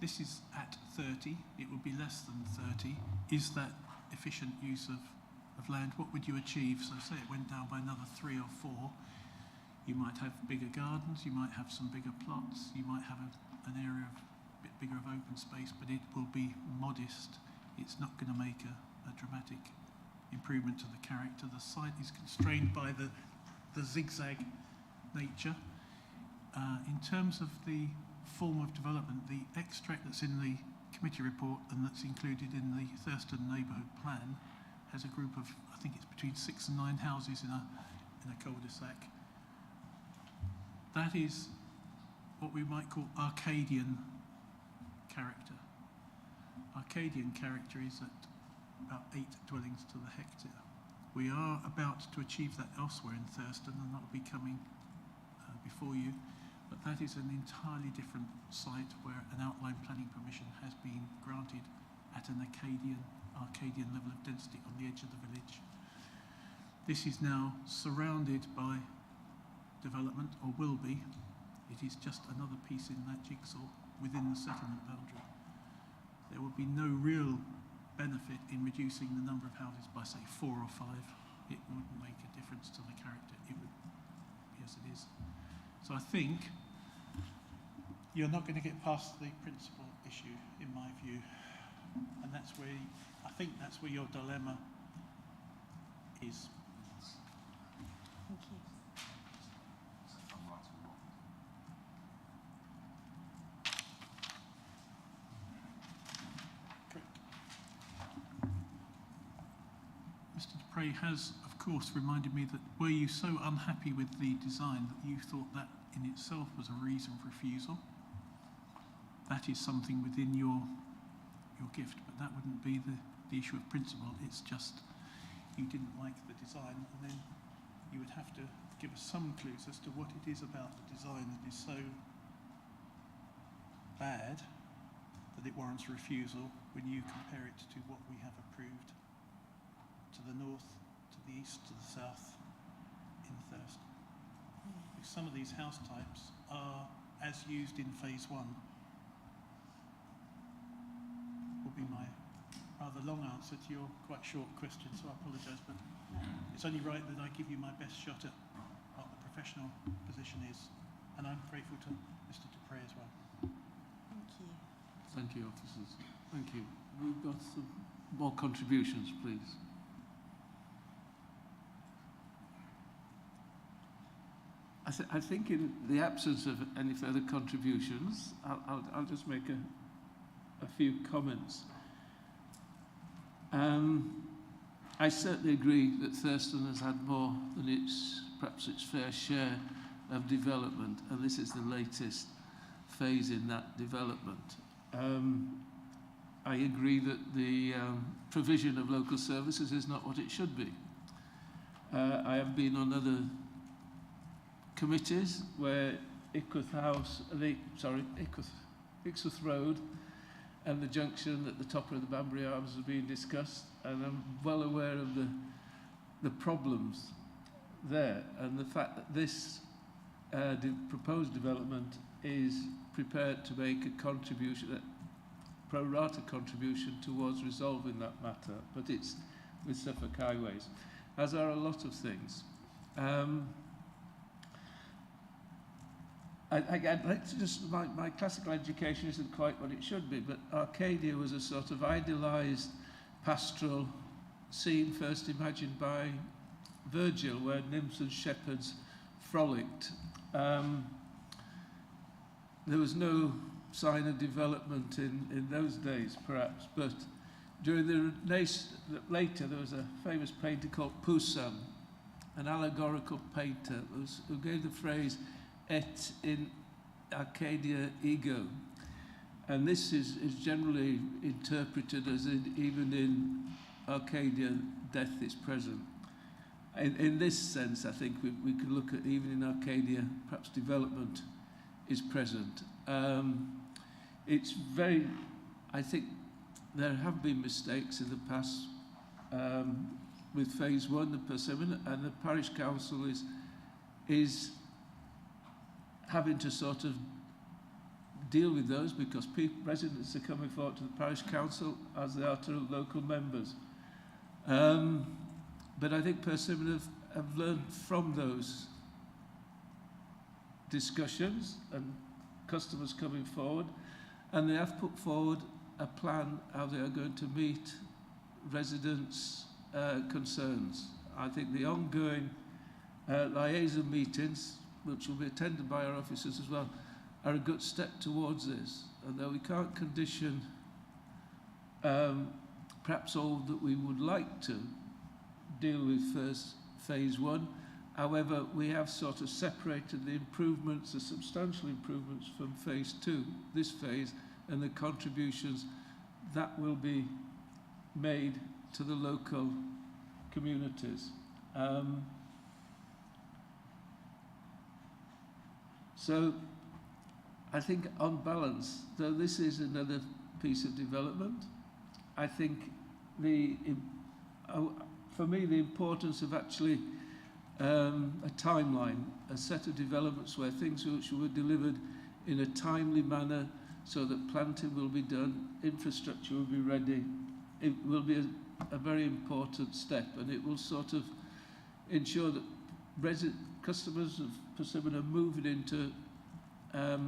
This is at 30, it would be less than 30. Is that efficient use of land? What would you achieve? So say it went down by another 3 or 4, you might have bigger gardens, you might have some bigger plots, you might have an area of a bit bigger of open space, but it will be modest. It's not going to make a dramatic improvement to the character. The site is constrained by the zigzag nature. In terms of the form of development, the extract that's in the committee report and that's included in the Thurston neighbourhood plan has a group of, I think it's between 6 and 9 houses in a cul-de-sac. That is what we might call Arcadian character. Arcadian character is at about 8 dwellings to the hectare. We are about to achieve that elsewhere in Thurston, and that will be coming before you. But that is an entirely different site where an outline planning permission has been granted at an Arcadian level of density on the edge of the village. This is now surrounded by development, or will be. It is just another piece in that jigsaw within the settlement boundary. There will be no real benefit in reducing the number of houses by, say, 4 or 5. It wouldn't make a difference to the character. It would be as it is. So I think you're not going to get past the principal issue, in my view. And that's where, I think that's where your dilemma is. Thank you. Mr. Dupre has, of course, reminded me that were you so unhappy with the design that you thought that in itself was a reason for refusal, that is something within your gift, but that wouldn't be the issue of principle. It's just you didn't like the design, and then you would have to give us some clues as to what it is about the design that is so bad that it warrants warrants refusal when you compare it to what we have approved to the north, to the east, to the south in Thurston. Because some of these house types are as used in phase 1. Will be my rather long answer to your quite short question, so I apologise, but it's only right that I give you my best shot at what the professional position is, and I'm grateful to Mr. Dupre as well. Thank you. Thank you, officers. Thank you. We've got some more contributions, please. I think in the absence of any further contributions, I'll just make a few comments. I certainly agree that Thurston has had more than perhaps its fair share of development, and this is the latest phase in that development. I agree that the provision of local services is not what it should be. I have been on other committees where Ickworth Road and the junction at the top of the Banbury Arms has been discussed, and I'm well aware of the problems there, and the fact that this proposed development is prepared to make a contribution, a pro rata contribution towards resolving that matter, but it's with Suffolk Highways, as are a lot of things. My classical education isn't quite what it should be, but Arcadia was a sort of idealised pastoral scene first imagined by Virgil, where nymphs and shepherds frolicked. There was no sign of development in those days, perhaps, but during the later there was a famous painter called Poussin, an allegorical painter who gave the phrase et in Arcadia ego, and this is generally interpreted as even in Arcadia death is present. In this sense, I think we could look at even in Arcadia perhaps development is present. It's very, I think there have been mistakes in the past with phase 1, the Persimmon, and the parish council is having to sort of deal with those because residents are coming forward to the parish council as they are to local members. But I think Persimmon have learned from those discussions and customers coming forward, and they have put forward a plan how they are going to meet residents' concerns. I think the ongoing liaison meetings, which will be attended by our officers as well, are a good step towards this. And though we can't condition perhaps all that we would like to deal with phase 1, however, we have sort of separated the improvements, the substantial improvements from phase 2, this phase, and the contributions that will be made to the local communities. So I think on balance, though this is another piece of development, I think for me the importance of actually a timeline, a set of developments where things which were delivered in a timely manner so that planting will be done, infrastructure will be ready, it will be a very important step, and it will sort of ensure that customers of Persimmon are moving into a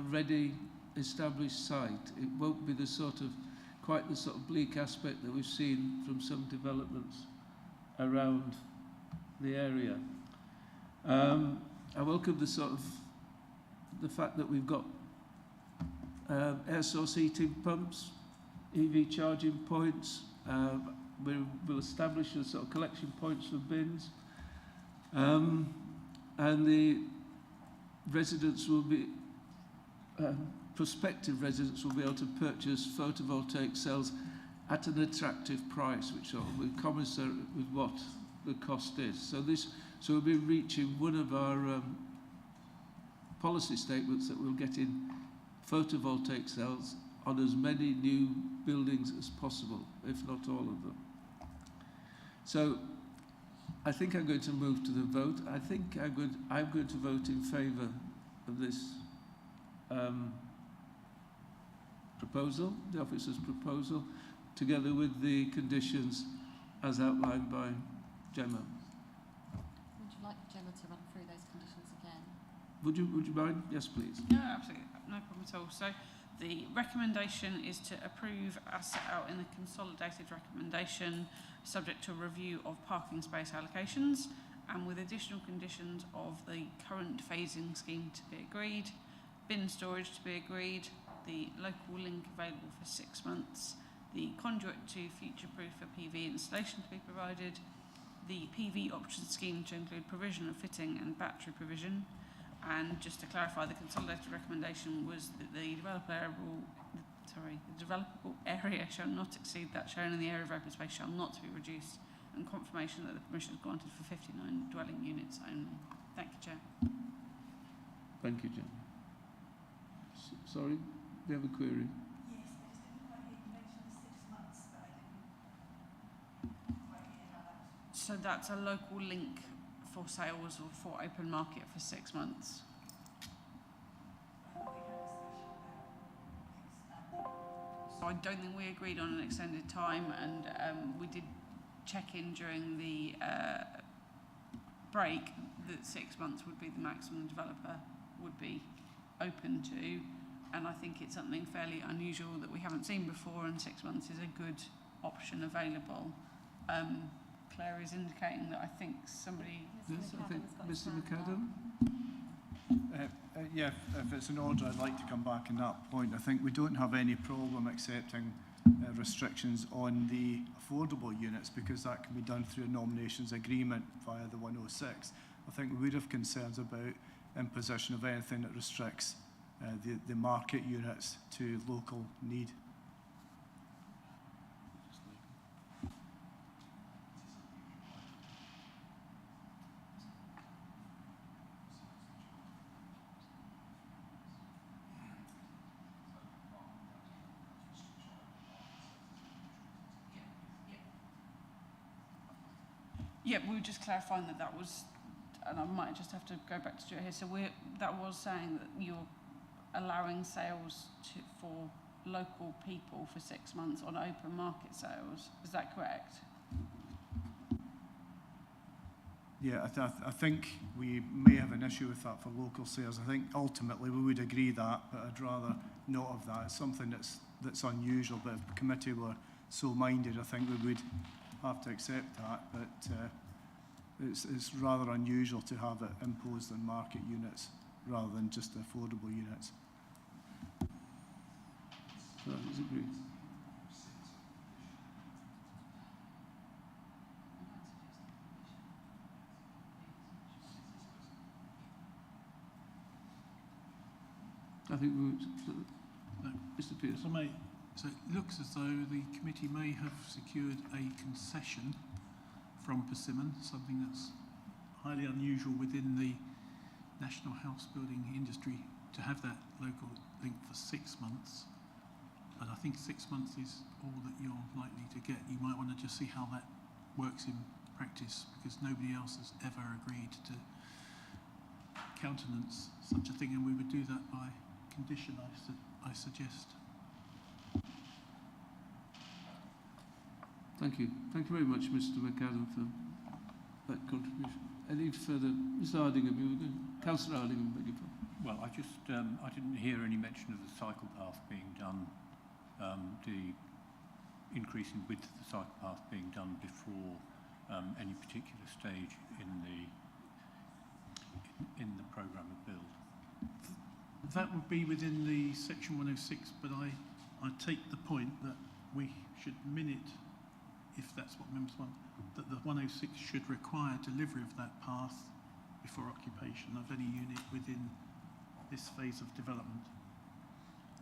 ready, established site. It won't be quite the sort of bleak aspect that we've seen from some developments around the area. I welcome the fact that we've got air source heating pumps, EV charging points. We'll establish a sort of collection points for bins, and the residents will be prospective residents will be able to purchase photovoltaic cells at an attractive price, which will be commensurate with what the cost is. So we'll be reaching one of our policy statements that we'll get in photovoltaic cells on as many new buildings as possible, if not all of them. So I think I'm going to move to the vote. I think I'm going to vote in favour of this proposal, the officer's proposal, together with the conditions as outlined by Gemma. Would you like Gemma to run through those conditions again? Would you mind? Yes, please. No, absolutely, no problem at all. So the recommendation is to approve as set out in the consolidated recommendation, subject to a review of parking space allocations and with additional conditions of the current phasing scheme to be agreed, bin storage to be agreed, the local link available for 6 months, the conduit to future-proof for PV installation to be provided, the PV option scheme to include provision of fitting and battery provision. And just to clarify, the consolidated recommendation was that the developable area shall not exceed that shown in the area of open space shall not be reduced, and confirmation that the permission is granted for 59 dwelling units only. Thank you, Chair. Thank you, Gemma. Sorry, we have a query. Yes, I just didn't quite hear you mention the 6 months, but I didn't quite hear how that. So that's a local link for sales or for open market for 6 months. So I don't think we agreed on an extended time, and we did check in during the break that 6 months would be the maximum the developer would be open to, and I think it's something fairly unusual that we haven't seen before, and 6 months is a good option available. Claire is indicating that I think somebody... Yes, I think Mr. McAdam. Yeah, if it's in order, I'd like to come back on that point. I think we don't have any problem accepting restrictions on the affordable units because that can be done through a nominations agreement via the 106. I think we would have concerns about imposition of anything that restricts the market units to local need. Yeah, we were just clarifying that that was, and I might just have to go back to Stuart here. So that was saying that you're allowing sales for local people for 6 months on open market sales. Is that correct? Yeah, I think we may have an issue with that for local sales. I think ultimately we would agree that, but I'd rather not of that. It's something that's unusual, but if the committee were so minded, I think we would have to accept that, but it's rather unusual to have it imposed on market units rather than just affordable units. So I disagree. I think we would... Mr. Pearce. So it looks as though the committee may have secured a concession from Persimmon, something that's highly unusual within the national house building industry to have that local link for 6 months. And I think 6 months is all that you're likely to get. You might want to just see how that works in practice because nobody else has ever agreed to countenance such a thing, and we would do that by condition, I suggest. Thank you. Thank you very much, Mr. McAdam, for that contribution. Any further? Mr. Hardingham, you were going. Councillor Hardingham, beg your pardon. Well, I just I didn't hear any mention of the cycle path being done, the increase in width of the cycle path being done before any particular stage in the programme of build. That would be within the section 106, but I take the point that we should minute, if that's what members want, that the 106 should require delivery of that path before occupation of any unit within this phase of development.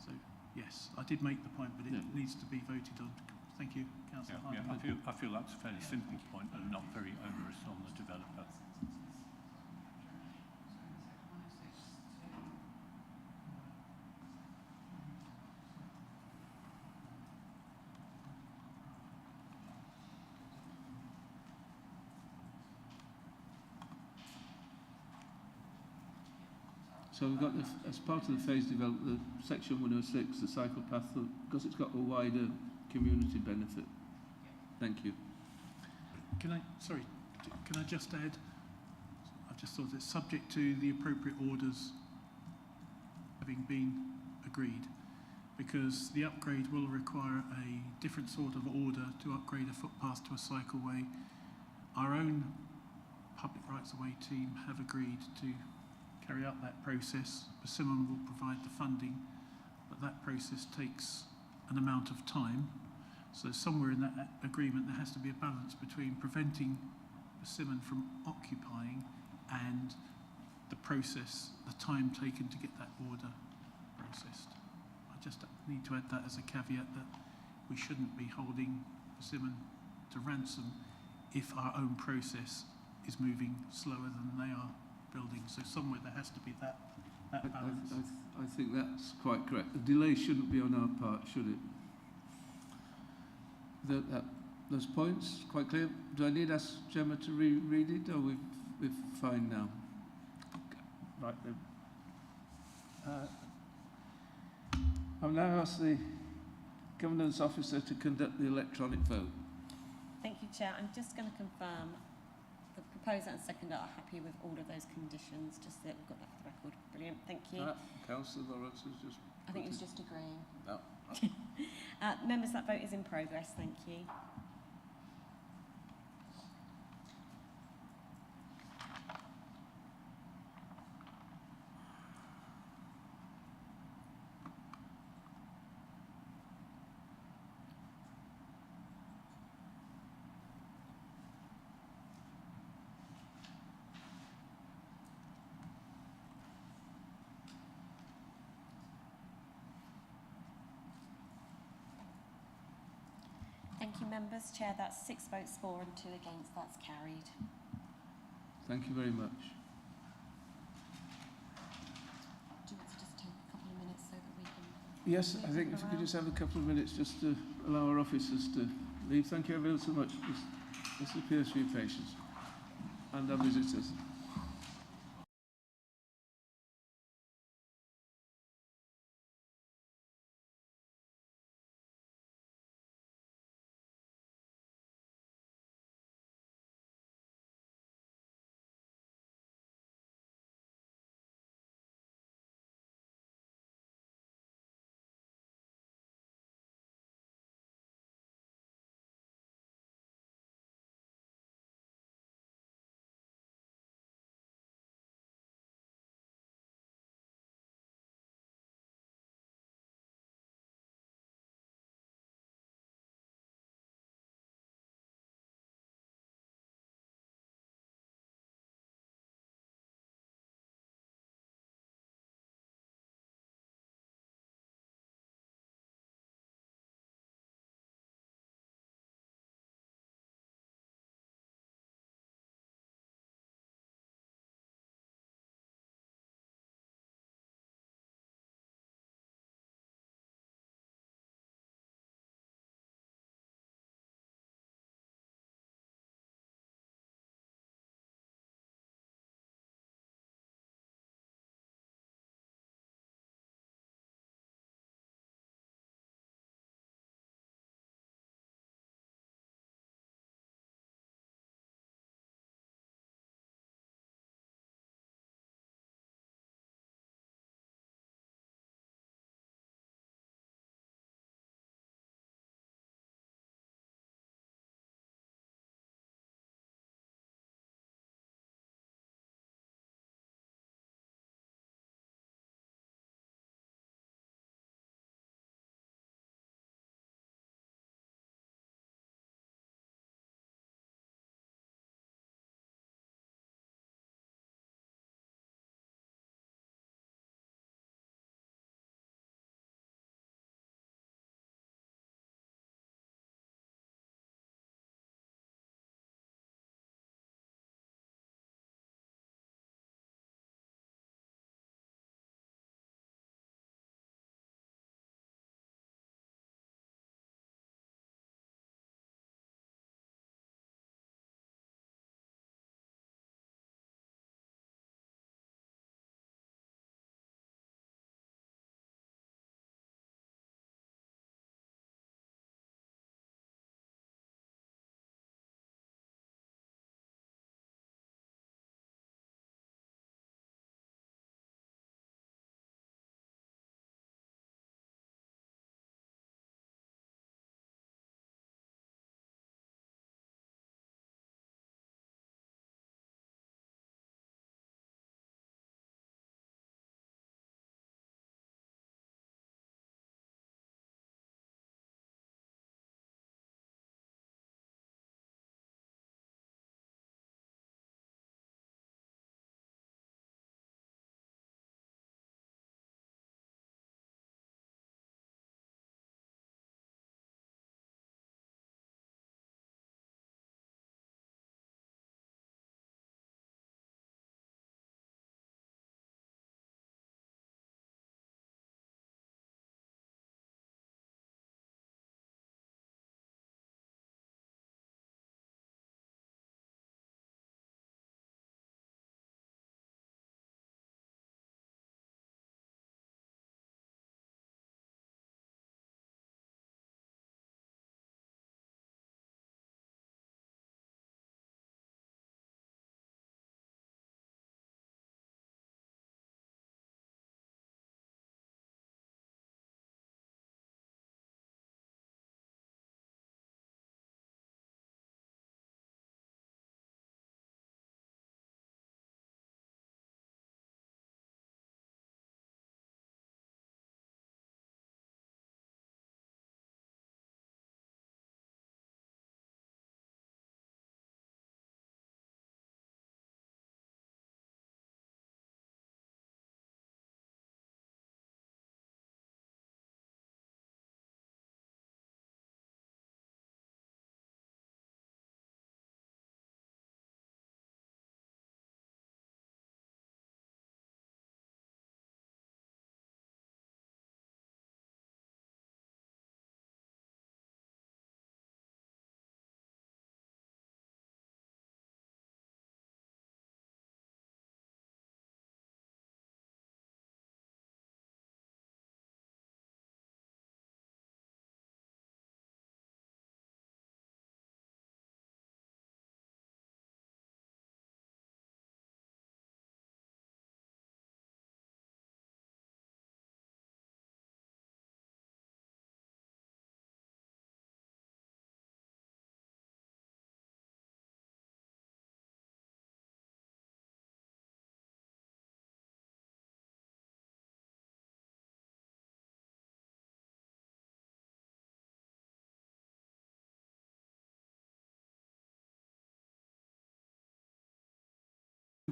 So, yes, I did make the point, but it needs to be voted on. Thank you, Councillor Harding. I feel that's a fairly simple point and not very onerous on the developer. So we've got, as part of the phase development, the section 106, the cycle path, because it's got a wider community benefit. Thank you. Can I just add, I've just thought it's subject to the appropriate orders having been agreed, because the upgrade will require a different sort of order to upgrade a footpath to a cycleway. Our own public rights of way team have agreed to carry out that process. Persimmon will provide the funding, but that process takes an amount of time. So somewhere in that agreement there has to be a balance between preventing Persimmon from occupying and the process, the time taken to get that order processed. I just need to add that as a caveat, that we shouldn't be holding Persimmon to ransom if our own process is moving slower than they are building. So somewhere there has to be that balance. I think that's quite correct. The delay shouldn't be on our part, should it? Those points, quite clear. Do I need to ask Gemma to reread it, or we're fine now? Okay. Right then. I'll now ask the Governance Officer to conduct the electronic vote. Thank you, Chair. I'm just going to confirm the proposer and seconder are happy with all of those conditions, just so that we've got that for the record. Brilliant, thank you. Councillor Lawrence has just... I think he was just agreeing. No. Members, that vote is in progress, thank you. Thank you, members. Chair, that's 6 votes for and 2 against. That's carried. Thank you very much. Do you want to just take a couple of minutes so that we can... Yes, I think if we could just have a couple of minutes just to allow our officers to leave. Thank you everyone so much. This appears for your patience and our visitors.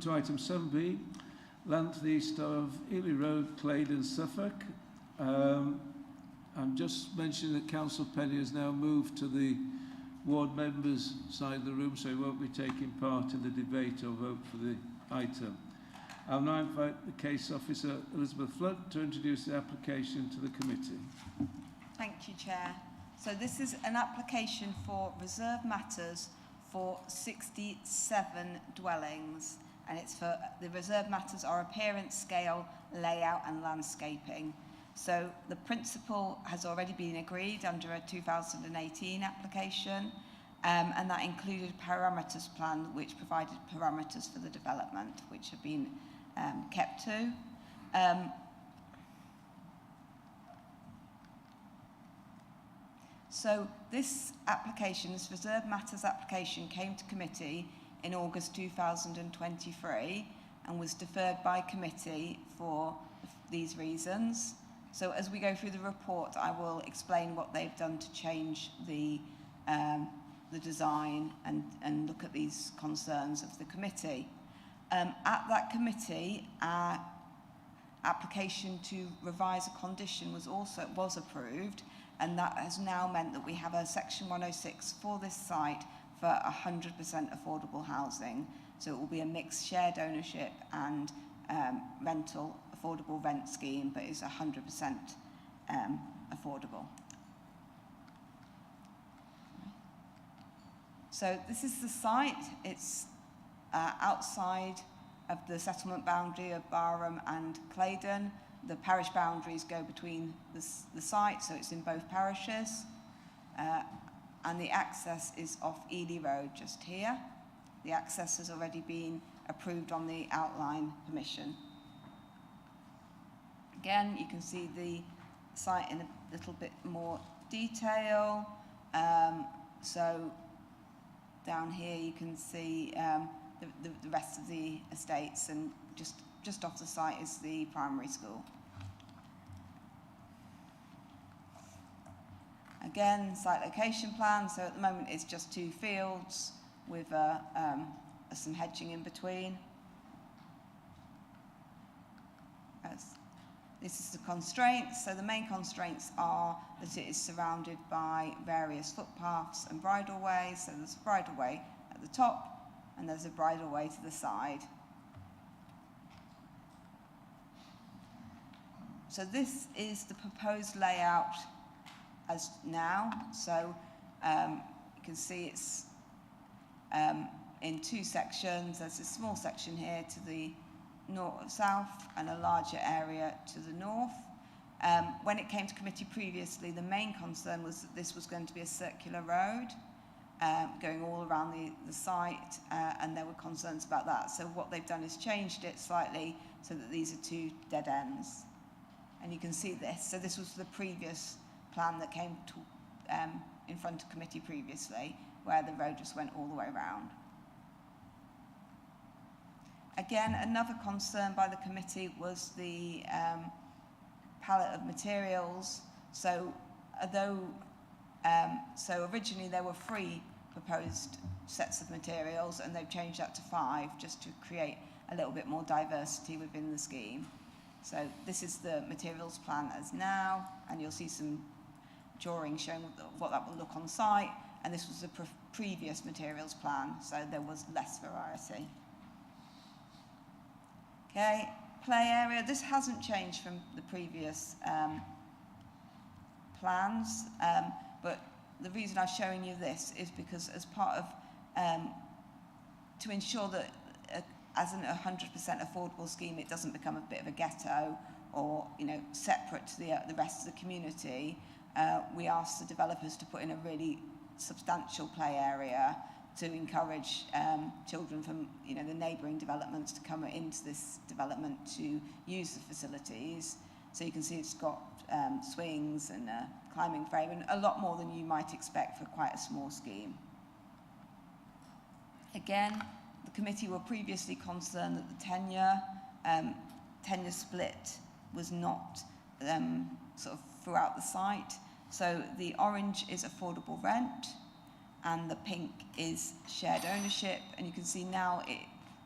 To item 7B, land to the east of Ely Road, Claydon, Suffolk. I'm just mentioning that Councillor Penny has now moved to the ward members' side of the room, so he won't be taking part in the debate or vote for the item. I'll now invite the case officer, Elizabeth Flood, to introduce the application to the committee. Thank you, Chair. So this is an application for reserve matters for 67 dwellings, and it's for the reserve matters are appearance, scale, layout and landscaping. So the principle has already been agreed under a 2018 application, and that included a parameters plan which provided parameters for the development, which have been kept to. So this application, this reserve matters application, came to committee in August 2023 and was deferred by committee for these reasons. So as we go through the report, I will explain what they've done to change the design and look at these concerns of the committee. At that committee, our application to revise a condition was approved, and that has now meant that we have a section 106 for this site for 100% affordable housing. So it will be a mixed shared ownership and rental, affordable rent scheme, but it's 100% affordable. So this is the site. It's outside of the settlement boundary of Barham and Claydon. The parish boundaries go between the site, so it's in both parishes. And the access is off Ely Road, just here. The access has already been approved on the outline permission. Again, you can see the site in a little bit more detail. So down here you can see the rest of the estates, and just off the site is the primary school. Again, site location plan. So at the moment it's just 2 fields with some hedging in between. This is the constraints. So the main constraints are that it is surrounded by various footpaths and bridleways. So there's a bridleway at the top and there's a bridleway to the side. So this is the proposed layout as now. So you can see it's in 2 sections. There's a small section here to the south and a larger area to the north. When it came to committee previously, the main concern was that this was going to be a circular road going all around the site, and there were concerns about that. So what they've done is changed it slightly so that these are 2 dead ends. And you can see this. So this was the previous plan that came to, in front of committee previously, where the road just went all the way around. Again, another concern by the committee was the palette of materials. So so originally there were 3 proposed sets of materials, and they've changed that to 5 just to create a little bit more diversity within the scheme. So this is the materials plan as now, and you'll see some drawings showing what that will look on site. And this was the previous materials plan, so there was less variety. Okay, play area. This hasn't changed from the previous plans, but the reason I'm showing you this is because as part of, to ensure that as an 100% affordable scheme, it doesn't become a bit of a ghetto or, separate to the rest of the community, we asked the developers to put in a really substantial play area to encourage children from the neighbouring developments to come into this development to use the facilities. So you can see it's got swings and a climbing frame, and a lot more than you might expect for quite a small scheme. Again, the committee were previously concerned that the tenure split was not sort of throughout the site. So the orange is affordable rent, and the pink is shared ownership. And you can see now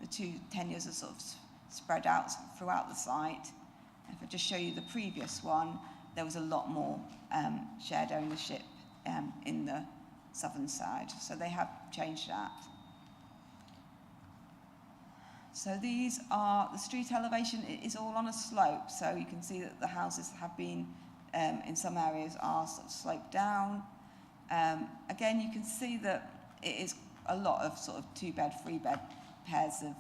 the two tenures are sort of spread out throughout the site. If I just show you the previous one, there was a lot more shared ownership in the southern side. So they have changed that. So these are the street elevation. It is all on a slope, so you can see that the houses have been, in some areas, are sort of sloped down. Again, you can see that it is a lot of sort of 2-bed, 3-bed pairs of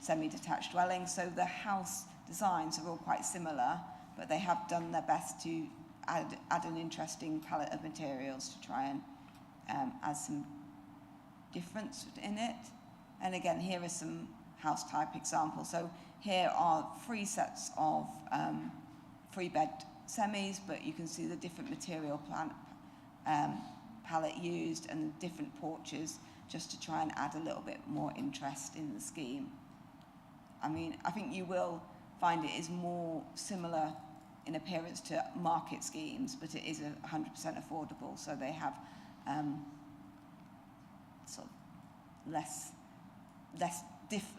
semi-detached dwellings. So the house designs are all quite similar, but they have done their best to add an interesting palette of materials to try and add some difference in it. And again, here are some house type examples. So here are 3 sets of 3-bed semis, but you can see the different material palette used and the different porches, just to try and add a little bit more interest in the scheme. I mean, I think you will find it is more similar in appearance to market schemes, but it is 100% affordable, so they have sort of less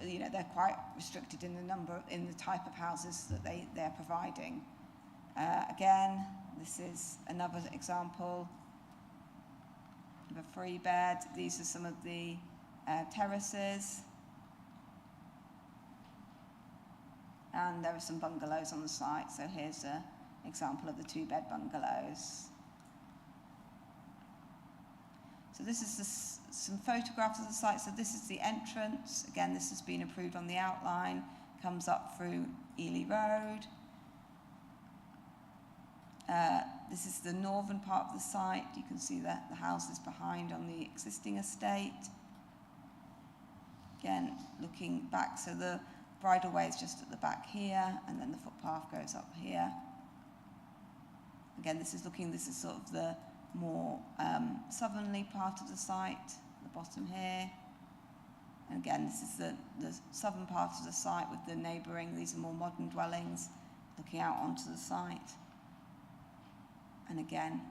you know, they're quite restricted in the type of houses that they're providing. Again, this is another example of a 3-bed. These are some of the terraces. And there are some bungalows on the site. So here's an example of the 2-bed bungalows. So this is some photographs of the site. So this is the entrance. Again, this has been approved on the outline. Comes up through Ely Road. This is the northern part of the site. You can see that the house is behind on the existing estate. Again, looking back, so the bridleway is just at the back here, and then the footpath goes up here. Again, this is sort of the more southerly part of the site, the bottom here. And again, this is the southern part of the site with the neighbouring, these are more modern dwellings, looking out onto the site. And again,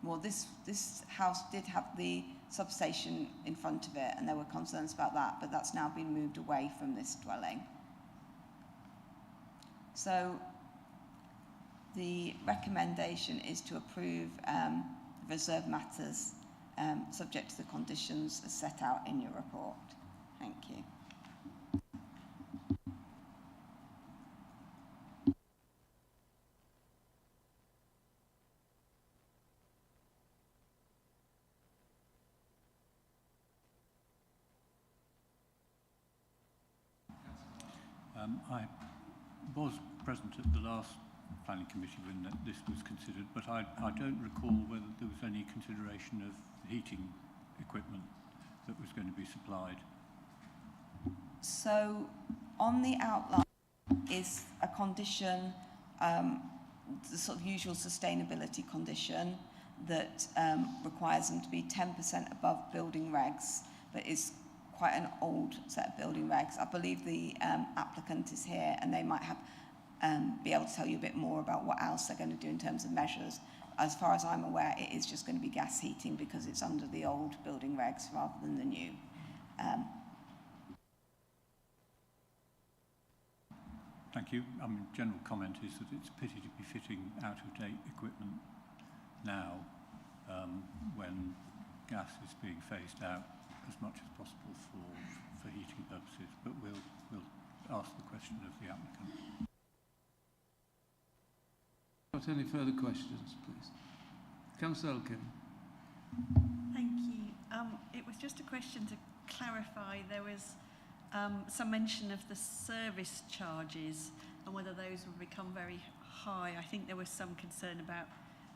well, this house did have the substation in front of it, and there were concerns about that, but that's now been moved away from this dwelling. So the recommendation is to approve reserved matters subject to the conditions as set out in your report. Thank you. I was present at the last planning committee when this was considered, but I don't recall whether there was any consideration of heating equipment that was going to be supplied. So on the outline is a condition, the sort of usual sustainability condition that requires them to be 10% above building regs, but is quite an old set of building regs. I believe the applicant is here, and they might have be able to tell you a bit more about what else they're going to do in terms of measures. As far as I'm aware, it is just going to be gas heating because it's under the old building regs rather than the new. Thank you. I mean, general comment is that it's a pity to be fitting out-of-date equipment now when gas is being phased out as much as possible for heating purposes, but we'll ask the question of the applicant. Got any further questions, please? Councillor Elkin. Thank you. It was just a question to clarify. There was some mention of the service charges and whether those would become very high. I think there was some concern about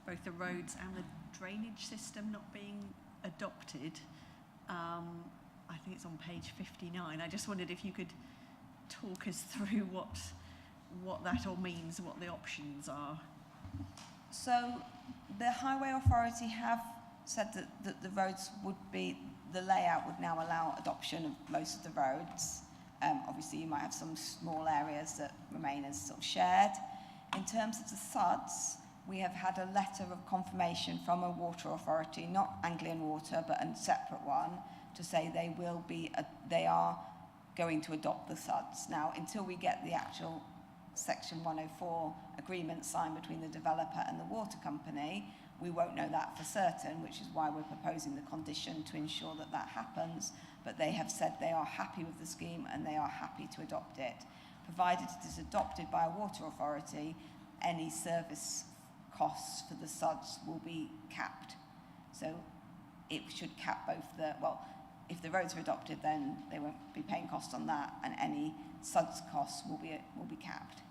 both the roads and the drainage system not being adopted. I think it's on page 59. I just wondered if you could talk us through what that all means and what the options are. So the Highway Authority have said that the roads would be, the layout would now allow adoption of most of the roads. Obviously you might have some small areas that remain as sort of shared. In terms of the SUDs, we have had a letter of confirmation from a water authority, not Anglian Water, but a separate one, to say they are going to adopt the SUDs. Now, until we get the actual Section 104 agreement signed between the developer and the water company, we won't know that for certain, which is why we're proposing the condition to ensure that that happens. But they have said they are happy with the scheme and they are happy to adopt it. Provided it is adopted by a water authority, any service costs for the SUDs will be capped. So it should cap both if the roads are adopted, then they won't be paying costs on that, and any SUDs costs will be capped,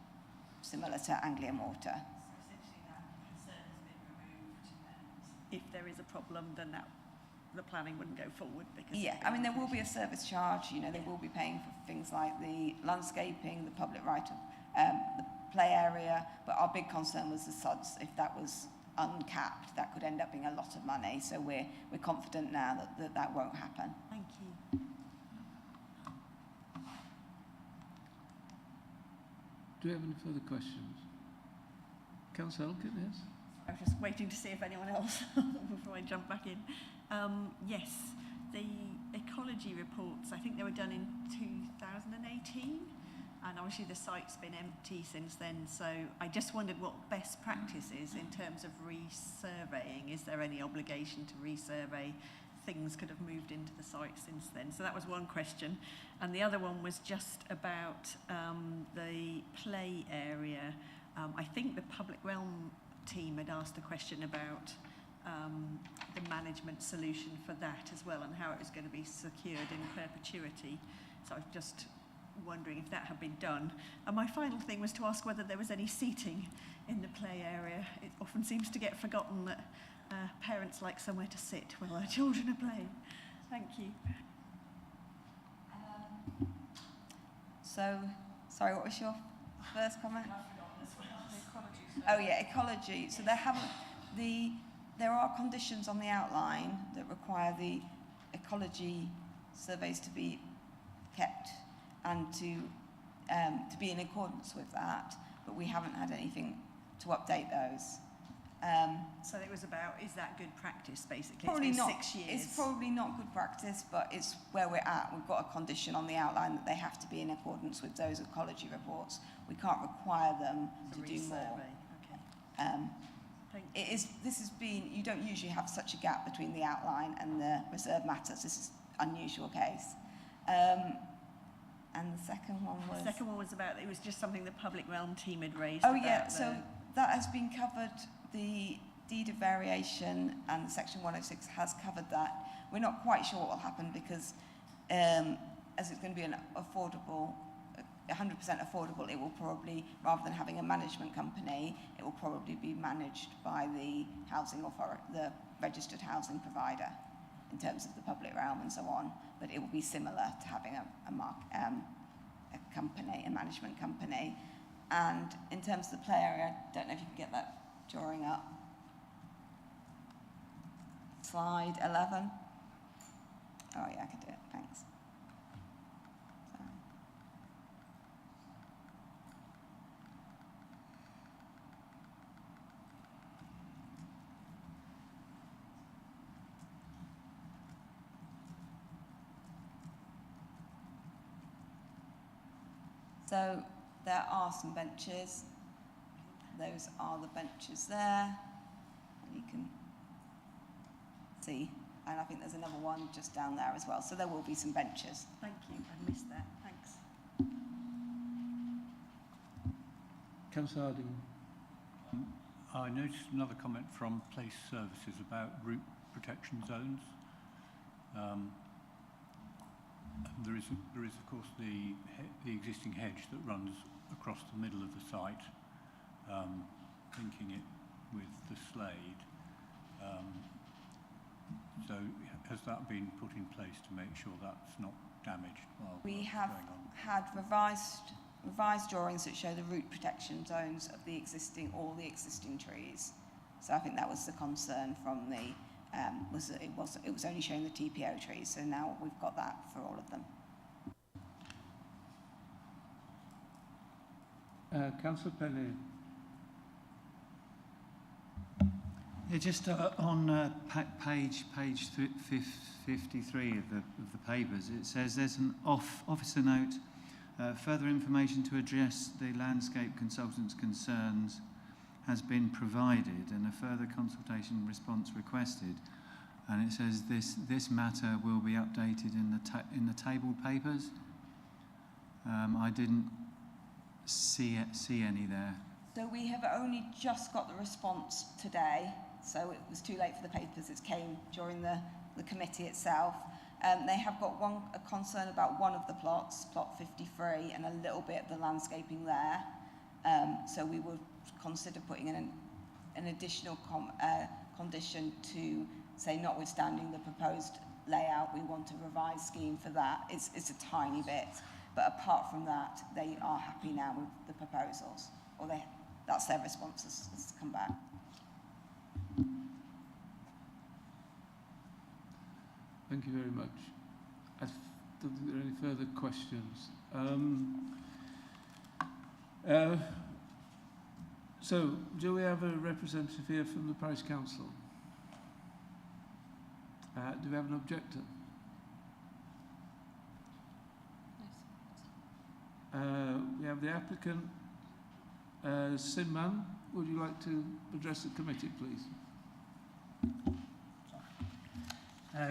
similar to Anglian Water. So essentially that concern has been removed, and if there is a problem, then the planning wouldn't go forward because... Yeah, I mean, there will be a service charge, they will be paying for things like the landscaping, the public right of, the play area, but our big concern was the SUDs. If that was uncapped, that could end up being a lot of money, so we're confident now that won't happen. Thank you. Do we have any further questions? Councillor Elkin, yes? I was just waiting to see if anyone else before I jump back in. Yes, the ecology reports, I think they were done in 2018, and obviously the site's been empty since then, so I just wondered what best practice is in terms of resurveying. Is there any obligation to resurvey? Things could have moved into the site since then. So that was one question. And the other one was just about the play area. I think the public realm team had asked a question about the management solution for that as well, and how it was going to be secured in perpetuity. So I was just wondering if that had been done. And my final thing was to ask whether there was any seating in the play area. It often seems to get forgotten that parents like somewhere to sit while their children are playing. Thank you. Sorry, what was your first comment? Oh yeah, ecology. So there are conditions on the outline that require the ecology surveys to be kept and to be in accordance with that, but we haven't had anything to update those. So it was about, is that good practice, basically? Probably it's been not. 6 years. It's probably not good practice, but it's where we're at. We've got a condition on the outline that they have to be in accordance with those ecology reports. We can't require them to do more. Okay. You don't usually have such a gap between the outline and the reserve matters. This is an unusual case. And the second one was... The second one was about, it was just something the public realm team had raised. Oh yeah, so that has been covered. The deed of variation and Section 106 has covered that. We're not quite sure what will happen because as it's going to be an affordable, 100% affordable, it will probably, rather than having a management company, it will probably be managed by the housing authority, the registered housing provider, in terms of the public realm and so on. But it will be similar to having a company, a management company. And in terms of the play area, I don't know if you can get that drawing up. Slide 11. Oh yeah, I can do it, thanks. So there are some benches. Those are the benches there. And you can see. And I think there's another one just down there as well. So there will be some benches. Thank you. I missed that. Thanks. Councillor Harding. I noticed another comment from Place Services about route protection zones. There is of course the existing hedge that runs across the middle of the site, linking it with the Slade. So has that been put in place to make sure that's not damaged while We that's have going on? had revised drawings that show the root protection zones of all the existing trees. So I think that was the concern from the it was only showing the TPO trees, so now we've got that for all of them. Councillor Penny. Yeah, just on page 53 of the papers, it says there's an officer note, further information to address the landscape consultant's concerns has been provided and a further consultation response requested. And it says this matter will be updated in the tabled papers. I didn't see any there. So we have only just got the response today, so it was too late for the papers. It came during the committee itself. They have got a concern about one of the plots, plot 53, and a little bit of the landscaping there. So we would consider putting in an additional condition to say, notwithstanding the proposed layout, we want a revised scheme for that. It's a tiny bit, but apart from that, they are happy now with the proposals, or that's their response has come back. Thank you very much. I don't think there are any further questions. So, do we have a representative here from the Parish Council? Do we have an objector? We have the applicant, Sinman. Would you like to address the committee, please?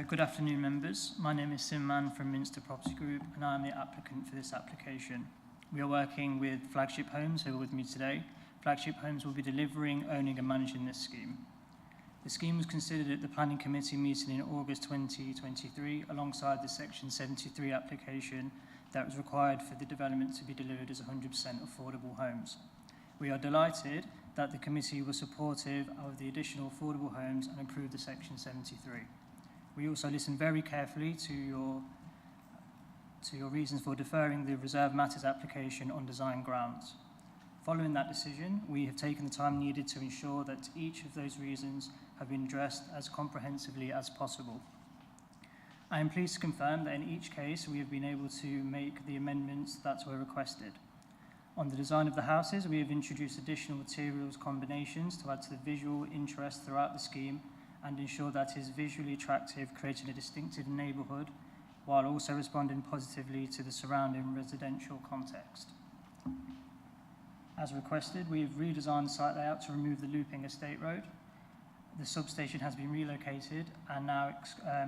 Good afternoon, members. My name is Sinman from Minster Property Group, and I am the applicant for this application. We are working with Flagship Homes, who are with me today. Flagship Homes will be delivering, owning and managing this scheme. The scheme was considered at the Planning Committee meeting in August 2023, alongside the Section 73 application that was required for the development to be delivered as 100% affordable homes. We are delighted that the committee was supportive of the additional affordable homes and approved the Section 73. We also listened very carefully to your reasons for deferring the reserve matters application on design grounds. Following that decision, we have taken the time needed to ensure that each of those reasons have been addressed as comprehensively as possible. I am pleased to confirm that in each case we have been able to make the amendments that were requested. On the design of the houses, we have introduced additional materials combinations to add to the visual interest throughout the scheme and ensure that it is visually attractive, creating a distinctive neighbourhood while also responding positively to the surrounding residential context. As requested, we have redesigned the site layout to remove the looping estate road. The substation has been relocated and now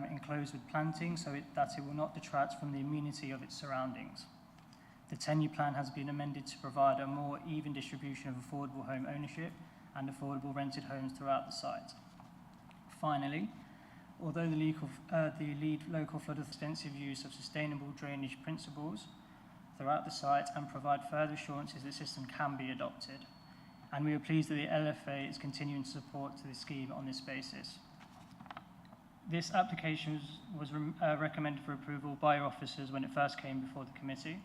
enclosed with planting so that it will not detract from the amenity of its surroundings. The 10-year plan has been amended to provide a more even distribution of affordable home ownership and affordable rented homes throughout the site. Finally, although the lead local flood extensive use of sustainable drainage principles throughout the site and provide further assurances the system can be adopted. And we are pleased that the LFA is continuing to support the scheme on this basis. This application was recommended for approval by your officers when it first came before the committee.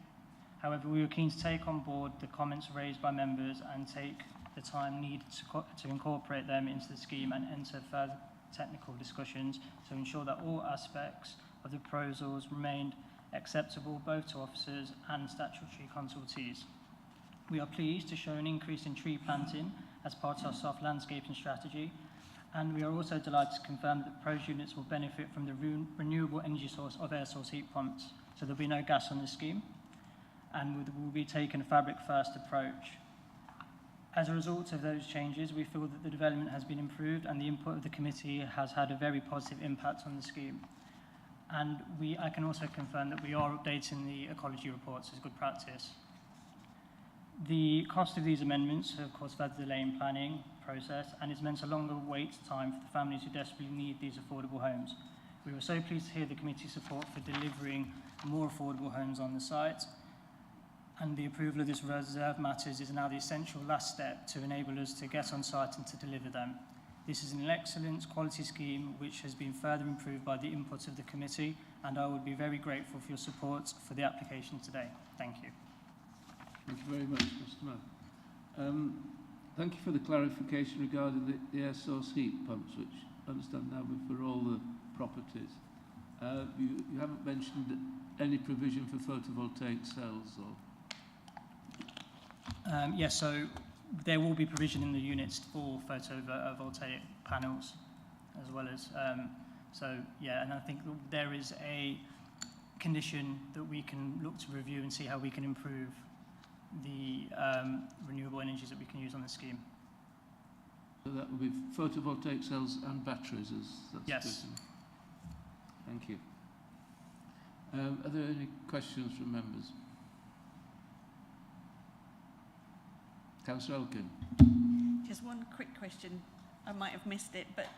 However, we were keen to take on board the comments raised by members and take the time needed to incorporate them into the scheme and enter further technical discussions to ensure that all aspects of the proposals remained acceptable both to officers and statutory consultees. We are pleased to show an increase in tree planting as part of our soft landscaping strategy, and we are also delighted to confirm that the proposed units will benefit from the renewable energy source of air source heat pumps, so there will be no gas on the scheme, and we'll be taking a fabric-first approach. As a result of those changes, we feel that the development has been improved and the input of the committee has had a very positive impact on the scheme. And I can also confirm that we are updating the ecology reports as good practice. The cost of these amendments have caused further delay in planning process and has meant a longer wait time for the families who desperately need these affordable homes. We were so pleased to hear the committee's support for delivering more affordable homes on the site, and the approval of this reserve matters is now the essential last step to enable us to get on site and to deliver them. This is an excellent quality scheme which has been further improved by the input of the committee, and I would be very grateful for your support for the application today. Thank you. Thank you very much, Mr. Mann. Thank you for the clarification regarding the air source heat pumps, which I understand now are for all the properties. You haven't mentioned any provision for photovoltaic cells or... Yes, so there will be provision in the units for photovoltaic panels as well as, so yeah, and I think there is a condition that we can look to review and see how we can improve the renewable energies that we can use on the scheme. So that will be photovoltaic cells and batteries, Yes. Good. Thank you. Are there any questions from members? Councillor Elkin. Just one quick question. I might have missed it, but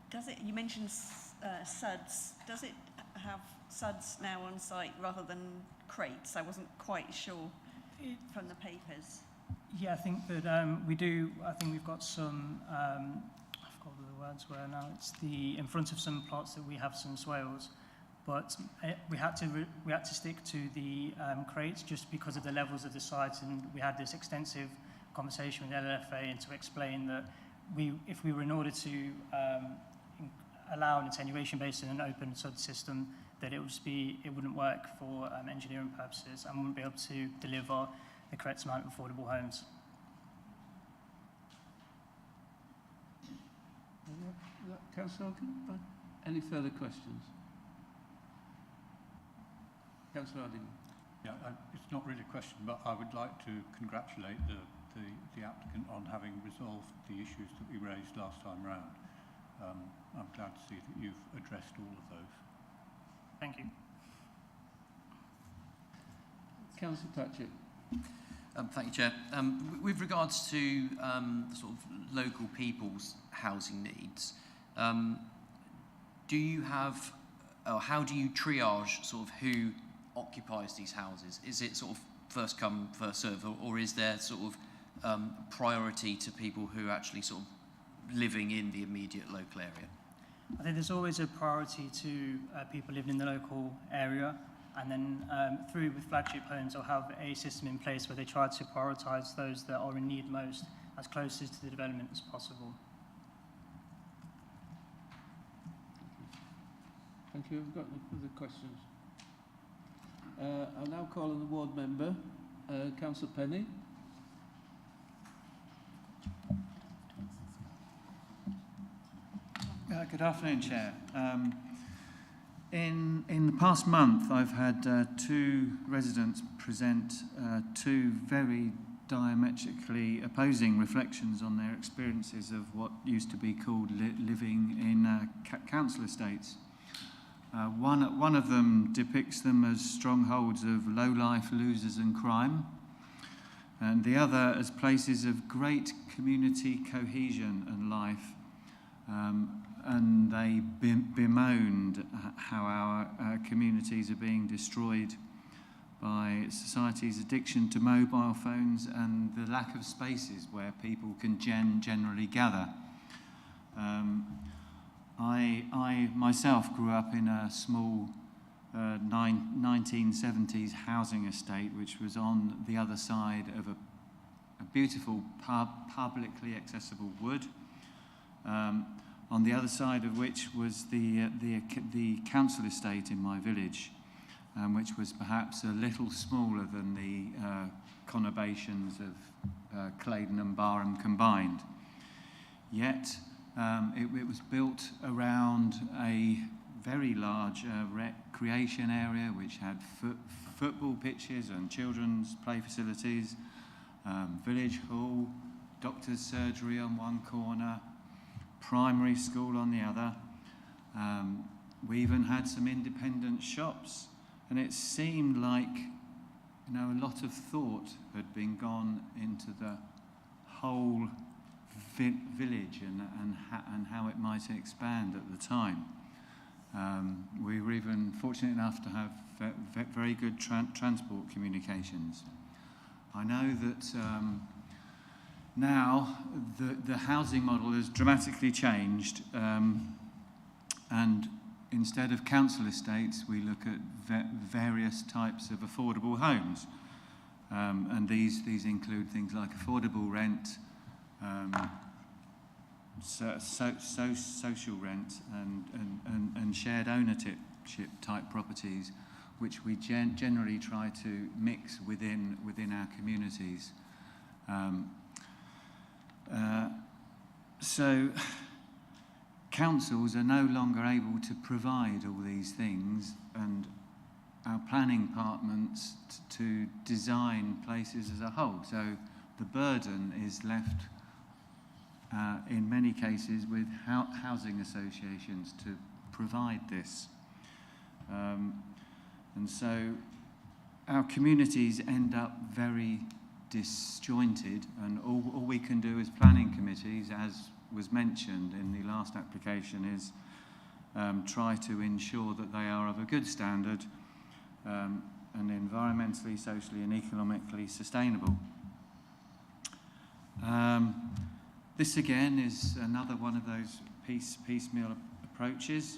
does it? You mentioned SUDs. Does it have SUDs now on site rather than crates? I wasn't quite sure from the papers. Yeah, I think that we do. I think we've got some. I forgot what the words were now. It's in front of some plots that we have some swales, but we had to stick to the crates just because of the levels of the sites, and we had this extensive conversation with LLFA and to explain that if we were in order to allow an attenuation based on an open SUD system, that it wouldn't work for engineering purposes and wouldn't be able to deliver the correct amount of affordable homes. Councillor Elkin, any further questions? Councillor Harding. Yeah, it's not really a question, but I would like to congratulate the applicant on having resolved the issues that we raised last time round. I'm glad to see that you've addressed all of those. Thank you. Councillor Patrick. Thank you, Chair. With regards to the sort of local people's housing needs, do you have, or how do you triage sort of who occupies these houses? Is it sort of first come, first serve, or is there sort of priority to people who are actually sort of living in the immediate local area? I think there's always a priority to people living in the local area, and then through with flagship homes, I'll have a system in place where they try to prioritise those that are in need most as closest to the development as possible. Thank you. We've got no further questions. I'll now call on the ward member, Councillor Penny. Good afternoon, Chair. In the past month, I've had two residents present two very diametrically opposing reflections on their experiences of what used to be called living in council estates. One of them depicts them as strongholds of low-life losers and crime, and the other as places of great community cohesion and life. And they bemoaned how our communities are being destroyed by society's addiction to mobile phones and the lack of spaces where people can generally gather. I myself grew up in a small 1970s housing estate which was on the other side of a beautiful publicly accessible wood. On the other side of which was the council estate in my village, which was perhaps a little smaller than the conurbations of Claydon and Barham combined. Yet it was built around a very large recreation area which had football pitches and children's play facilities, village hall, doctor's surgery on one corner, primary school on the other. We even had some independent shops, and it seemed like a lot of thought had been gone into the whole village and how it might expand at the time. We were even fortunate enough to have very good transport communications. I know that now the housing model has dramatically changed, and instead of council estates we look at various types of affordable homes, and these include things like affordable rent, social rent, and shared ownership type properties, which we generally try to mix within our communities. So councils are no longer able to provide all these things, and our planning departments to design places as a whole. So the burden is left in many cases with housing associations to provide this. And so our communities end up very disjointed, and all we can do as planning committees, as was mentioned in the last application, is try to ensure that they are of a good standard and environmentally, socially and economically sustainable. This again is another one of those piecemeal approaches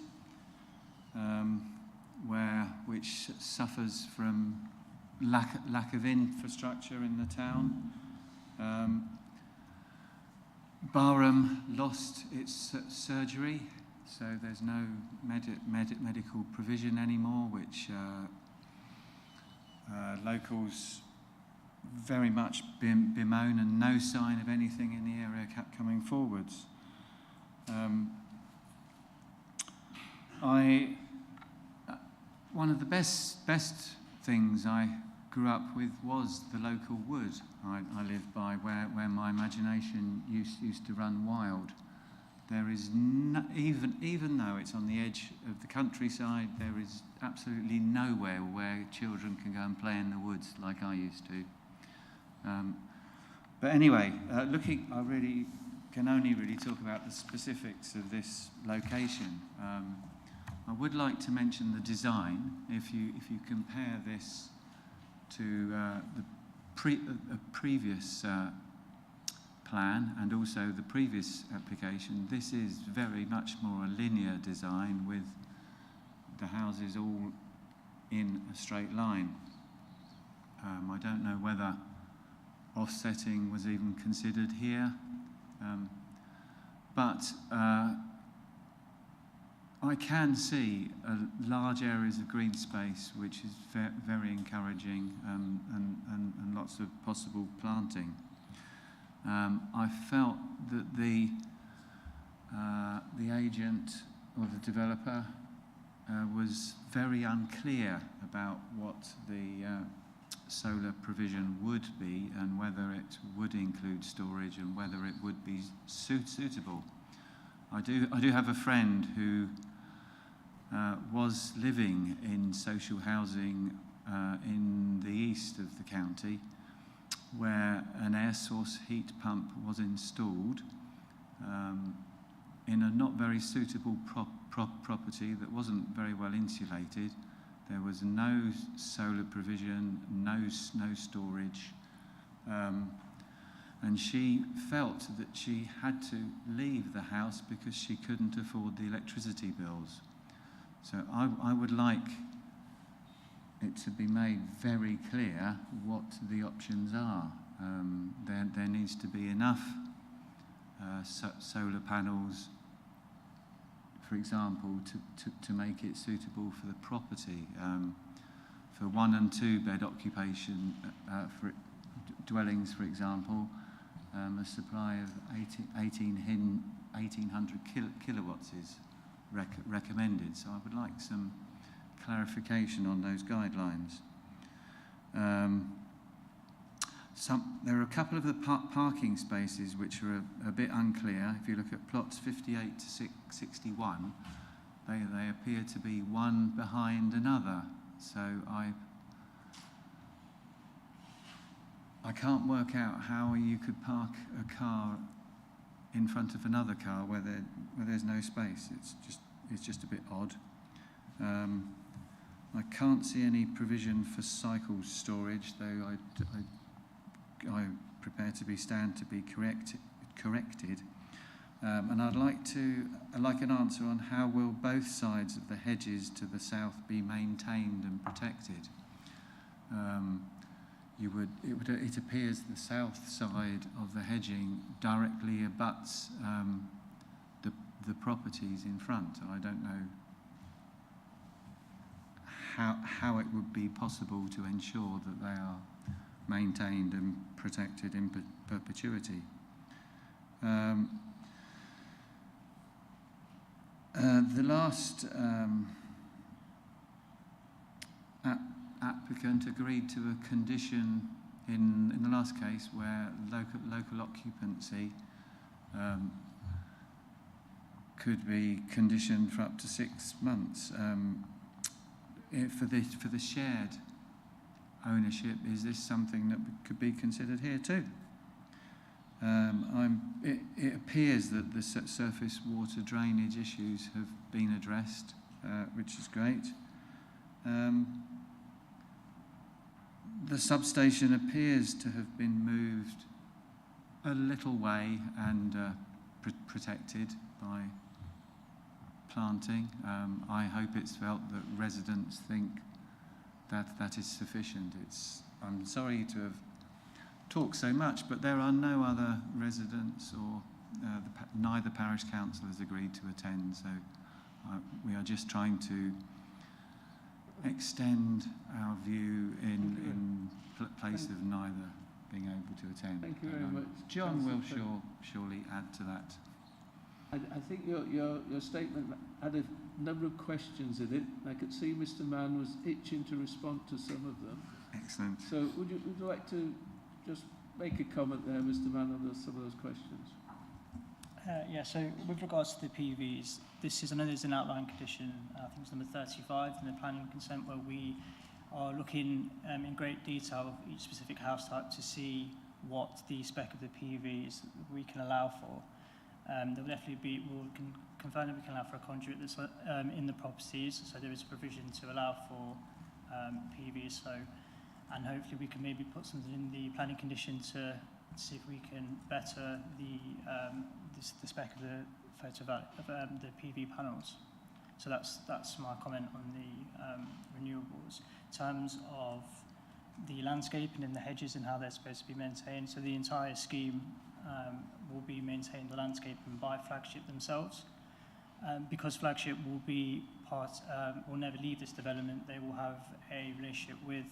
which suffers from lack of infrastructure in the town. Barham lost its surgery, so there's no medical provision anymore, which locals very much bemoan, and no sign of anything in the area coming forwards. One of the best things I grew up with was the local wood I lived by, where my imagination used to run wild. There is even though it's on the edge of the countryside, there is absolutely nowhere where children can go and play in the woods like I used to. But anyway, I really can only really talk about the specifics of this location. I would like to mention the design. If you compare this to the previous plan and also the previous application, this is very much more a linear design with the houses all in a straight line. I don't know whether offsetting was even considered here, but I can see large areas of green space, which is very encouraging, and lots of possible planting. I felt that the agent or the developer was very unclear about what the solar provision would be, and whether it would include storage, and whether it would be suitable. I do have a friend who was living in social housing in the east of the county, where an air source heat pump was installed in a not very suitable property that wasn't very well insulated. There was no solar provision, no storage, and she felt that she had to leave the house because she couldn't afford the electricity bills. So I would like it to be made very clear what the options are. There needs to be enough solar panels, for example, to make it suitable for the property. For 1 and 2 bed occupation for dwellings, for example, a supply of 1800 kilowatts is recommended. So I would like some clarification on those guidelines. There are a couple of the parking spaces which are a bit unclear. If you look at plots 58 to 61, they appear to be one behind another. So I can't work out how you could park a car in front of another car where there's no space. It's just a bit odd. I can't see any provision for cycle storage, though I prepare to be corrected. And I'd like an answer on how will both sides of the hedges to the south be maintained and protected. It appears the south side of the hedging directly abuts the properties in front. I don't know how it would be possible to ensure that they are maintained and protected in perpetuity. The last applicant agreed to a condition in the last case where local occupancy could be conditioned for up to 6 months. For the shared ownership, is this something that could be considered here too? It appears that the surface water drainage issues have been addressed, which is great. The substation appears to have been moved a little way and protected by planting. I hope it's felt that residents think that that is sufficient. I'm sorry to have talked so much, but there are no other residents or neither parish council has agreed to attend, so we are just trying to extend our view in place of neither being able to attend. Thank you very much. John will surely add to that. I think your statement had a number of questions in it. I could see Mr. Mann was itching to respond to some of them. Excellent. So would you like to just make a comment there, Mr. Mann, on some of those questions? Yeah, so with regards to the PVs, I know there's an outline condition, I think it's number 35 in the planning consent, where we are looking in great detail of each specific house type to see what the spec of the PVs we can allow for. There will definitely be, we can confirm that we can allow for a conduit that's in the properties, so there is a provision to allow for PVs, and hopefully we can maybe put something in the planning condition to see if we can better the spec of the PV panels. So that's my comment on the renewables. In terms of the landscaping and the hedges and how they're supposed to be maintained, so the entire scheme will be maintained, the landscaping, by Flagship themselves. Because Flagship will be will never leave this development, they will have a relationship with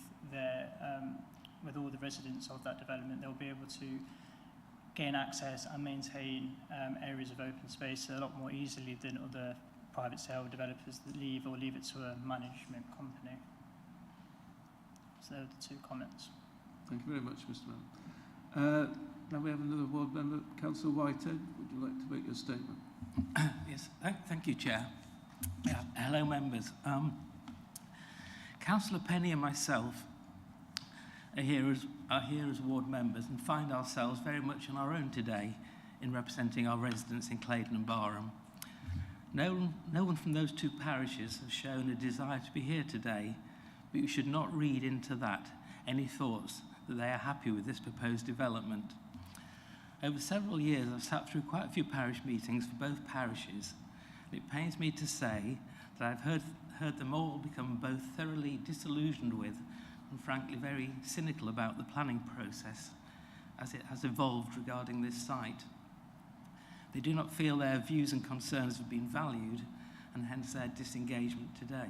with all the residents of that development. They'll be able to gain access and maintain areas of open space a lot more easily than other private sale developers that leave it to a management company. So those are the two comments. Thank you very much, Mr. Mann. Now we have another ward member, Councillor Whitehead. Would you like to make your statement? Yes, thank you, Chair. Hello, members. Councillor Penny and myself are here as ward members and find ourselves very much on our own today in representing our residents in Claydon and Barham. No one from those two parishes has shown a desire to be here today, but you should not read into that any thoughts that they are happy with this proposed development. Over several years, I've sat through quite a few parish meetings for both parishes, and it pains me to say that I've heard them all become both thoroughly disillusioned with and frankly very cynical about the planning process as it has evolved regarding this site. They do not feel their views and concerns have been valued, and hence their disengagement today.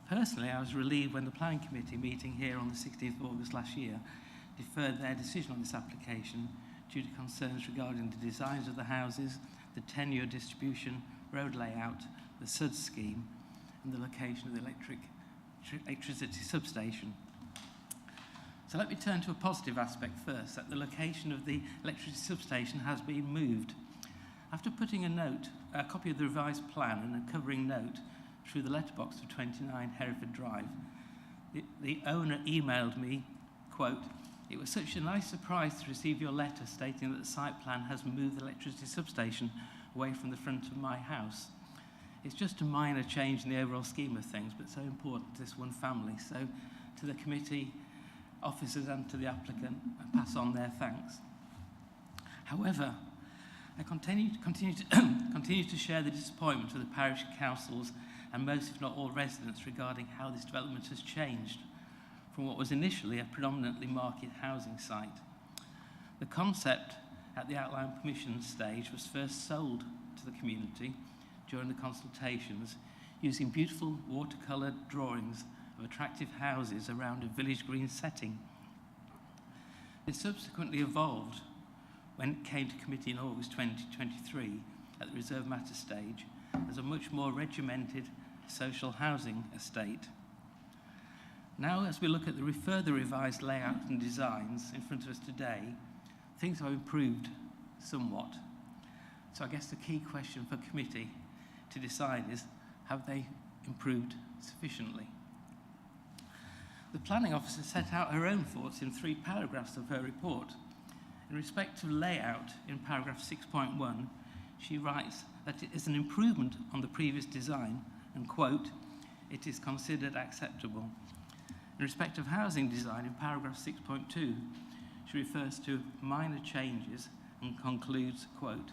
Personally, I was relieved when the Planning Committee meeting here on the 16th of August last year deferred their decision on this application due to concerns regarding the designs of the houses, the tenure distribution, road layout, the SUD scheme, and the location of the electricity substation. So let me turn to a positive aspect first, that the location of the electricity substation has been moved. After putting a copy of the revised plan and a covering note through the letterbox of 29 Hereford Drive, the owner emailed me, quote, "It was such a nice surprise to receive your letter stating that the site plan has moved the electricity substation away from the front of my house. It's just a minor change in the overall scheme of things, but so important to this one family." So to the committee officers and to the applicant, I pass on their thanks. However, I continue to share the disappointment of the parish councils and most, if not all, residents regarding how this development has changed from what was initially a predominantly market housing site. The concept at the outline permission stage was first sold to the community during the consultations using beautiful watercolored drawings of attractive houses around a village green setting It subsequently evolved when it came to committee in August 2023 at the reserve matter stage as a much more regimented social housing estate. Now, as we look at the further revised layout and designs in front of us today, things have improved somewhat. So I guess the key question for committee to decide is, have they improved sufficiently? The planning officer set out her own thoughts in 3 paragraphs of her report. In respect to layout, in paragraph 6.1, she writes that it is an improvement on the previous design and, quote, it is considered acceptable. In respect of housing design, in paragraph 6.2, she refers to minor changes and concludes, quote,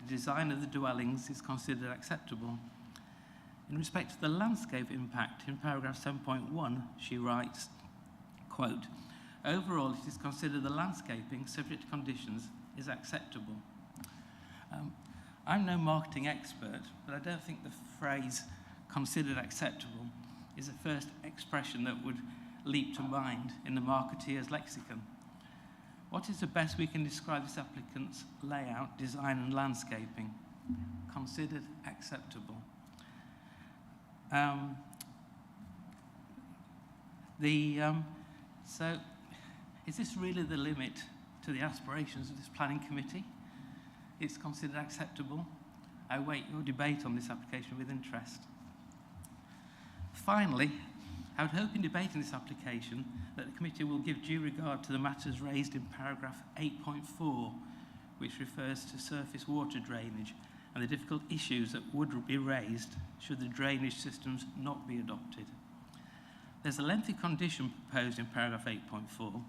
the design of the dwellings is considered acceptable. In respect to the landscape impact, in paragraph 7.1, she writes, quote, overall, it is considered the landscaping, subject to conditions, is acceptable. I'm no marketing expert, but I don't think the phrase considered acceptable is the first expression that would leap to mind in the marketeer's lexicon. What is the best we can describe this applicant's layout, design and landscaping? Considered acceptable. So is this really the limit to the aspirations of this planning committee? It's considered acceptable. I await your debate on this application with interest. Finally, I would hope in debating this application that the committee will give due regard to the matters raised in paragraph 8.4, which refers to surface water drainage and the difficult issues that would be raised should the drainage systems not be adopted. There's a lengthy condition proposed in paragraph 8.4,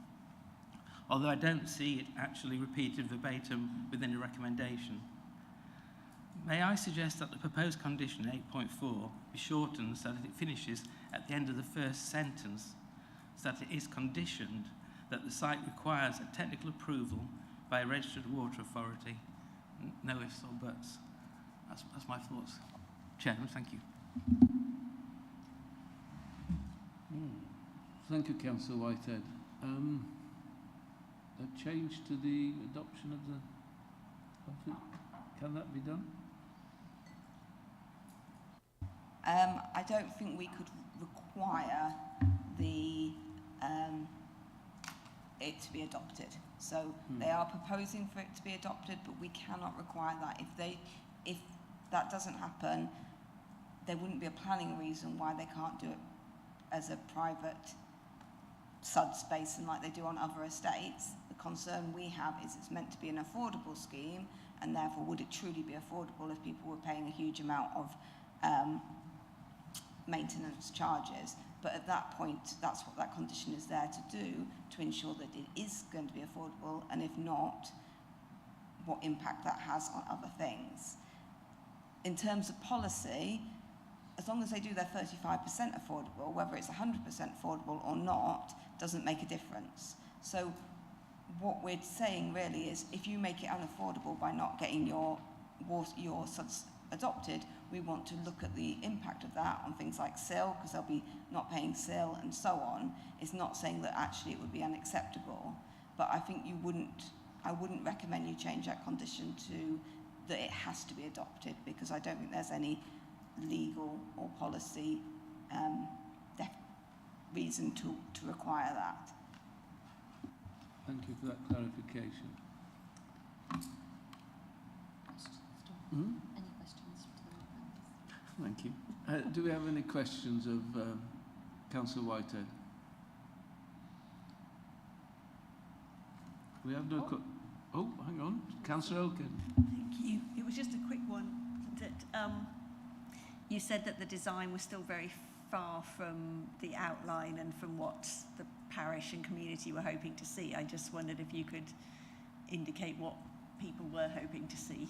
although I don't see it actually repeated verbatim within the recommendation. May I suggest that the proposed condition 8.4 be shortened so that it finishes at the end of the first sentence, so that it is conditioned that the site requires a technical approval by a registered water authority. No ifs or buts. That's my thoughts. Chairman, thank you. Thank you, Councillor Whitehead. A change to the adoption of the... Can that be done? I don't think we could require it to be adopted. So they are proposing for it to be adopted, but we cannot require that. If that doesn't happen, there wouldn't be a planning reason why they can't do it as a private sud space and like they do on other estates. The concern we have is it's meant to be an affordable scheme, and therefore would it truly be affordable if people were paying a huge amount of maintenance charges? But at that point, that's what that condition is there to do, to ensure that it is going to be affordable, and if not, what impact that has on other things. In terms of policy, as long as they do their 35% affordable, whether it's 100% affordable or not, doesn't make a difference. So what we're saying really is, if you make it unaffordable by not getting your subs adopted, we want to look at the impact of that on things like SIL, because they'll be not paying SIL and so on. It's not saying that actually it would be unacceptable, but I think I wouldn't recommend you change that condition to that it has to be adopted, because I don't think there's any legal or policy reason to require that. Thank you for that clarification. Any questions from the members? Thank you. Do we have any questions of Councillor Whitehead? We have no... Oh, hang on. Councillor Elkin. Thank you. It was just a quick one. That you said that the design was still very far from the outline and from what the parish and community were hoping to see. I just wondered if you could indicate what people were hoping to see.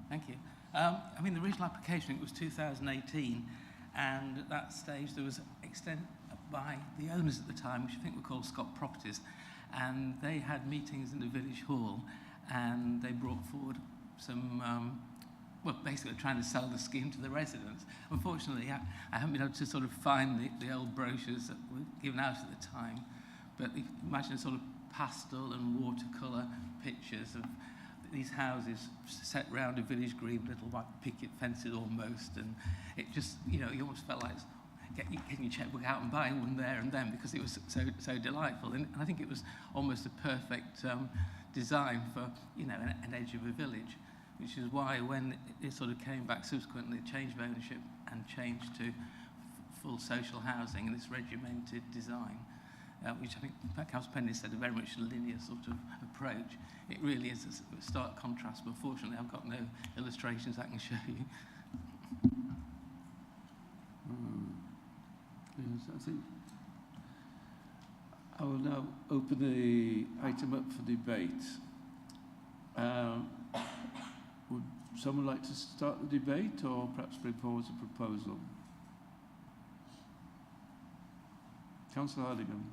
Thank you. I mean, the original application, it was 2018, and at that stage there was extent by the owners at the time, which I think were called Scott Properties, and they had meetings in the village hall, and they brought forward some, well, basically trying to sell the scheme to the residents. Unfortunately, I haven't been able to sort of find the old brochures that were given out at the time, But imagine sort of pastel and watercolour pictures of these houses set round a village green, little white picket fences almost, and it just, you almost felt like getting your checkbook out and buying one there and then, because it was so delightful. And I think it was almost a perfect design for, an edge of a village, which is why when it sort of came back subsequently, change of ownership and changed to full social housing and this regimented design, which I think Councillor Penny said, a very much linear sort of approach. It really is a stark contrast, but fortunately I've got no illustrations I can show you. Yes, I think I will now open the item up for debate. Would someone like to start the debate, or perhaps bring forward a proposal? Councillor Hardigan.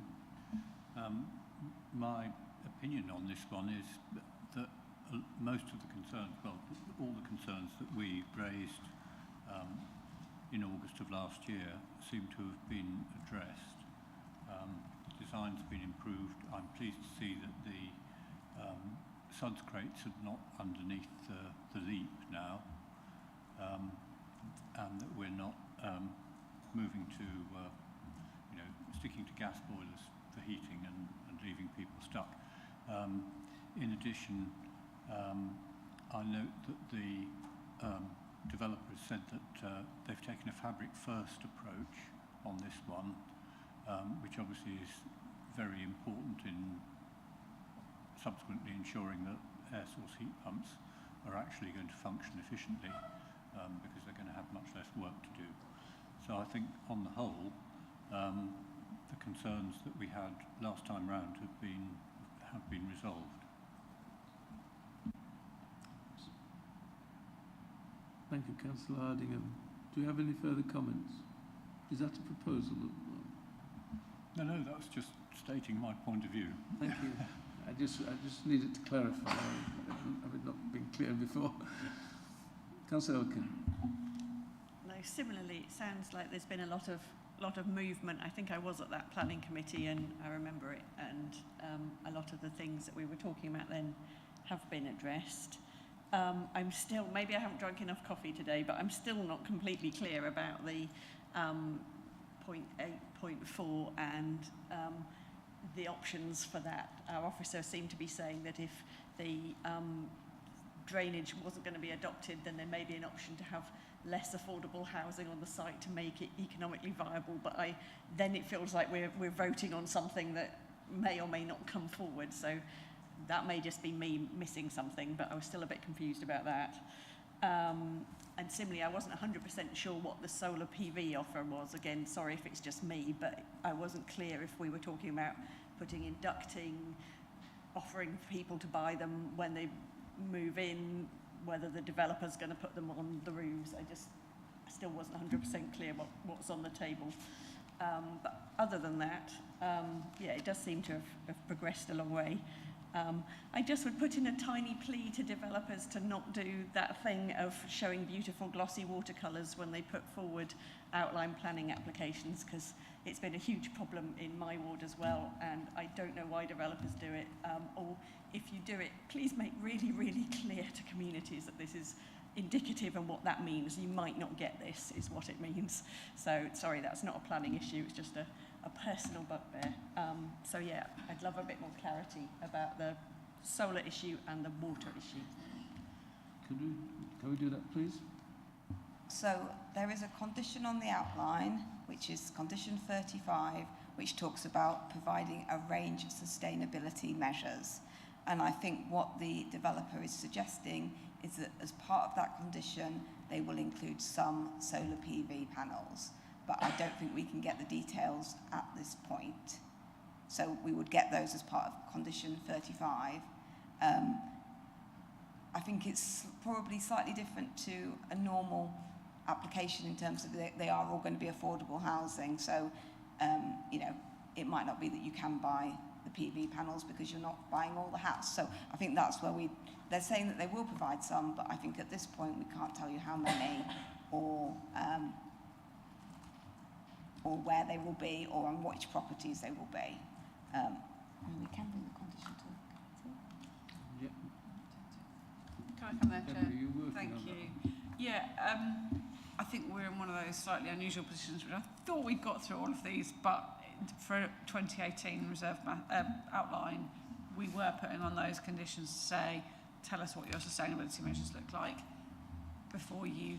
My opinion on this one is that most of the concerns, well, all the concerns that we raised in August of last year seem to have been addressed. Design's been improved. I'm pleased to see that the suds crates are not underneath the leap now, and that we're not moving to sticking to gas boilers for heating and leaving people stuck. In addition, I note that the developer has said that they've taken a fabric first approach on this one, which obviously is very important in subsequently ensuring that air source heat pumps are actually going to function efficiently, because they're going to have much less work to do. So I think on the whole, the concerns that we had last time round have been resolved. Thank you, Councillor Hardingham. Do you have any further comments? Is that a proposal? No, that was just stating my point of view. Thank you. I just needed to clarify. I've not been clear before. Councillor Elkin. No, similarly, it sounds like there's been a lot of movement. I think I was at that planning committee and I remember it, and a lot of the things that we were talking about then have been addressed. I'm still, maybe I haven't drunk enough coffee today, but I'm still not completely clear about the 0.8.4 and the options for that. Our officer seemed to be saying that if the drainage wasn't going to be adopted, then there may be an option to have less affordable housing on the site to make it economically viable. But then it feels like we're voting on something that may or may not come forward. So that may just be me missing something, but I was still a bit confused about that. And similarly, I wasn't 100% sure what the solar PV offer was. Again, sorry if it's just me, but I wasn't clear if we were talking about putting in ducting, offering people to buy them when they move in, whether the developer's going to put them on the roofs. I still wasn't 100% clear what was on the table. But other than that, yeah, it does seem to have progressed a long way. I just would put in a tiny plea to developers to not do that thing of showing beautiful glossy watercolours when they put forward outline planning applications, because it's been a huge problem in my ward as well, and I don't know why developers do it. Or if you do it, please make really, really clear to communities that this is indicative and what that means. You might not get this, is what it means. So, sorry, that's not a planning issue, it's just a personal bugbear. So yeah, I'd love a bit more clarity about the solar issue and the water issue. Can we do that, please? So there is a condition on the outline, which is condition 35, which talks about providing a range of sustainability measures. And I think what the developer is suggesting is that as part of that condition, they will include some solar PV panels. But I don't think we can get the details at this point. So we would get those as part of condition 35. I think it's probably slightly different to a normal application in terms of they are all going to be affordable housing. So, it might not be that you can buy the PV panels because you're not buying all the house. So I think that's where they're saying that they will provide some, but I think at this point we can't tell you how many or where they will be or on which properties they will be. we can do the condition to. Can I come there, Chair? Debbie, you're working Thank on you. Yeah, I think we're in one of those slightly unusual positions. I thought we'd got through all of these, but for 2018 reserve outline, we were putting on those conditions to say, tell us what your sustainability measures look like before you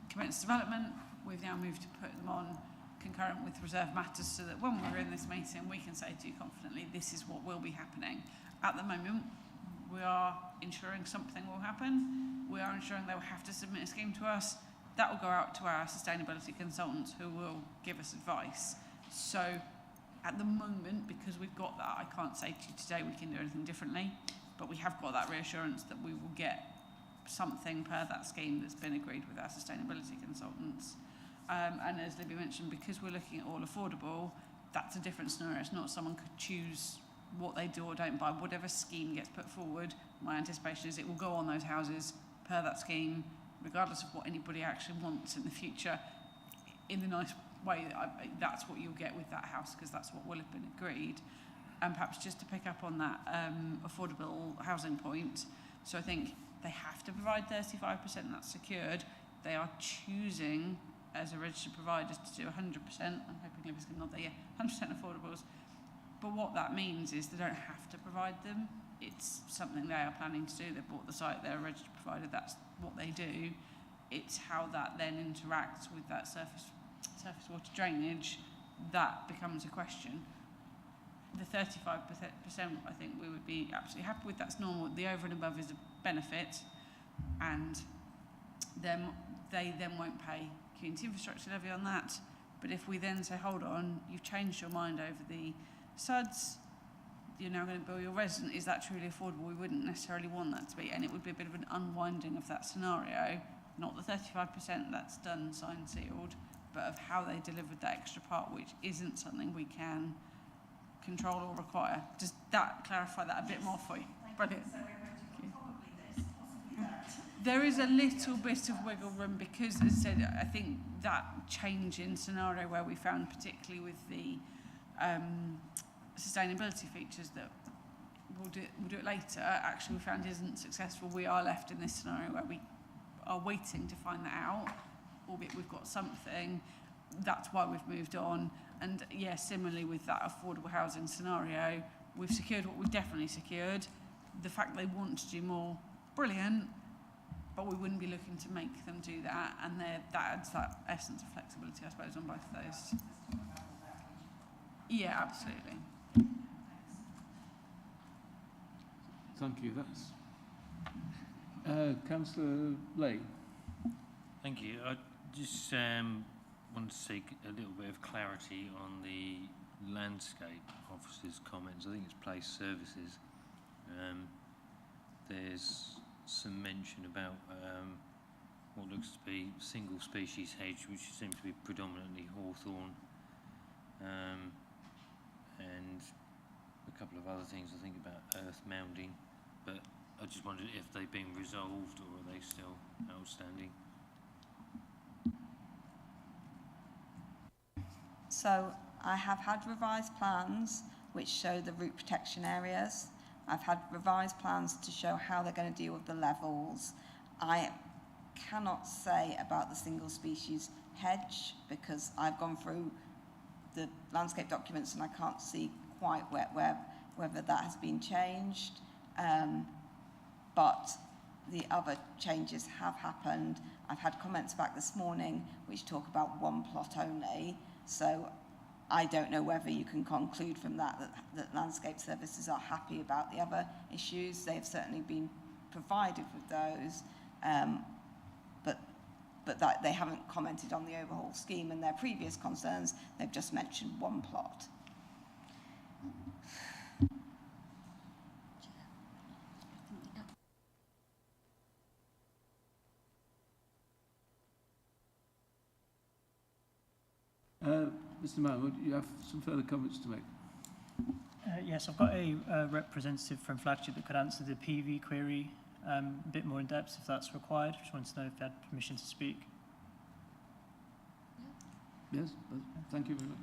commence development. We've now moved to put them on concurrent with reserve matters so that when we're in this meeting, we can say to you confidently, this is what will be happening. At the moment, we are ensuring something will happen. We are ensuring they will have to submit a scheme to us. That will go out to our sustainability consultants who will give us advice. So at the moment, because we've got that, I can't say to you today we can do anything differently, but we have got that reassurance that we will get something per that scheme that's been agreed with our sustainability consultants. And as Libby mentioned, because we're looking at all affordable, that's a different scenario. It's not someone could choose what they do or don't buy. Whatever scheme gets put forward, my anticipation is it will go on those houses per that scheme, regardless of what anybody actually wants in the future, in the nice way. That's what you'll get with that house, because that's what will have been agreed. And perhaps just to pick up on that affordable housing point, so I think they have to provide 35%, that's secured. They are choosing, as a registered provider, to do 100%. I'm hoping Libby's going to nod there, yeah, 100% affordables. But what that means is they don't have to provide them. It's something they are planning to do. They've bought the site, they're a registered provider, that's what they do. It's how that then interacts with that surface water drainage that becomes a question. The 35%, I think we would be absolutely happy with. That's normal. The over and above is a benefit, and they then won't pay community infrastructure levy on that. But if we then say, hold on, you've changed your mind over the SUDs, you're now going to bill your resident, is that truly affordable? We wouldn't necessarily want that to be, and it would be a bit of an unwinding of that scenario, not the 35% that's done, signed, sealed, but of how they delivered that extra part, which isn't something we can control or require. Does that clarify that a bit more for you? Brilliant. There is a little bit of wiggle room because, as I said, I think that change in scenario where we found, particularly with the sustainability features, that we'll do it later, actually we found isn't successful. We are left in this scenario where we are waiting to find that out, albeit we've got something. That's why we've moved on. And yeah, similarly with that affordable housing scenario, we've secured what we've definitely secured. The fact they want to do more, brilliant, but we wouldn't be looking to make them do that, and that adds that essence of flexibility, I suppose, on both of those. Yeah, absolutely. Thank you. That's Councillor Lane. Thank you. I just wanted to seek a little bit of clarity on the landscape officer's comments. I think it's place services. There's some mention about what looks to be single species hedge, which seems to be predominantly hawthorn, and a couple of other things I think about earth mounding, but I just wondered if they've been resolved or are they still outstanding? So I have had revised plans which show the root protection areas. I've had revised plans to show how they're going to deal with the levels. I cannot say about the single species hedge because I've gone through the landscape documents and I can't see quite whether that has been changed. But the other changes have happened. I've had comments back this morning which talk about one plot only. So I don't know whether you can conclude from that landscape services are happy about the other issues. They've certainly been provided with those, but that they haven't commented on the overall scheme and their previous concerns. They've just mentioned one plot. Mr. Mahmood, you have some further comments to make? Yes, I've got a representative from Flagship that could answer the PV query a bit more in depth if that's required. Just wanted to know if they had permission to speak. Yes, thank you very much.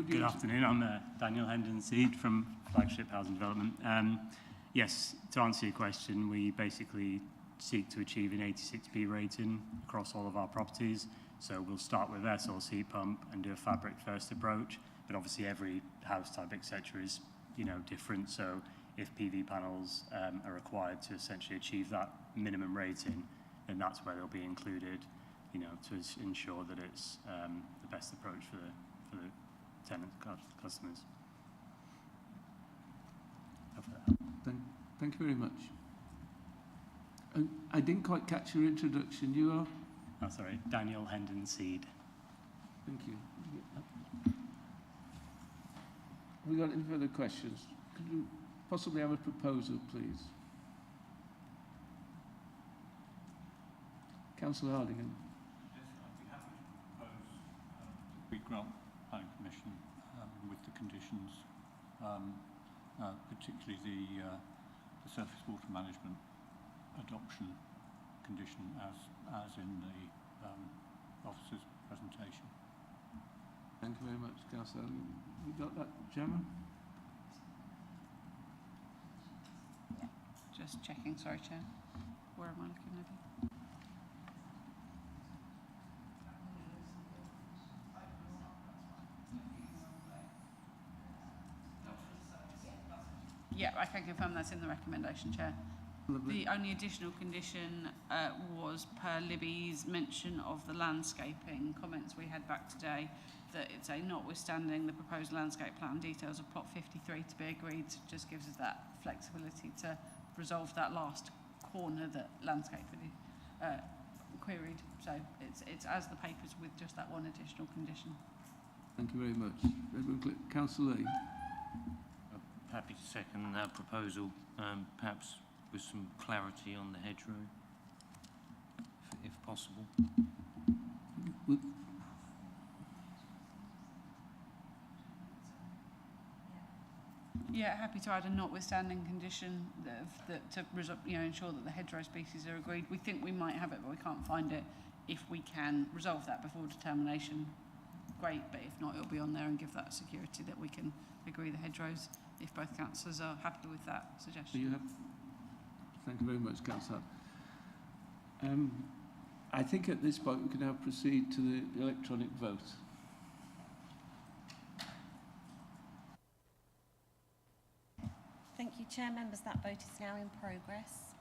Good afternoon. I'm Daniel Hendon Seed from Flagship Housing Development. Yes, to answer your question, we basically seek to achieve an 86p rating across all of our properties. So we'll start with air source heat pump and do a fabric first approach, but obviously every house type, etc., is different. So if PV panels are required to essentially achieve that minimum rating, then that's where they'll be included, to ensure that it's the best approach for the tenant customers. Thank you very much. I didn't quite catch your introduction. You are? Oh, sorry, Daniel Hendon Seed. Thank you. Have we got any further questions? Could you possibly have a proposal, please? Councillor Hardingham. Yes, I'd be happy to propose we grant planning permission with the conditions, particularly the surface water management adoption condition as in the officer's presentation. Thank you very much, Councillor. You got that, Gemma? Yeah. Just checking, sorry, Chair. Where am I looking at? Yeah, I can confirm that's in the recommendation, Chair. Lovely. The only additional condition was per Libby's mention of the landscaping comments we had back today, that it's a notwithstanding the proposed landscape plan details of plot 53 to be agreed, just gives us that flexibility to resolve that last corner that landscape queried. So it's as the papers with just that one additional condition. Thank you very much. Councillor Lee. Happy to second that proposal, perhaps with some clarity on the hedgerow, if possible. Yeah, happy to add a notwithstanding condition to ensure that the hedgerow species are agreed. We think we might have it, but we can't find it. If we can resolve that before determination, great, but if not, it'll be on there and give that security that we can agree the hedgerows if both councillors are happy with that suggestion. Thank you very much, Councillor. I think at this point we can now proceed to the electronic vote. Thank you, Chair. Members, that vote is now in progress.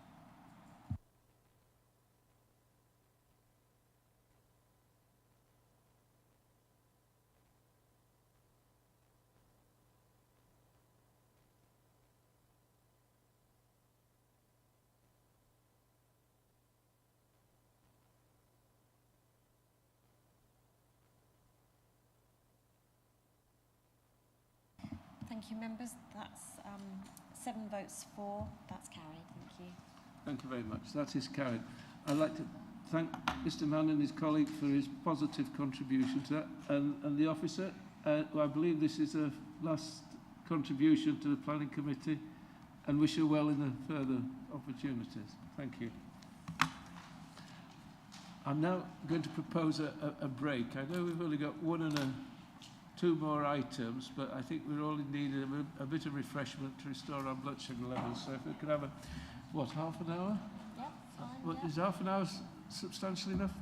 Thank you, members. That's 7 votes for. That's carried. Thank you. Thank you very much. That is carried. I'd like to thank Mr. Mann and his colleague for his positive contribution to that, and the officer. I believe this is a last contribution to the Planning Committee, and wish her well in the further opportunities. Thank you. I'm now going to propose a break. I know we've only got 2 more items, but I think we're all in need of a bit of refreshment to restore our blood sugar levels. So if we could have half an hour? Yep, fine. Is half an hour substantial enough?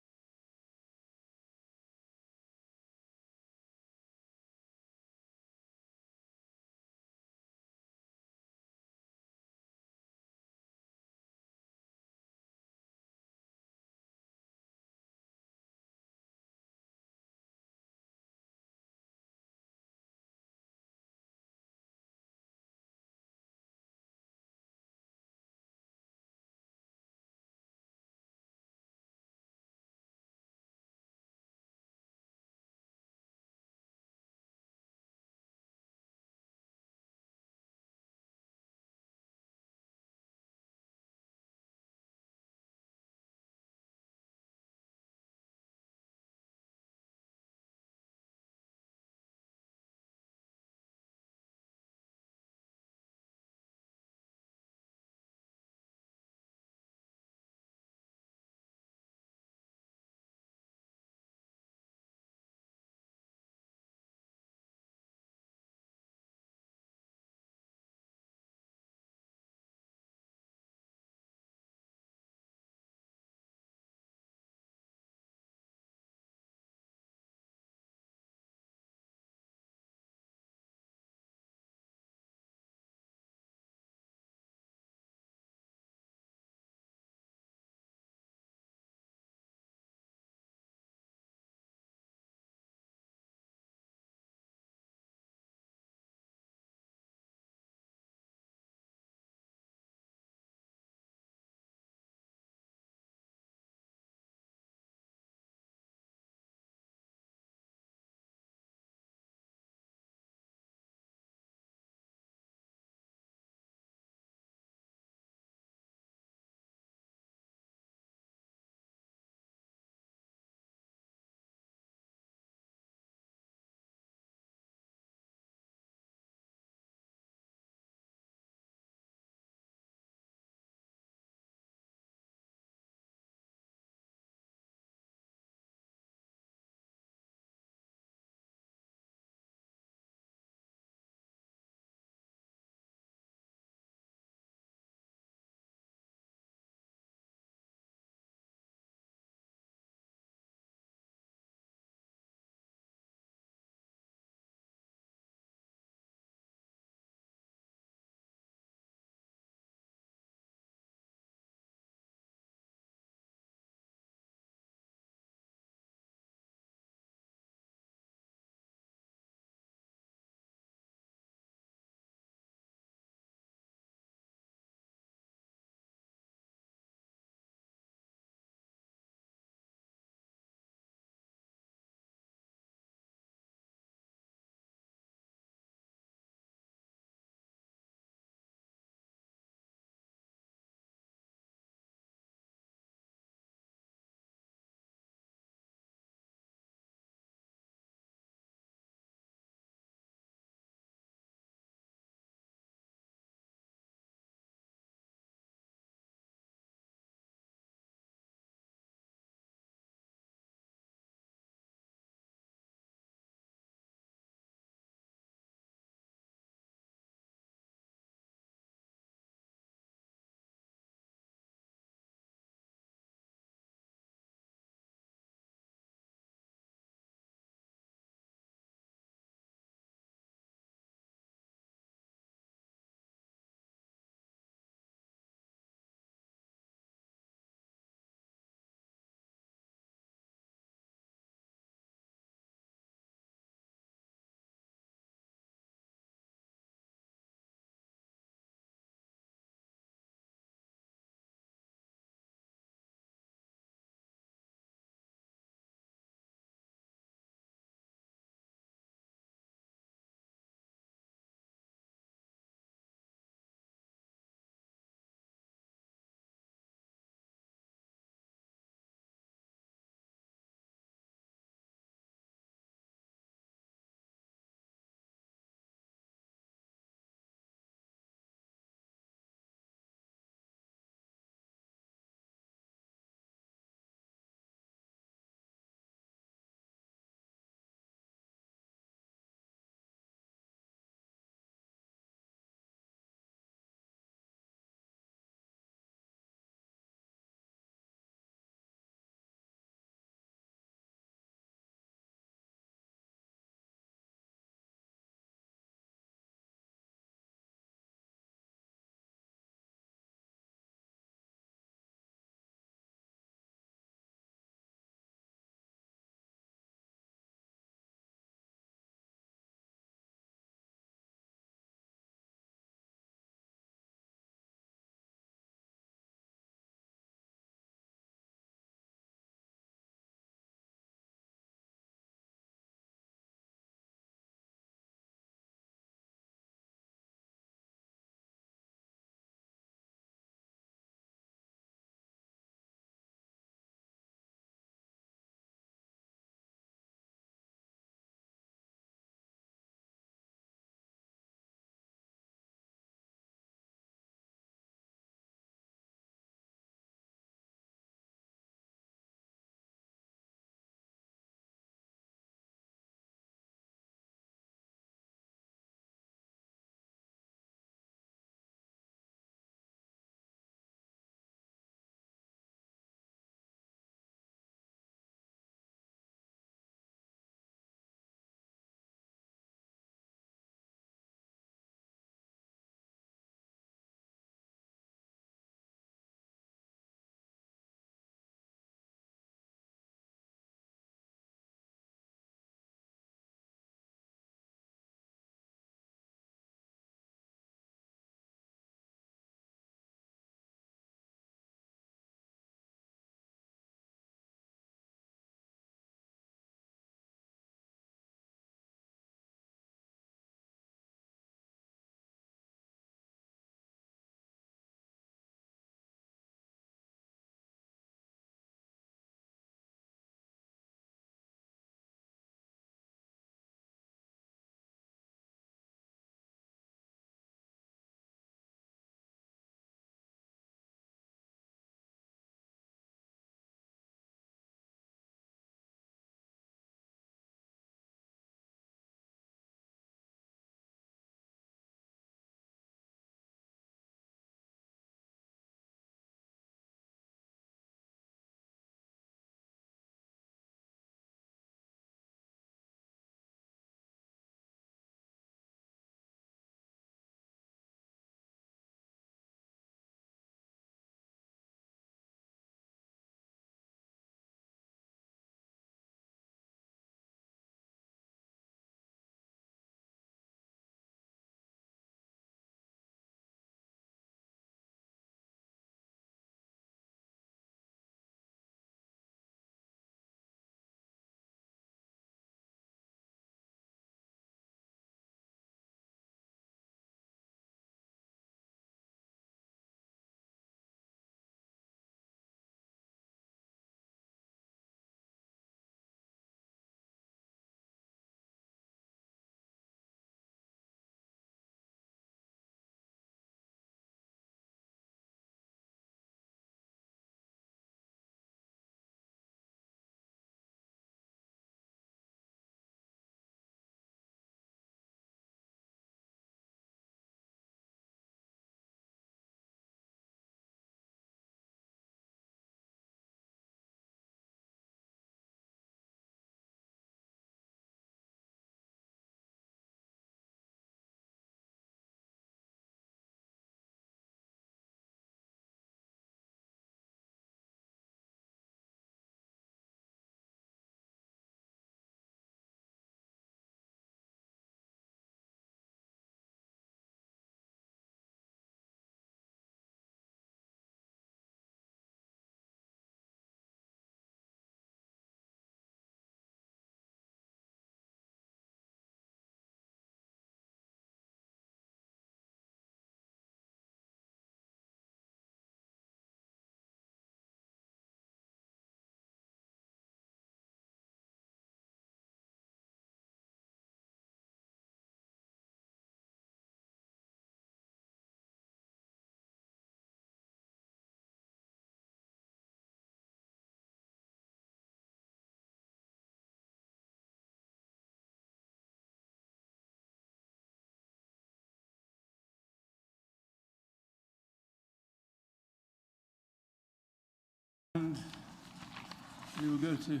We will go to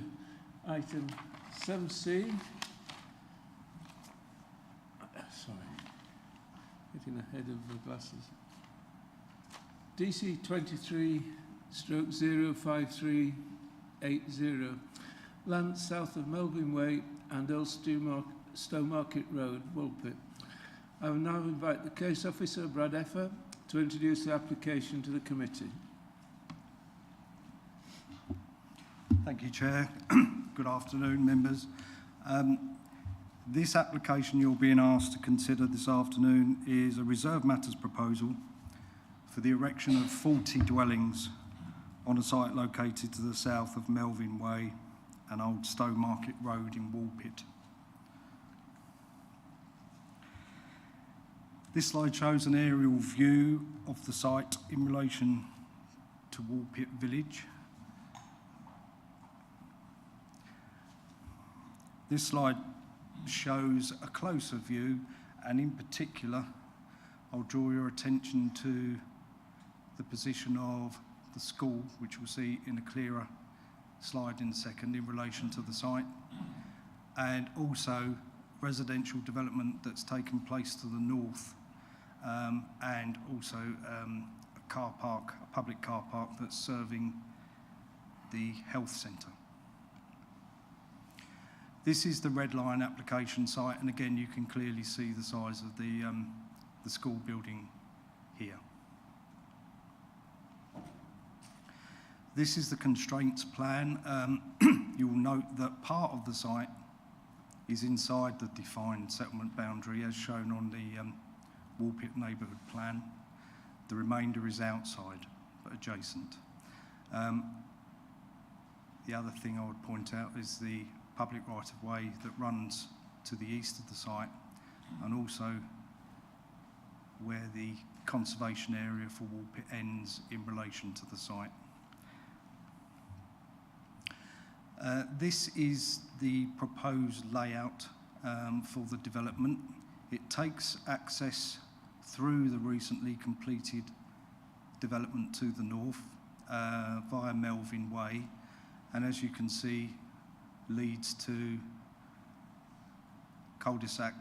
item 7C. Sorry, getting ahead of the glasses. DC 23/05380, land south of Melvin Way and Old Stowmarket Road, Woolpit. I will now invite the case officer, Brad Effer, to introduce the application to the committee. Thank you, Chair. Good afternoon, members. This application you're being asked to consider this afternoon is a reserved matters proposal for the erection of 40 dwellings on a site located to the south of Melvin Way and Old Stowmarket Road in Woolpit. This slide shows an aerial view of the site in relation to Woolpit Village. This slide shows a closer view, and in particular, I'll draw your attention to the position of the school, which we'll see in a clearer slide in a second in relation to the site, and also residential development that's taken place to the north, and also a car park, a public car park that's serving the health centre. This is the red line application site, and again you can clearly see the size of the school building here. This is the constraints plan. You will note that part of the site is inside the defined settlement boundary as shown on the Woolpit neighbourhood plan. The remainder is outside but adjacent. The other thing I would point out is the public right-of-way that runs to the east of the site, and also where the conservation area for Woolpit ends in relation to the site. This is the proposed layout for the development. It takes access through the recently completed development to the north via Melvin Way, and as you can see, leads to cul-de-sac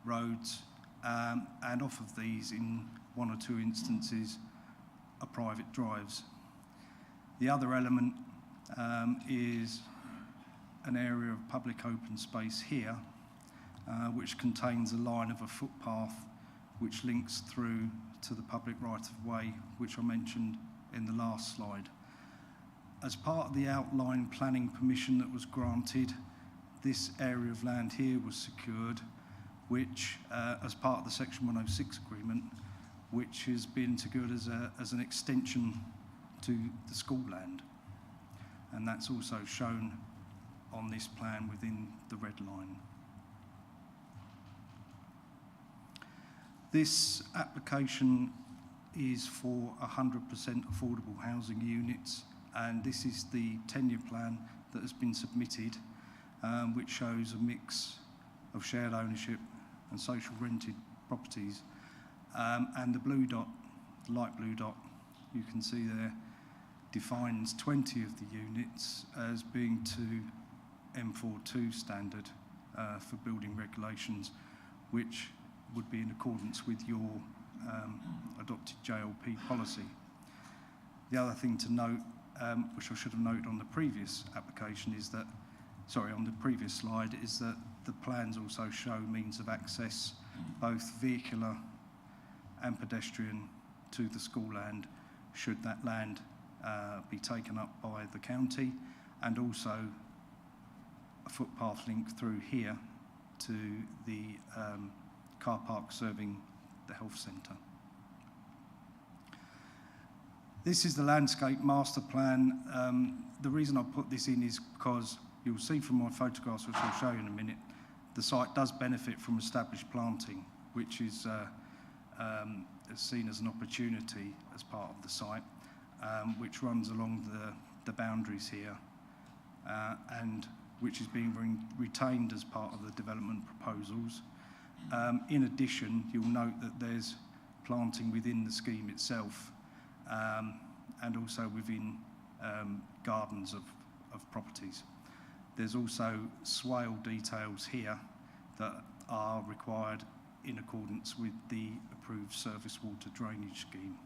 roads, and off of these, in one or two instances, are private drives. The other element is an area of public open space here, which contains a line of a footpath which links through to the public right-of-way, which I mentioned in the last slide. As part of the outline planning permission that was granted, this area of land here was secured, which, as part of the Section 106 agreement, which has been secured as an extension to the school land. And that's also shown on this plan within the red line. This application is for 100% affordable housing units, and this is the tenure plan that has been submitted, which shows a mix of shared ownership and social rented properties. And the blue dot, the light blue dot, you can see there, defines 20 of the units as being to M42 standard for building regulations, which would be in accordance with your adopted JLP policy. The other thing to note, which I should have noted on the previous application, is that, on the previous slide, is that the plans also show means of access, both vehicular and pedestrian, to the school land, should that land be taken up by the county, and also a footpath link through here to the car park serving the health centre. This is the landscape master plan. The reason I put this in is because you'll see from my photographs, which I'll show you in a minute, the site does benefit from established planting, which is seen as an opportunity as part of the site, which runs along the boundaries here, and which is being retained as part of the development proposals. In addition, you'll note that there's planting within the scheme itself, and also within gardens of properties. There's also swale details here that are required in accordance with the approved surface water drainage scheme.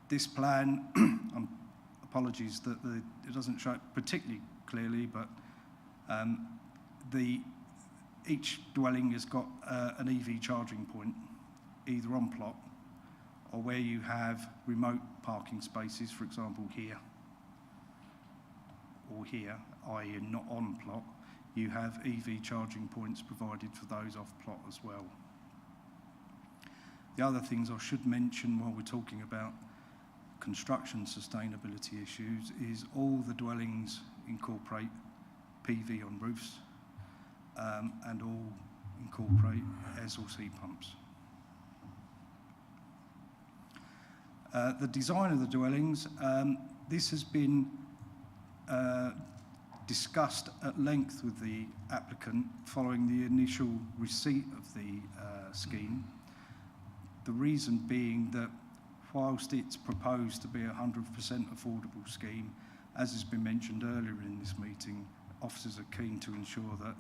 This plan, apologies that it doesn't show it particularly clearly, but each dwelling has got an EV charging point, either on plot or where you have remote parking spaces, for example here or here, i.e. not on plot, you have EV charging points provided for those off plot as well. The other things I should mention while we're talking about construction sustainability issues is all the dwellings incorporate PV on roofs and all incorporate air source heat pumps. The design of the dwellings, this has been discussed at length with the applicant following the initial receipt of the scheme. The reason being that whilst it's proposed to be a 100% affordable scheme, as has been mentioned earlier in this meeting, officers are keen to ensure that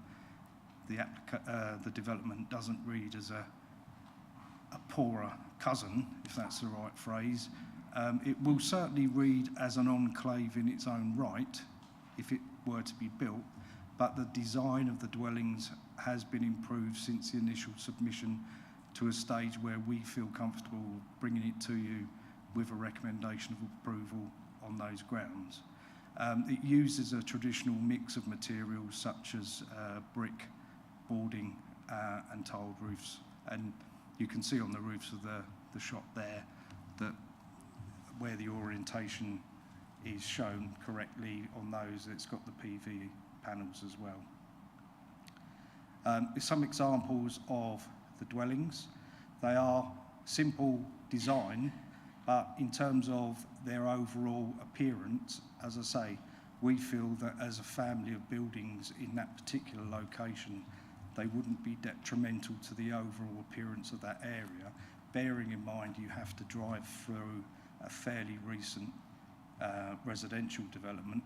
the development doesn't read as a poorer cousin, if that's the right phrase. It will certainly read as an enclave in its own right if it were to be built, but the design of the dwellings has been improved since the initial submission to a stage where we feel comfortable bringing it to you with a recommendation of approval on those grounds. It uses a traditional mix of materials such as brick, boarding and tiled roofs, and you can see on the roofs of the shop there that where the orientation is shown correctly on those, it's got the PV panels as well. Some examples of the dwellings. They are simple design, but in terms of their overall appearance, as I say, we feel that as a family of buildings in that particular location, they wouldn't be detrimental to the overall appearance of that area, bearing in mind you have to drive through a fairly recent residential development,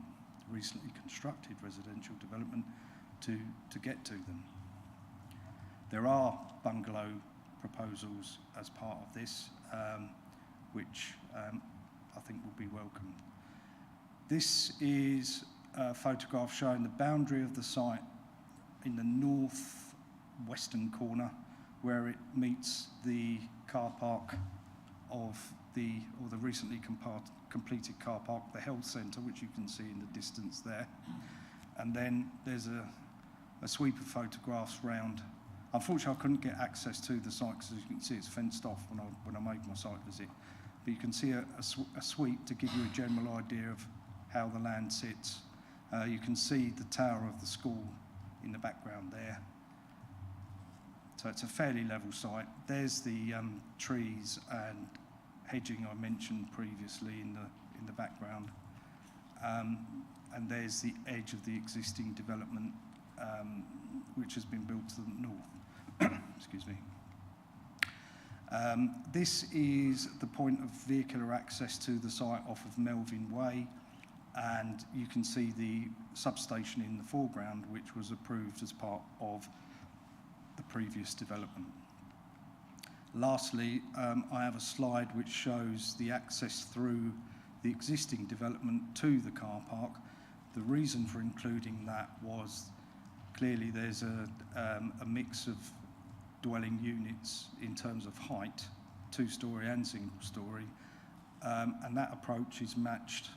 recently constructed residential development, to get to them. There are bungalow proposals as part of this, which I think will be welcome. This is a photograph showing the boundary of the site in the north-western corner, where it meets the car park of the recently completed car park, the health centre, which you can see in the distance there. And then there's a sweep of photographs round. Unfortunately, I couldn't get access to the site because, as you can see, it's fenced off when I made my site visit. But you can see a sweep to give you a general idea of how the land sits. You can see the tower of the school in the background there. So it's a fairly level site. There's the trees and hedging I mentioned previously in the background. And there's the edge of the existing development, which has been built to the north. Excuse me. This is the point of vehicular access to the site off of Melvin Way, and you can see the substation in the foreground, which was approved as part of the previous development. Lastly, I have a slide which shows the access through the existing development to the car park. The reason for including that was clearly there's a mix of dwelling units in terms of height, two-storey and single-storey, and that approach is matched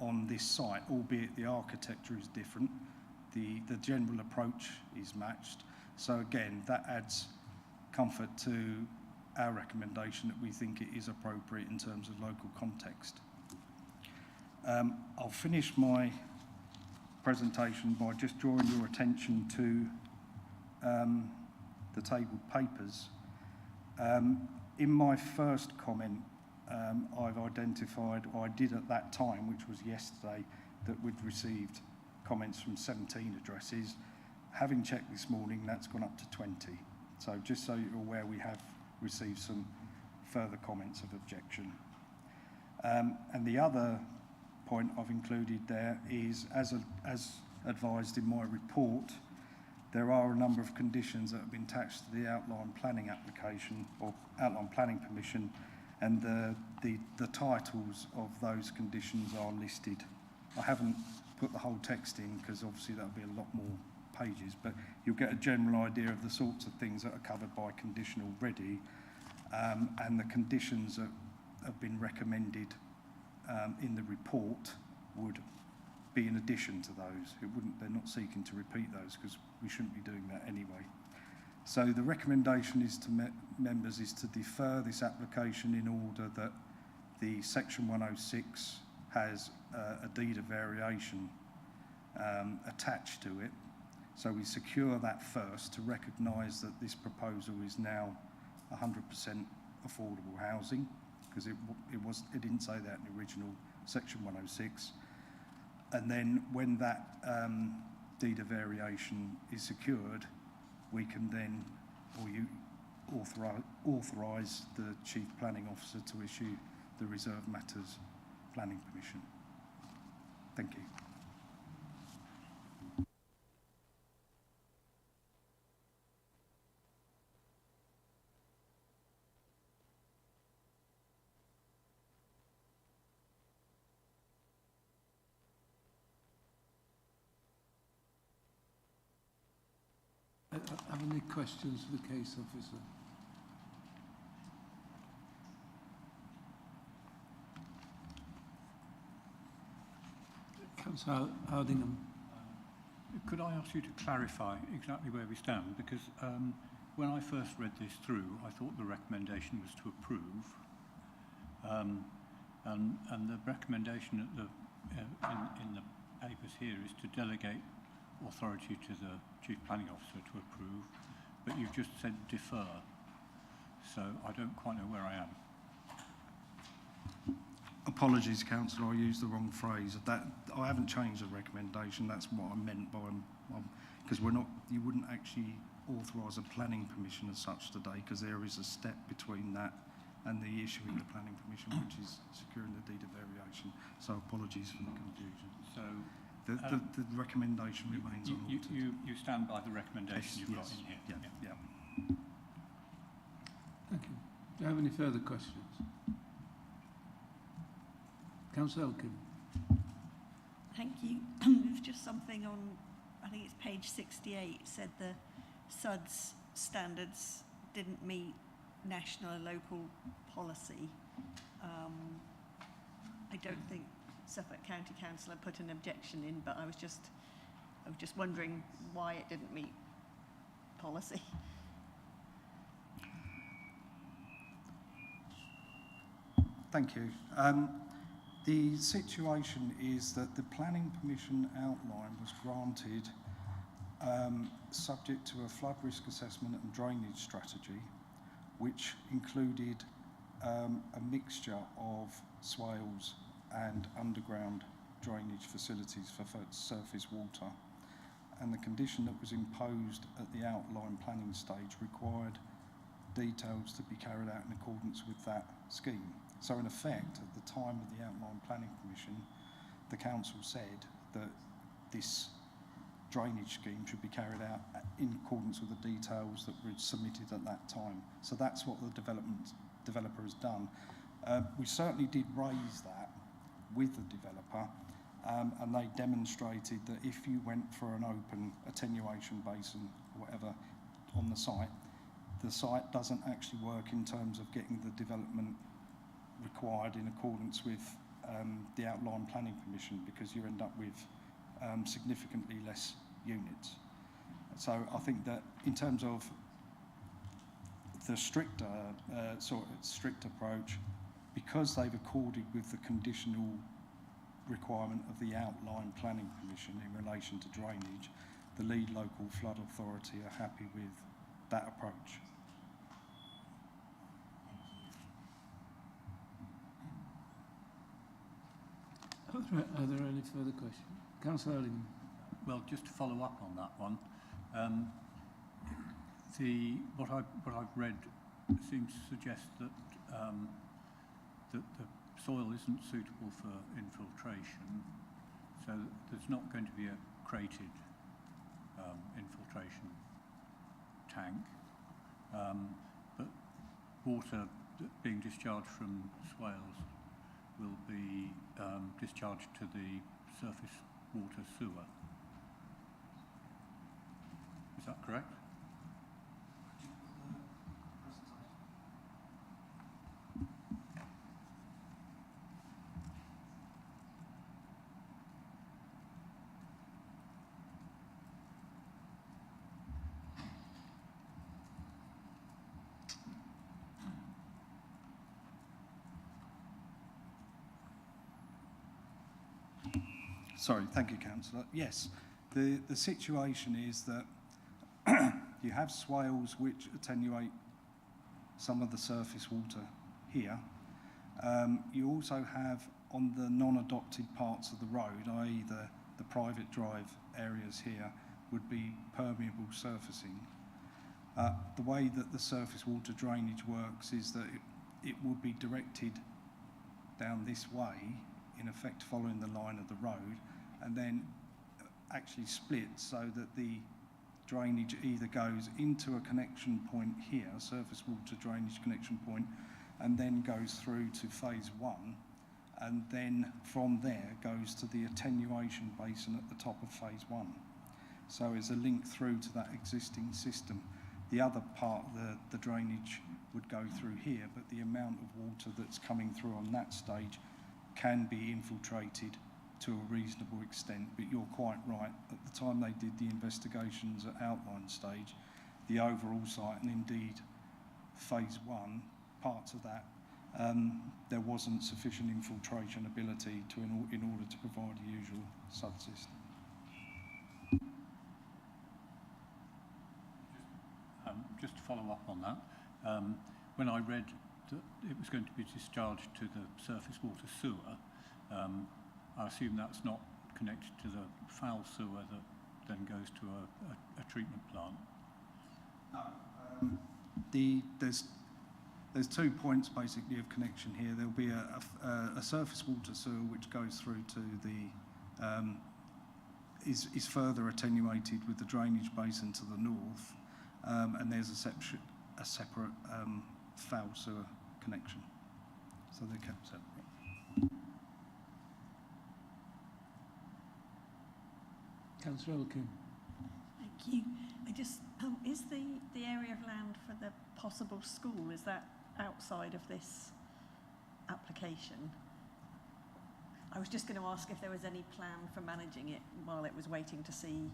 on this site, albeit the architecture is different. The general approach is matched. So again, that adds comfort to our recommendation that we think it is appropriate in terms of local context. I'll finish my presentation by just drawing your attention to the tabled papers. In my first comment, I've identified, or I did at that time, which was yesterday, that we'd received comments from 17 addresses. Having checked this morning, that's gone up to 20. So just so you're aware, we have received some further comments of objection. And the other point I've included there is, as advised in my report, there are a number of conditions that have been attached to the outline planning application or outline planning permission, and the titles of those conditions are listed. I haven't put the whole text in because obviously that'll be a lot more pages, but you'll get a general idea of the sorts of things that are covered by condition already, and the conditions that have been recommended in the report would be in addition to those. They're not seeking to repeat those because we shouldn't be doing that anyway. So the recommendation is to members is to defer this application in order that the section 106 has a deed of variation attached to it. So we secure that first to recognise that this proposal is now 100% affordable housing, because it didn't say that in the original section 106. And then when that deed of variation is secured, we can then, or you authorise the Chief Planning Officer to issue the Reserve Matters Planning Permission. Thank you. Have any questions for the case officer? Councillor Hardingham. Could I ask you to clarify exactly where we stand? Because when I first read this through, I thought the recommendation was to approve, and the recommendation at in the papers here is to delegate authority to the Chief Planning Officer to approve, but you've just said defer, so I don't quite know where I am. Apologies, Councillor, I used the wrong phrase. I haven't changed the recommendation. That's what I meant by because you wouldn't actually authorise a planning permission as such today, because there is a step between that and the issuing the planning permission, which is securing the deed of variation. So apologies for the confusion. So the recommendation remains unaltered. You stand by the recommendation you've got in here? Yeah. Thank you. Do you have any further questions? Councillor Elkin. Thank you. There's just something on, I think it's page 68, said the SUDS standards didn't meet national and local policy. I don't think Suffolk County Council had put an objection in, but I was just wondering why it didn't meet policy. Thank you. The situation is that the planning permission outline was granted subject to a flood risk assessment and drainage strategy, which included a mixture of swales and underground drainage facilities for surface water. And the condition that was imposed at the outline planning stage required details to be carried out in accordance with that scheme. So in effect, at the time of the outline planning permission, the council said that this drainage scheme should be carried out in accordance with the details that were submitted at that time. So that's what the developer has done. We certainly did raise that with the developer, and they demonstrated that if you went for an open attenuation basin or whatever on the site doesn't actually work in terms of getting the development required in accordance with the outline planning permission, because you end up with significantly less units. So I think that in terms of the stricter strict approach, because they've accorded with the conditional requirement of the outline planning permission in relation to drainage, the lead local flood authority are happy with that approach. Are there any further questions? Councillor Ellingham. Well, just to follow up on that one, what I've read seems to suggest that that the soil isn't suitable for infiltration, so there's not going to be a crated infiltration tank, but water being discharged from swales will be discharged to the surface water sewer. Is that correct? Sorry, thank you, Councillor. Yes, the situation is that you have swales which attenuate some of the surface water here. You also have, on the non-adopted parts of the road, i.e. the private drive areas here, would be permeable surfacing. The way that the surface water drainage works is that it would be directed down this way, in effect following the line of the road, and then actually split so that the drainage either goes into a connection point here, surface water drainage connection point, and then goes through to phase 1, and then from there goes to the attenuation basin at the top of phase 1. So it's a link through to that existing system. The other part, the drainage would go through here, but the amount of water that's coming through on that stage can be infiltrated to a reasonable extent. But you're quite right, at the time they did the investigations at outline stage, the overall site, and indeed phase 1, parts of that, there wasn't sufficient infiltration ability in order to provide the usual subsystem. Just to follow up on that, when I read that it was going to be discharged to the surface water sewer, I assume that's not connected to the foul sewer that then goes to a treatment plant. No. There's 2 points basically of connection here. There'll be a surface water sewer which goes through to the is further attenuated with the drainage basin to the north, and there's a separate foul sewer connection. So they're kept separate. Councillor Elkin. Thank you. I just, is the area of land for the possible school, is that outside of this application? I was just going to ask if there was any plan for managing it while it was waiting to see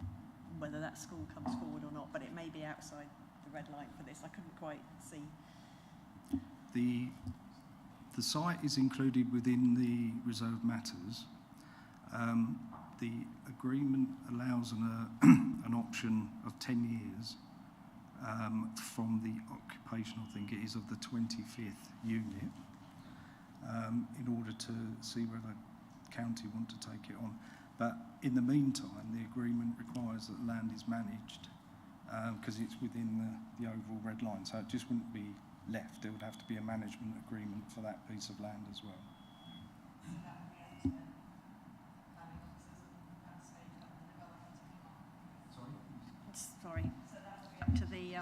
whether that school comes forward or not, but it may be outside the red line for this. I couldn't quite see. The site is included within the reserved matters. The agreement allows an option of 10 years from the occupation, I think it is, of the 25th unit in order to see whether the county want to take it on. But in the meantime, the agreement requires that land is managed because it's within the overall red line. So it just wouldn't be left. There would have to be a management agreement for that piece of land as well. Sorry. So that will be up to the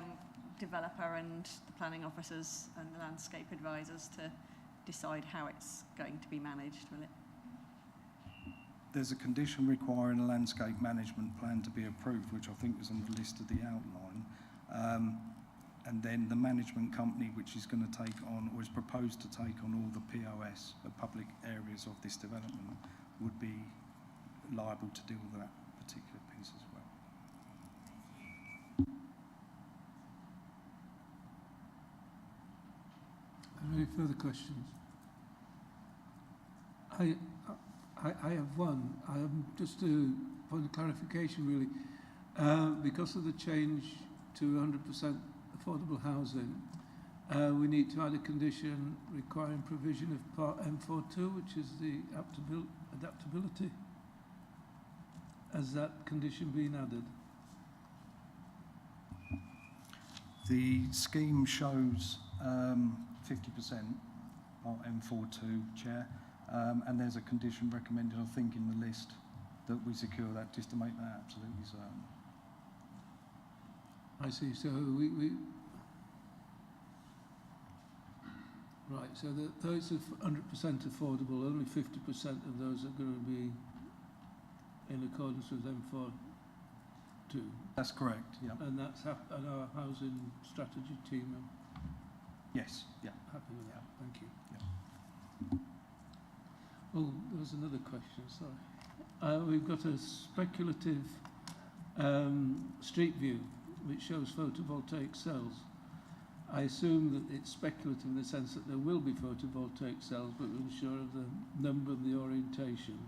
developer and the planning officers and the landscape advisors to decide how it's going to be managed, will it? There's a condition requiring a landscape management plan to be approved, which I think was on the list of the outline. And then the management company, which is going to take on, or is proposed to take on all the POS, the public areas of this development, would be liable to deal with that particular piece as well. Any further questions? I have one. Just a point of clarification, really. Because of the change to 100% affordable housing, we need to add a condition requiring provision of Part M42, which is the adaptability. Has that condition been added? The scheme shows 50%, M42, Chair. And there's a condition recommended, I think, in the list that we secure that, just to make that absolutely certain. I see. So right, so those are 100% affordable, only 50% of those are going to be in accordance with M42. That's correct, yeah. And that's and our housing strategy team are Yes, yeah. happy with that. Thank you. Yeah. Oh, there was another question, sorry. We've got a speculative street view which shows photovoltaic cells. I assume that it's speculative in the sense that there will be photovoltaic cells, but we're unsure of the number and the orientation.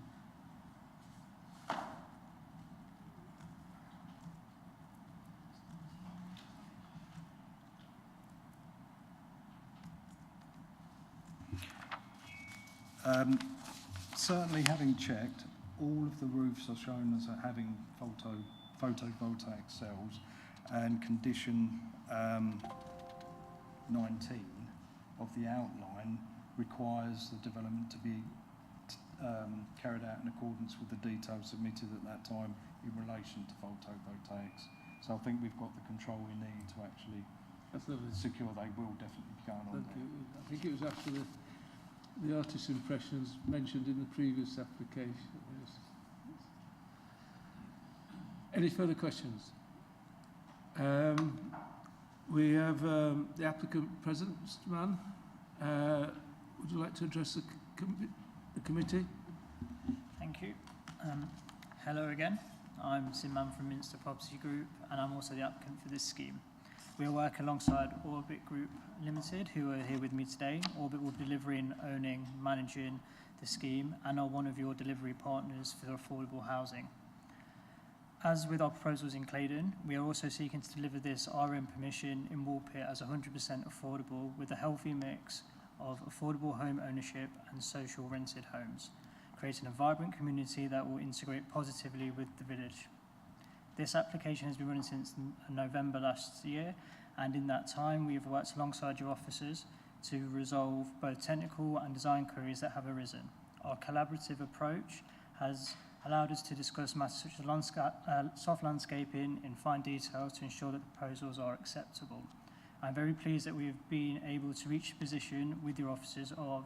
Certainly, having checked, all of the roofs are shown as having photovoltaic cells, and condition 19 of the outline requires the development to be carried out in accordance with the details submitted at that time in relation to photovoltaics. So I think we've got the control we need to actually secure they will definitely be going on there. Thank you. I think it was after the artist's impressions mentioned in the previous application. Yes. Any further questions? We have the applicant present, Mr. Mann. Would you like to address the committee? Thank you. Hello again. I'm Sim Mann from Minster Property Group, and I'm also the applicant for this scheme. We work alongside Orbit Group Limited, who are here with me today. Orbit will be delivering, owning, managing the scheme, and are one of your delivery partners for affordable housing. As with our proposals in Claydon, we are also seeking to deliver this RM permission in Woolpit as 100% affordable, with a healthy mix of affordable home ownership and social rented homes, creating a vibrant community that will integrate positively with the village. This application has been running since November last year, and in that time we have worked alongside your officers to resolve both technical and design queries that have arisen. Our collaborative approach has allowed us to discuss matters such as soft landscaping in fine detail to ensure that the proposals are acceptable. I'm very pleased that we have been able to reach a position with your officers of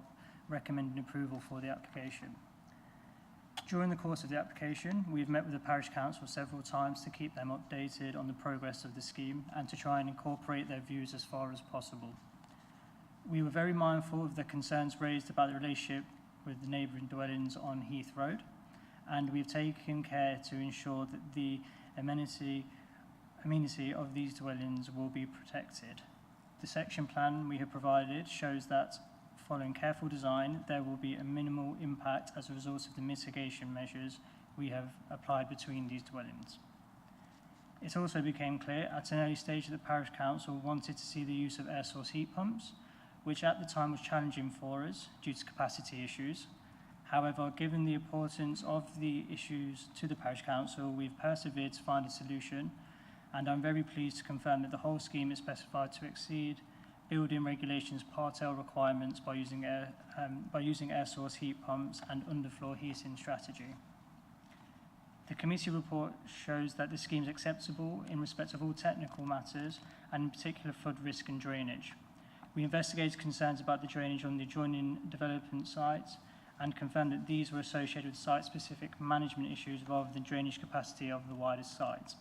recommending approval for the application. During the course of the application, we've met with the Parish Council several times to keep them updated on the progress of the scheme and to try and incorporate their views as far as possible. We were very mindful of the concerns raised about the relationship with the neighbouring dwellings on Heath Road, and we've taken care to ensure that the amenity of these dwellings will be protected. The section plan we have provided shows that following careful design, there will be a minimal impact as a result of the mitigation measures we have applied between these dwellings. It also became clear at an early stage that the Parish Council wanted to see the use of air source heat pumps, which at the time was challenging for us due to capacity issues. However, given the importance of the issues to the Parish Council, we've persevered to find a solution, and I'm very pleased to confirm that the whole scheme is specified to exceed building regulations Part L requirements by using air source heat pumps and underfloor heating strategy. The committee report shows that the scheme is acceptable in respect of all technical matters, and in particular flood risk and drainage. We investigated concerns about the drainage on the adjoining development sites and confirmed that these were associated with site-specific management issues rather than drainage capacity of the wider site.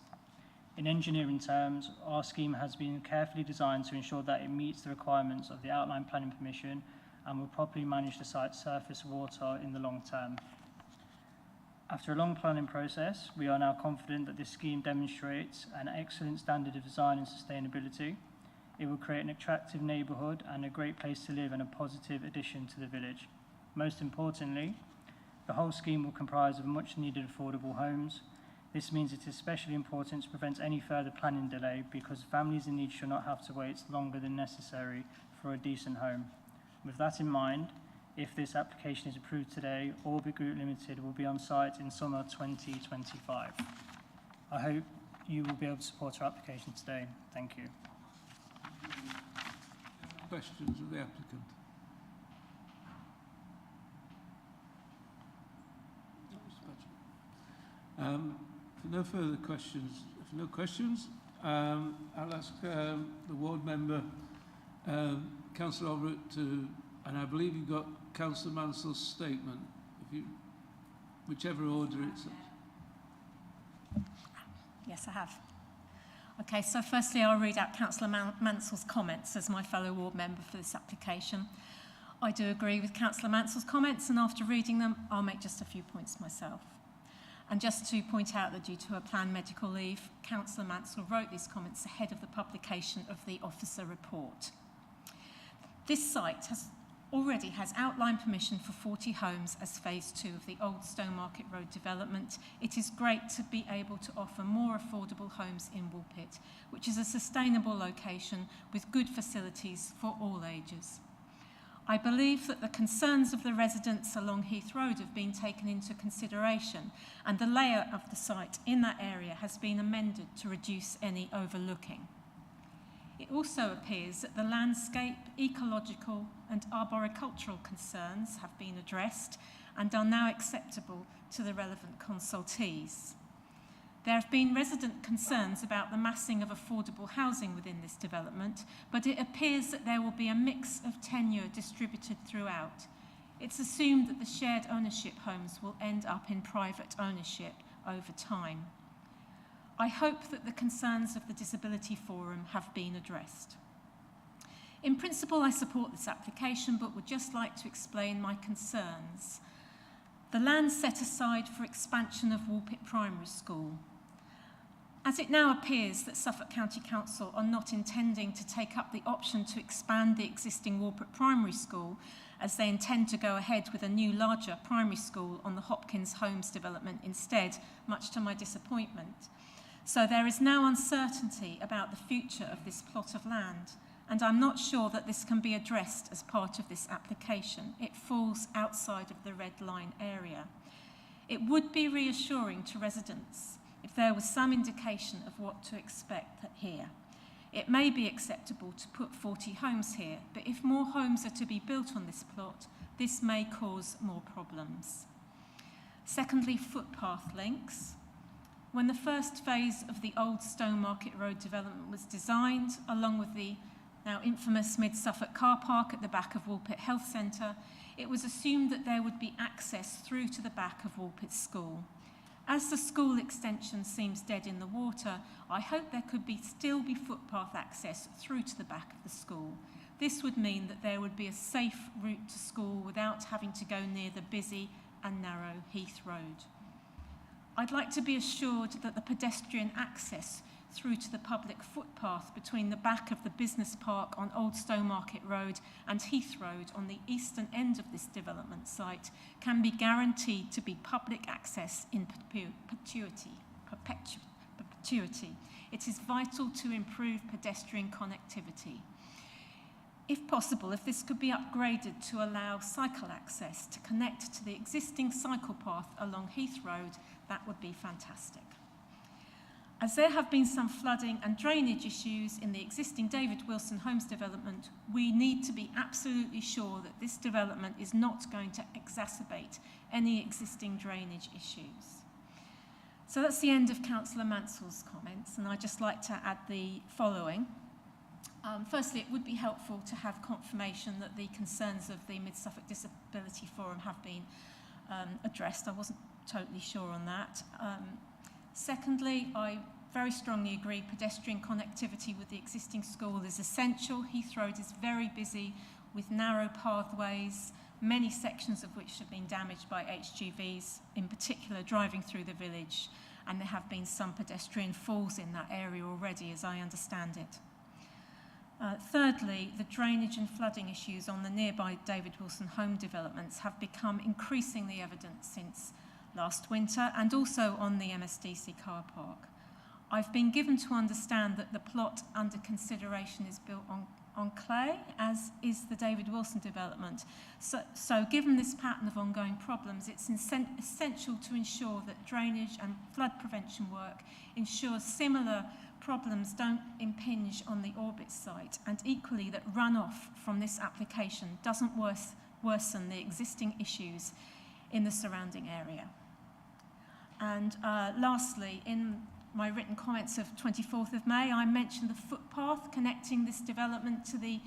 In engineering terms, our scheme has been carefully designed to ensure that it meets the requirements of the outline planning permission and will properly manage the site's surface water in the long term. After a long planning process, we are now confident that this scheme demonstrates an excellent standard of design and sustainability. It will create an attractive neighbourhood and a great place to live and a positive addition to the village. Most importantly, the whole scheme will comprise of much needed affordable homes. This means it is especially important to prevent any further planning delay because families in need should not have to wait longer than necessary for a decent home. With that in mind, if this application is approved today, Orbit Group Limited will be on site in summer 2025. I hope you will be able to support our application today. Thank you. Questions of the applicant? For no further questions, I'll ask the ward member, Councillor Albright, and I believe you've got Councillor Mansell's statement, whichever order it's in. Yes, I have. Okay, so firstly I'll read out Councillor Mansell's comments as my fellow ward member for this application. I do agree with Councillor Mansell's comments, and after reading them, I'll make just a few points myself. And just to point out that due to her planned medical leave, Councillor Mansell wrote these comments ahead of the publication of the officer report. This site already has outline permission for 40 homes as phase 2 of the old Stowmarket Road development. It is great to be able to offer more affordable homes in Woolpit, which is a sustainable location with good facilities for all ages. I believe that the concerns of the residents along Heath Road have been taken into consideration, and the layout of the site in that area has been amended to reduce any overlooking. It also appears that the landscape, ecological and arboricultural concerns have been addressed and are now acceptable to the relevant consultees. There have been resident concerns about the massing of affordable housing within this development, but it appears that there will be a mix of tenure distributed throughout. It's assumed that the shared ownership homes will end up in private ownership over time. I hope that the concerns of the Disability Forum have been addressed. In principle, I support this application, but would just like to explain my concerns. The land set aside for expansion of Woolpit Primary School. As it now appears that Suffolk County Council are not intending to take up the option to expand the existing Woolpit Primary School, as they intend to go ahead with a new larger primary school on the Hopkins Homes development instead, much to my disappointment. So there is now uncertainty about the future of this plot of land, and I'm not sure that this can be addressed as part of this application. It falls outside of the red line area. It would be reassuring to residents if there was some indication of what to expect here. It may be acceptable to put 40 homes here, but if more homes are to be built on this plot, this may cause more problems. Secondly, footpath links. When the first phase of the old Stowmarket Road development was designed, along with the now infamous Mid Suffolk car park at the back of Woolpit Health Centre, it was assumed that there would be access through to the back of Woolpit School. As the school extension seems dead in the water, I hope there could still be footpath access through to the back of the school. This would mean that there would be a safe route to school without having to go near the busy and narrow Heath Road. I'd like to be assured that the pedestrian access through to the public footpath between the back of the business park on Old Stowmarket Road and Heath Road on the eastern end of this development site can be guaranteed to be public access in perpetuity. It is vital to improve pedestrian connectivity. If possible, if this could be upgraded to allow cycle access to connect to the existing cycle path along Heath Road, that would be fantastic. As there have been some flooding and drainage issues in the existing David Wilson Homes development, we need to be absolutely sure that this development is not going to exacerbate any existing drainage issues. So that's the end of Councillor Mansell's comments, and I'd just like to add the following. Firstly, it would be helpful to have confirmation that the concerns of the Mid Suffolk Disability Forum have been addressed. I wasn't totally sure on that. Secondly, I very strongly agree pedestrian connectivity with the existing school is essential. Heath Road is very busy with narrow pathways, many sections of which have been damaged by HGVs, in particular driving through the village, and there have been some pedestrian falls in that area already, as I understand it. Thirdly, the drainage and flooding issues on the nearby David Wilson home developments have become increasingly evident since last winter, and also on the MSDC car park. I've been given to understand that the plot under consideration is built on clay, as is the David Wilson development. So given this pattern of ongoing problems, it's essential to ensure that drainage and flood prevention work ensures similar problems don't impinge on the Orbit site, and equally that runoff from this application doesn't worsen the existing issues in the surrounding area. And lastly, in my written comments of 24th of May, I mentioned the footpath connecting this development to the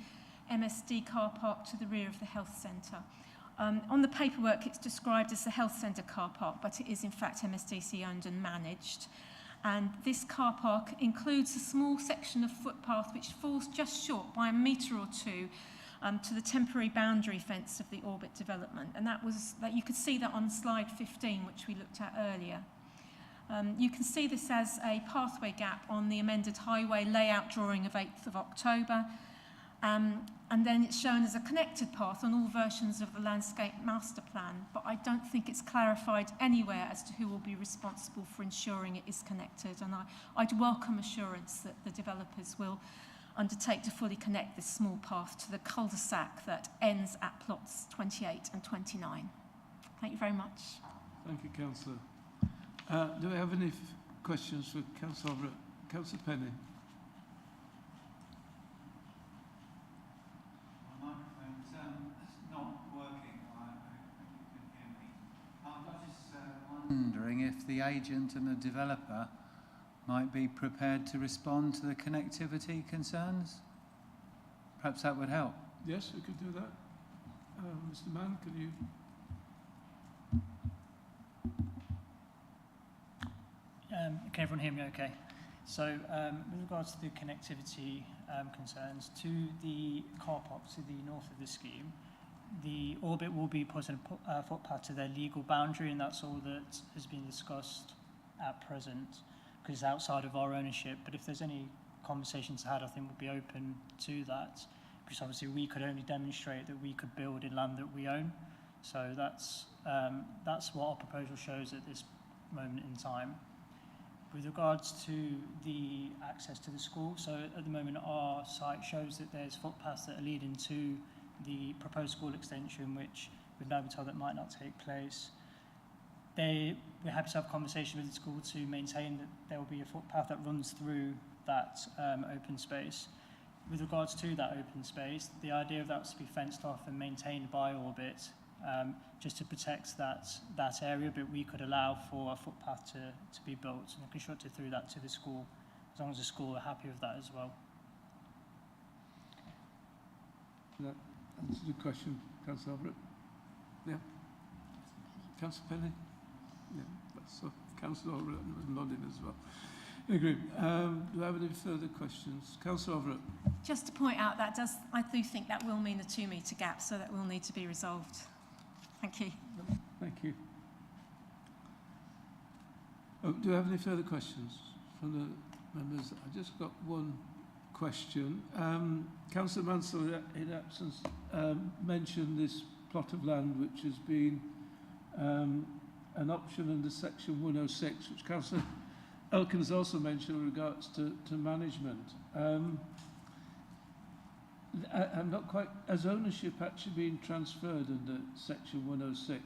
MSD car park to the rear of the health centre. On the paperwork, it's described as the health centre car park, but it is in fact MSDC owned and managed. And this car park includes a small section of footpath which falls just short by a metre or two to the temporary boundary fence of the Orbit development. And that you could see that on slide 15, which we looked at earlier. You can see this as a pathway gap on the amended highway layout drawing of 8th of October. And then it's shown as a connected path on all versions of the landscape master plan, but I don't think it's clarified anywhere as to who will be responsible for ensuring it is connected. And I'd welcome assurance that the developers will undertake to fully connect this small path to the cul-de-sac that ends at plots 28 and 29. Thank you very much. Thank you, Councillor. Do we have any questions for Councillor Everett? Councillor Penny. Wondering if the agent and the developer might be prepared to respond to the connectivity concerns. Perhaps that would help. Yes, we could do that. Mr. Mann, can you? Can everyone hear me okay? So with regards to the connectivity concerns to the car park to the north of the scheme, the Orbit will be putting a footpath to their legal boundary, and that's all that has been discussed at present, because it's outside of our ownership. But if there's any conversations had, I think we'll be open to that, because obviously we could only demonstrate that we could build in land that we own. So that's what our proposal shows at this moment in time. With regards to the access to the school, so at the moment our site shows that there's footpaths that are leading to the proposed school extension, which we've now been told that might not take place. We're happy to have a conversation with the school to maintain that there will be a footpath that runs through that open space. With regards to that open space, the idea of that was to be fenced off and maintained by Orbit, just to protect that area, but we could allow for a footpath to be built and constructed through that to the school, as long as the school are happy with that as well. That answers the question, Councillor Everett. Yeah. Councillor Penny? Yeah, that's Councillor Everett was nodding as well. I agree. Do I have any further questions? Councillor Everett. Just to point out, I do think that will mean a 2-metre gap, so that will need to be resolved. Thank you. Thank you. Oh, do I have any further questions from the members? I just got one question. Councillor Mansell, in absence, mentioned this plot of land which has been an option under section 106, which Councillor Elkins also mentioned with regards to management. I'm not quite, has ownership actually been transferred under section 106?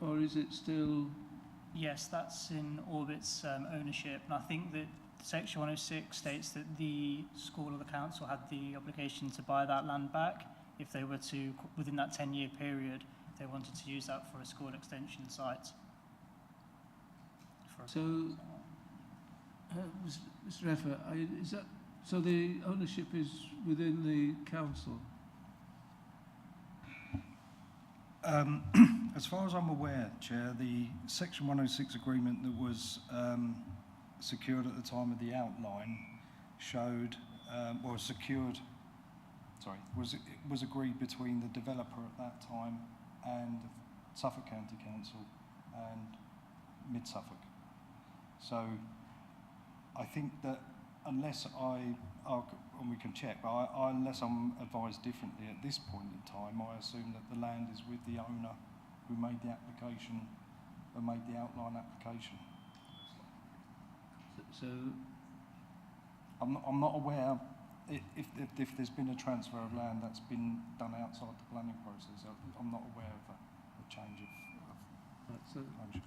Or is it still? Yes, that's in Orbit's ownership, and I think that section 106 states that the school or the council had the obligation to buy that land back if they were to, within that 10-year period, if they wanted to use that for a school extension site. So, Mr. Effer, is that, so the ownership is within the council? As far as I'm aware, Chair, the Section 106 agreement that was secured at the time of the outline showed, was agreed between the developer at that time and Suffolk County Council and Mid Suffolk. So I think that unless and we can check, but unless I'm advised differently at this point in time, I assume that the land is with the owner who made the application and made the outline application. So I'm not aware if there's been a transfer of land that's been done outside the planning process. I'm not aware of a change of ownership.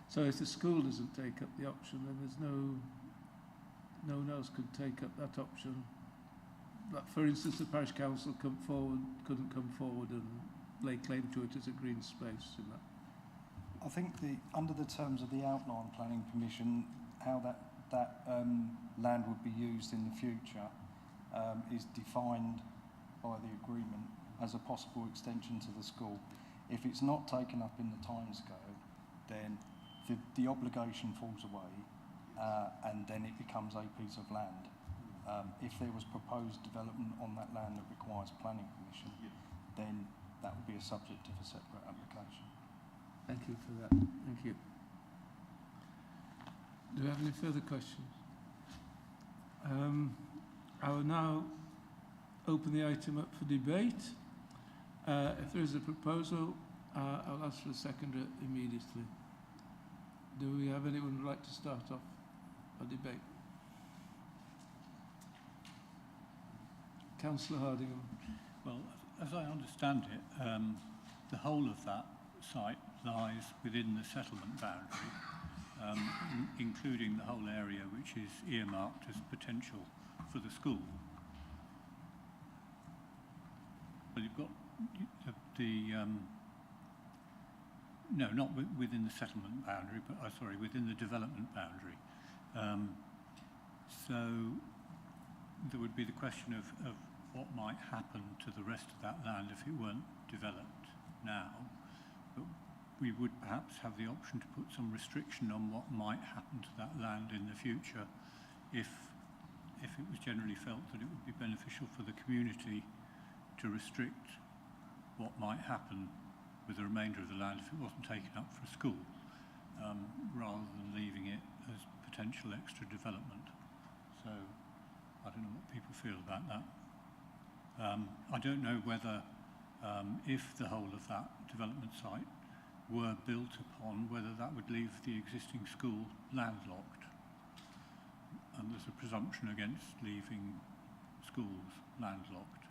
So if the school doesn't take up the option, then there's no one else could take up that option. Like, for instance, the parish council couldn't come forward and lay claim to it as a green space in that. I think under the terms of the Outline Planning Commission, how that land would be used in the future is defined by the agreement as a possible extension to the school. If it's not taken up in the timescale, then the obligation falls away, and then it becomes a piece of land. If there was proposed development on that land that requires planning permission, then that would be a subject of a separate application. Thank you for that. Thank you. Do we have any further questions? I will now open the item up for debate. If there is a proposal, I'll ask for a seconder immediately. Do we have anyone who would like to start off a debate? Councillor Hardingham. Well, as I understand it, the whole of that site lies within the settlement boundary, including the whole area which is earmarked as potential for the school. Well, you've got no, not within the settlement boundary, but sorry, within the development boundary. So there would be the question of what might happen to the rest of that land if it weren't developed now. But we would perhaps have the option to put some restriction on what might happen to that land in the future if it was generally felt that it would be beneficial for the community to restrict what might happen with the remainder of the land if it wasn't taken up for a school, rather than leaving it as potential extra development. So I don't know what people feel about that. I don't know whether if the whole of that development site were built upon, whether that would leave the existing school landlocked. And there's a presumption against leaving schools landlocked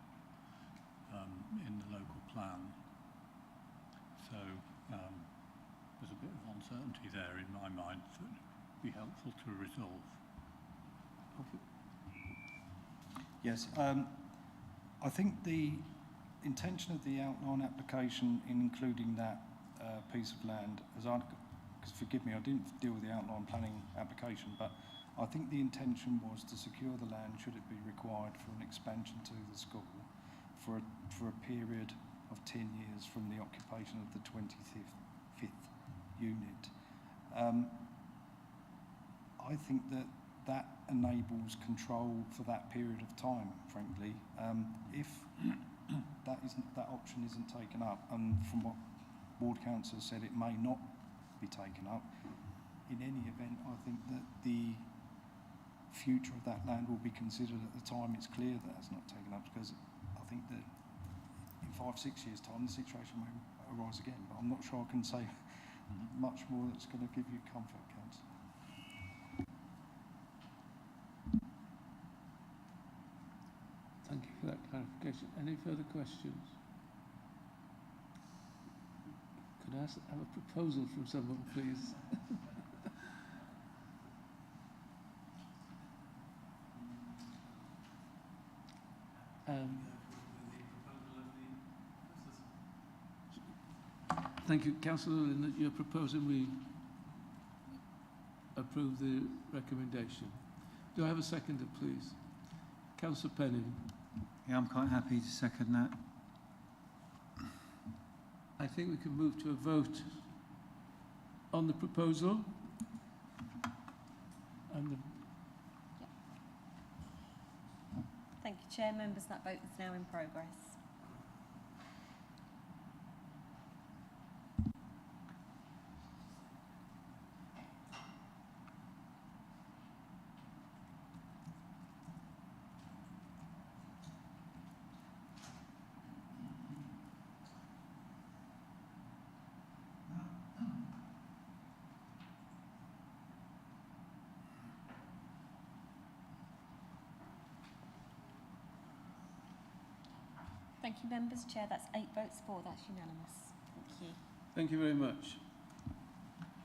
in the local plan. So there's a bit of uncertainty there in my mind that would be helpful to resolve. Yes, I think the intention of the outline application in including that piece of land, because forgive me, I didn't deal with the outline planning application, but I think the intention was to secure the land should it be required for an expansion to the school for a period of 10 years from the occupation of the 25th unit. I think that enables control for that period of time, frankly. If that option isn't taken up, and from what Ward Council said, it may not be taken up, in any event, I think that the future of that land will be considered at the time it's clear that it's not taken up, because I think that in 5-6 years' time the situation may arise again, but I'm not sure I can say much more that's going to give you comfort, Councillor. Thank you for that clarification. Any further questions? Could I have a proposal from someone, please? Thank you, Councillor Lynn, that you're proposing we approve the recommendation. Do I have a seconder, please? Councillor Penning. Yeah, I'm quite happy to second that. I think we can move to a vote on the proposal. And Thank you, Chair. Members, that vote is now in progress. Thank you, members. Chair, that's 8 votes for. That's unanimous. Thank you. thank you very much.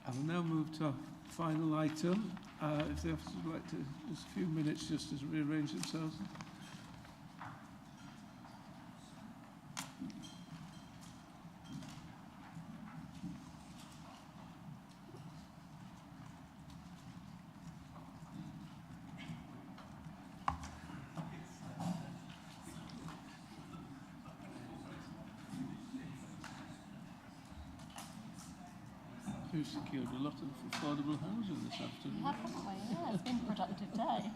I will now move to our final item. If the officers would like to, just a few minutes just to rearrange themselves. We've secured a lot of affordable housing this afternoon. Haven't we? Yeah, it's been a productive day.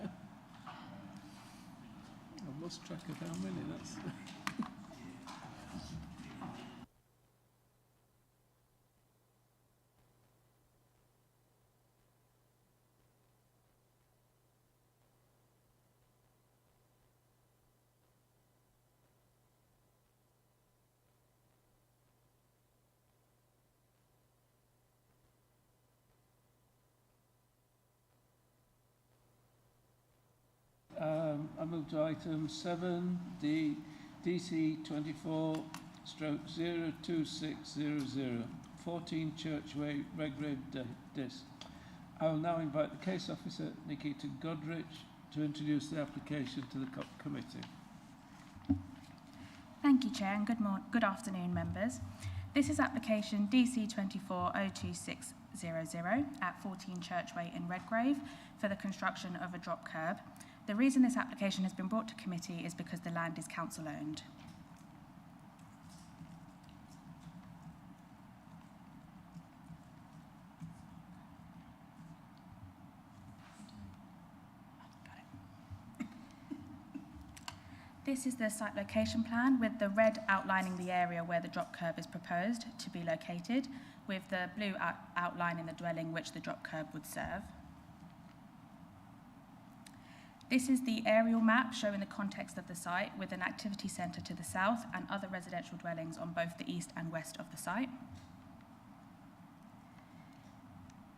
I've lost track of how many. That's I move to item 7, the DC 24/02600, 14 Churchway, Redgrave, Dis. I will now invite the case officer, Nikita Godrich, to introduce the application to the committee. Thank you, Chair, and good afternoon, members. This is application DC 24/02600 at 14 Churchway in Redgrave for the construction of a drop curb. The reason this application has been brought to committee is because the land is council owned. This is the site location plan with the red outlining the area where the drop curb is proposed to be located, with the blue outlining the dwelling which the drop curb would serve. This is the aerial map showing the context of the site with an activity centre to the south and other residential dwellings on both the east and west of the site.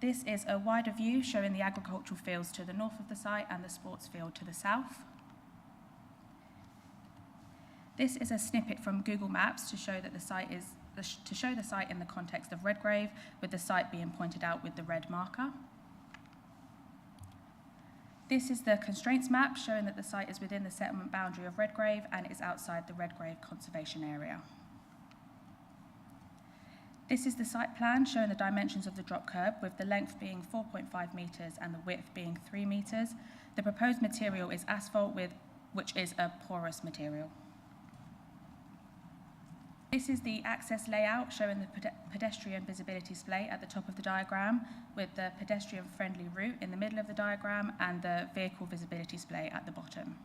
This is a wider view showing the agricultural fields to the north of the site and the sports field to the south. This is a snippet from Google Maps to show that the site is to show the site in the context of Redgrave, with the site being pointed out with the red marker. This is the constraints map showing that the site is within the settlement boundary of Redgrave and is outside the Redgrave conservation area. This is the site plan showing the dimensions of the drop curb, with the length being 4.5 metres and the width being 3 metres. The proposed material is asphalt, which is a porous material. This is the access layout showing the pedestrian visibility display at the top of the diagram, with the pedestrian-friendly route in the middle of the diagram and the vehicle visibility display at the bottom.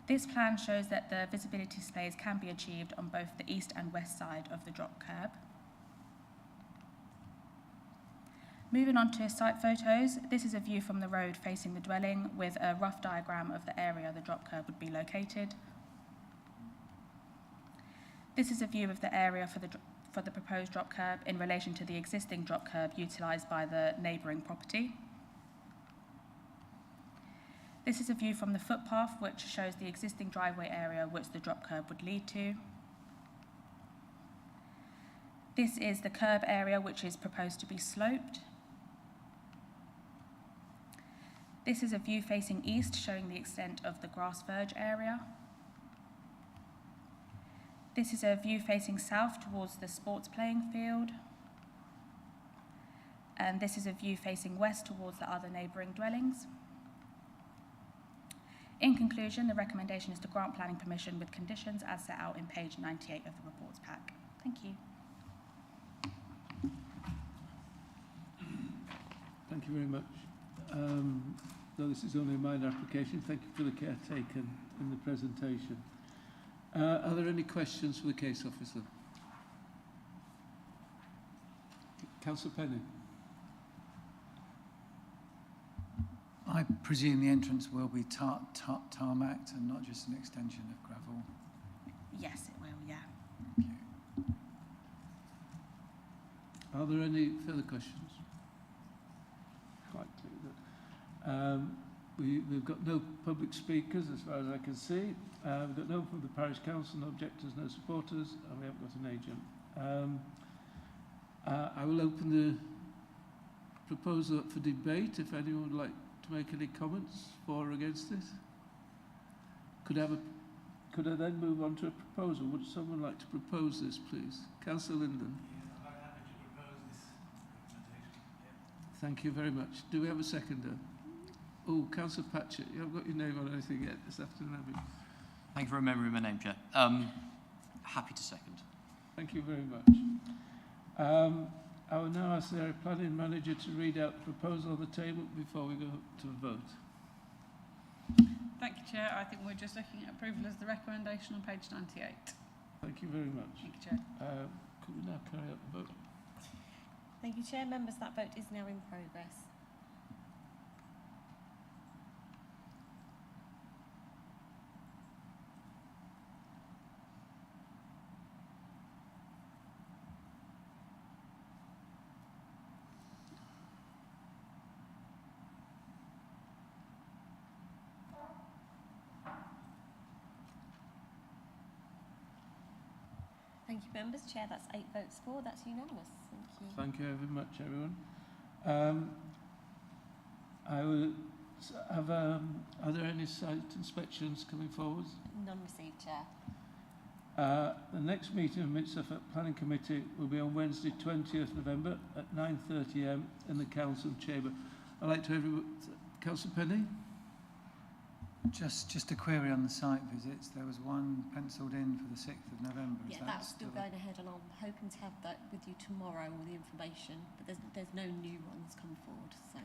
This plan shows that the visibility displays can be achieved on both the east and west side of the drop curb. Moving on to site photos, this is a view from the road facing the dwelling with a rough diagram of the area the drop curb would be located. This is a view of the area for the proposed drop curb in relation to the existing drop curb utilised by the neighbouring property. This is a view from the footpath, which shows the existing driveway area which the drop curb would lead to. This is the curb area which is proposed to be sloped. This is a view facing east showing the extent of the grass verge area. This is a view facing south towards the sports playing field. And this is a view facing west towards the other neighbouring dwellings. In conclusion, the recommendation is to grant planning permission with conditions as set out in page 98 of the reports pack. Thank you. Thank you very much. Though this is only a minor application, thank you for the care taken in the presentation. Are there any questions for the case officer? Councillor Penny. I presume the entrance will be tarmacked and not just an extension of gravel? Yes, it will, yeah. Thank you. Are there any further questions? Quite clear that we've got no public speakers as far as I can see. We've got no one from the parish council, no objectors, no supporters, and we haven't got an agent. I will open the proposal up for debate if anyone would like to make any comments for or against this. Could I then move on to a proposal? Would someone like to propose this, please? Councillor Linden. I'm happy to propose this recommendation. Yeah. Thank you very much. Do we have a seconder? Oh, Councillor Patchett, you haven't got your name on anything yet this afternoon, have you? Thank you for remembering my name, Chair. Happy to second. Thank you very much. I will now ask the area planning manager to read out the proposal on the table before we go to a vote. Thank you, Chair. I think we're just looking at approval as the recommendation on page 98. Thank you very much. Thank you, Chair. Could we now carry out the vote? Thank you, Chair. Members, that vote is now in progress. Thank you, members. Chair, that's 8 votes for. That's unanimous. Thank you. Thank you very much, everyone. I will have, are there any site inspections coming forward? None received, Chair. The next meeting of Mid Suffolk Planning Committee will be on Wednesday, 20th November at 9:30 a.m. in the Council Chamber. I'd like to everyone, Councillor Penny? Just a query on the site visits. There was one pencilled in for the 6th of November. Yeah, that's still going ahead, and I'm hoping to have that with you tomorrow, all the information, but there's no new ones come forward, so.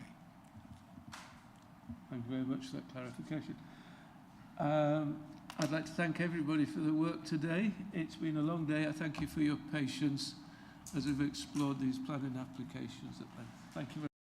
Thank you very much for that clarification. I'd like to thank everybody for the work today. It's been a long day. I thank you for your patience as we've explored these planning applications at length. Thank you very much.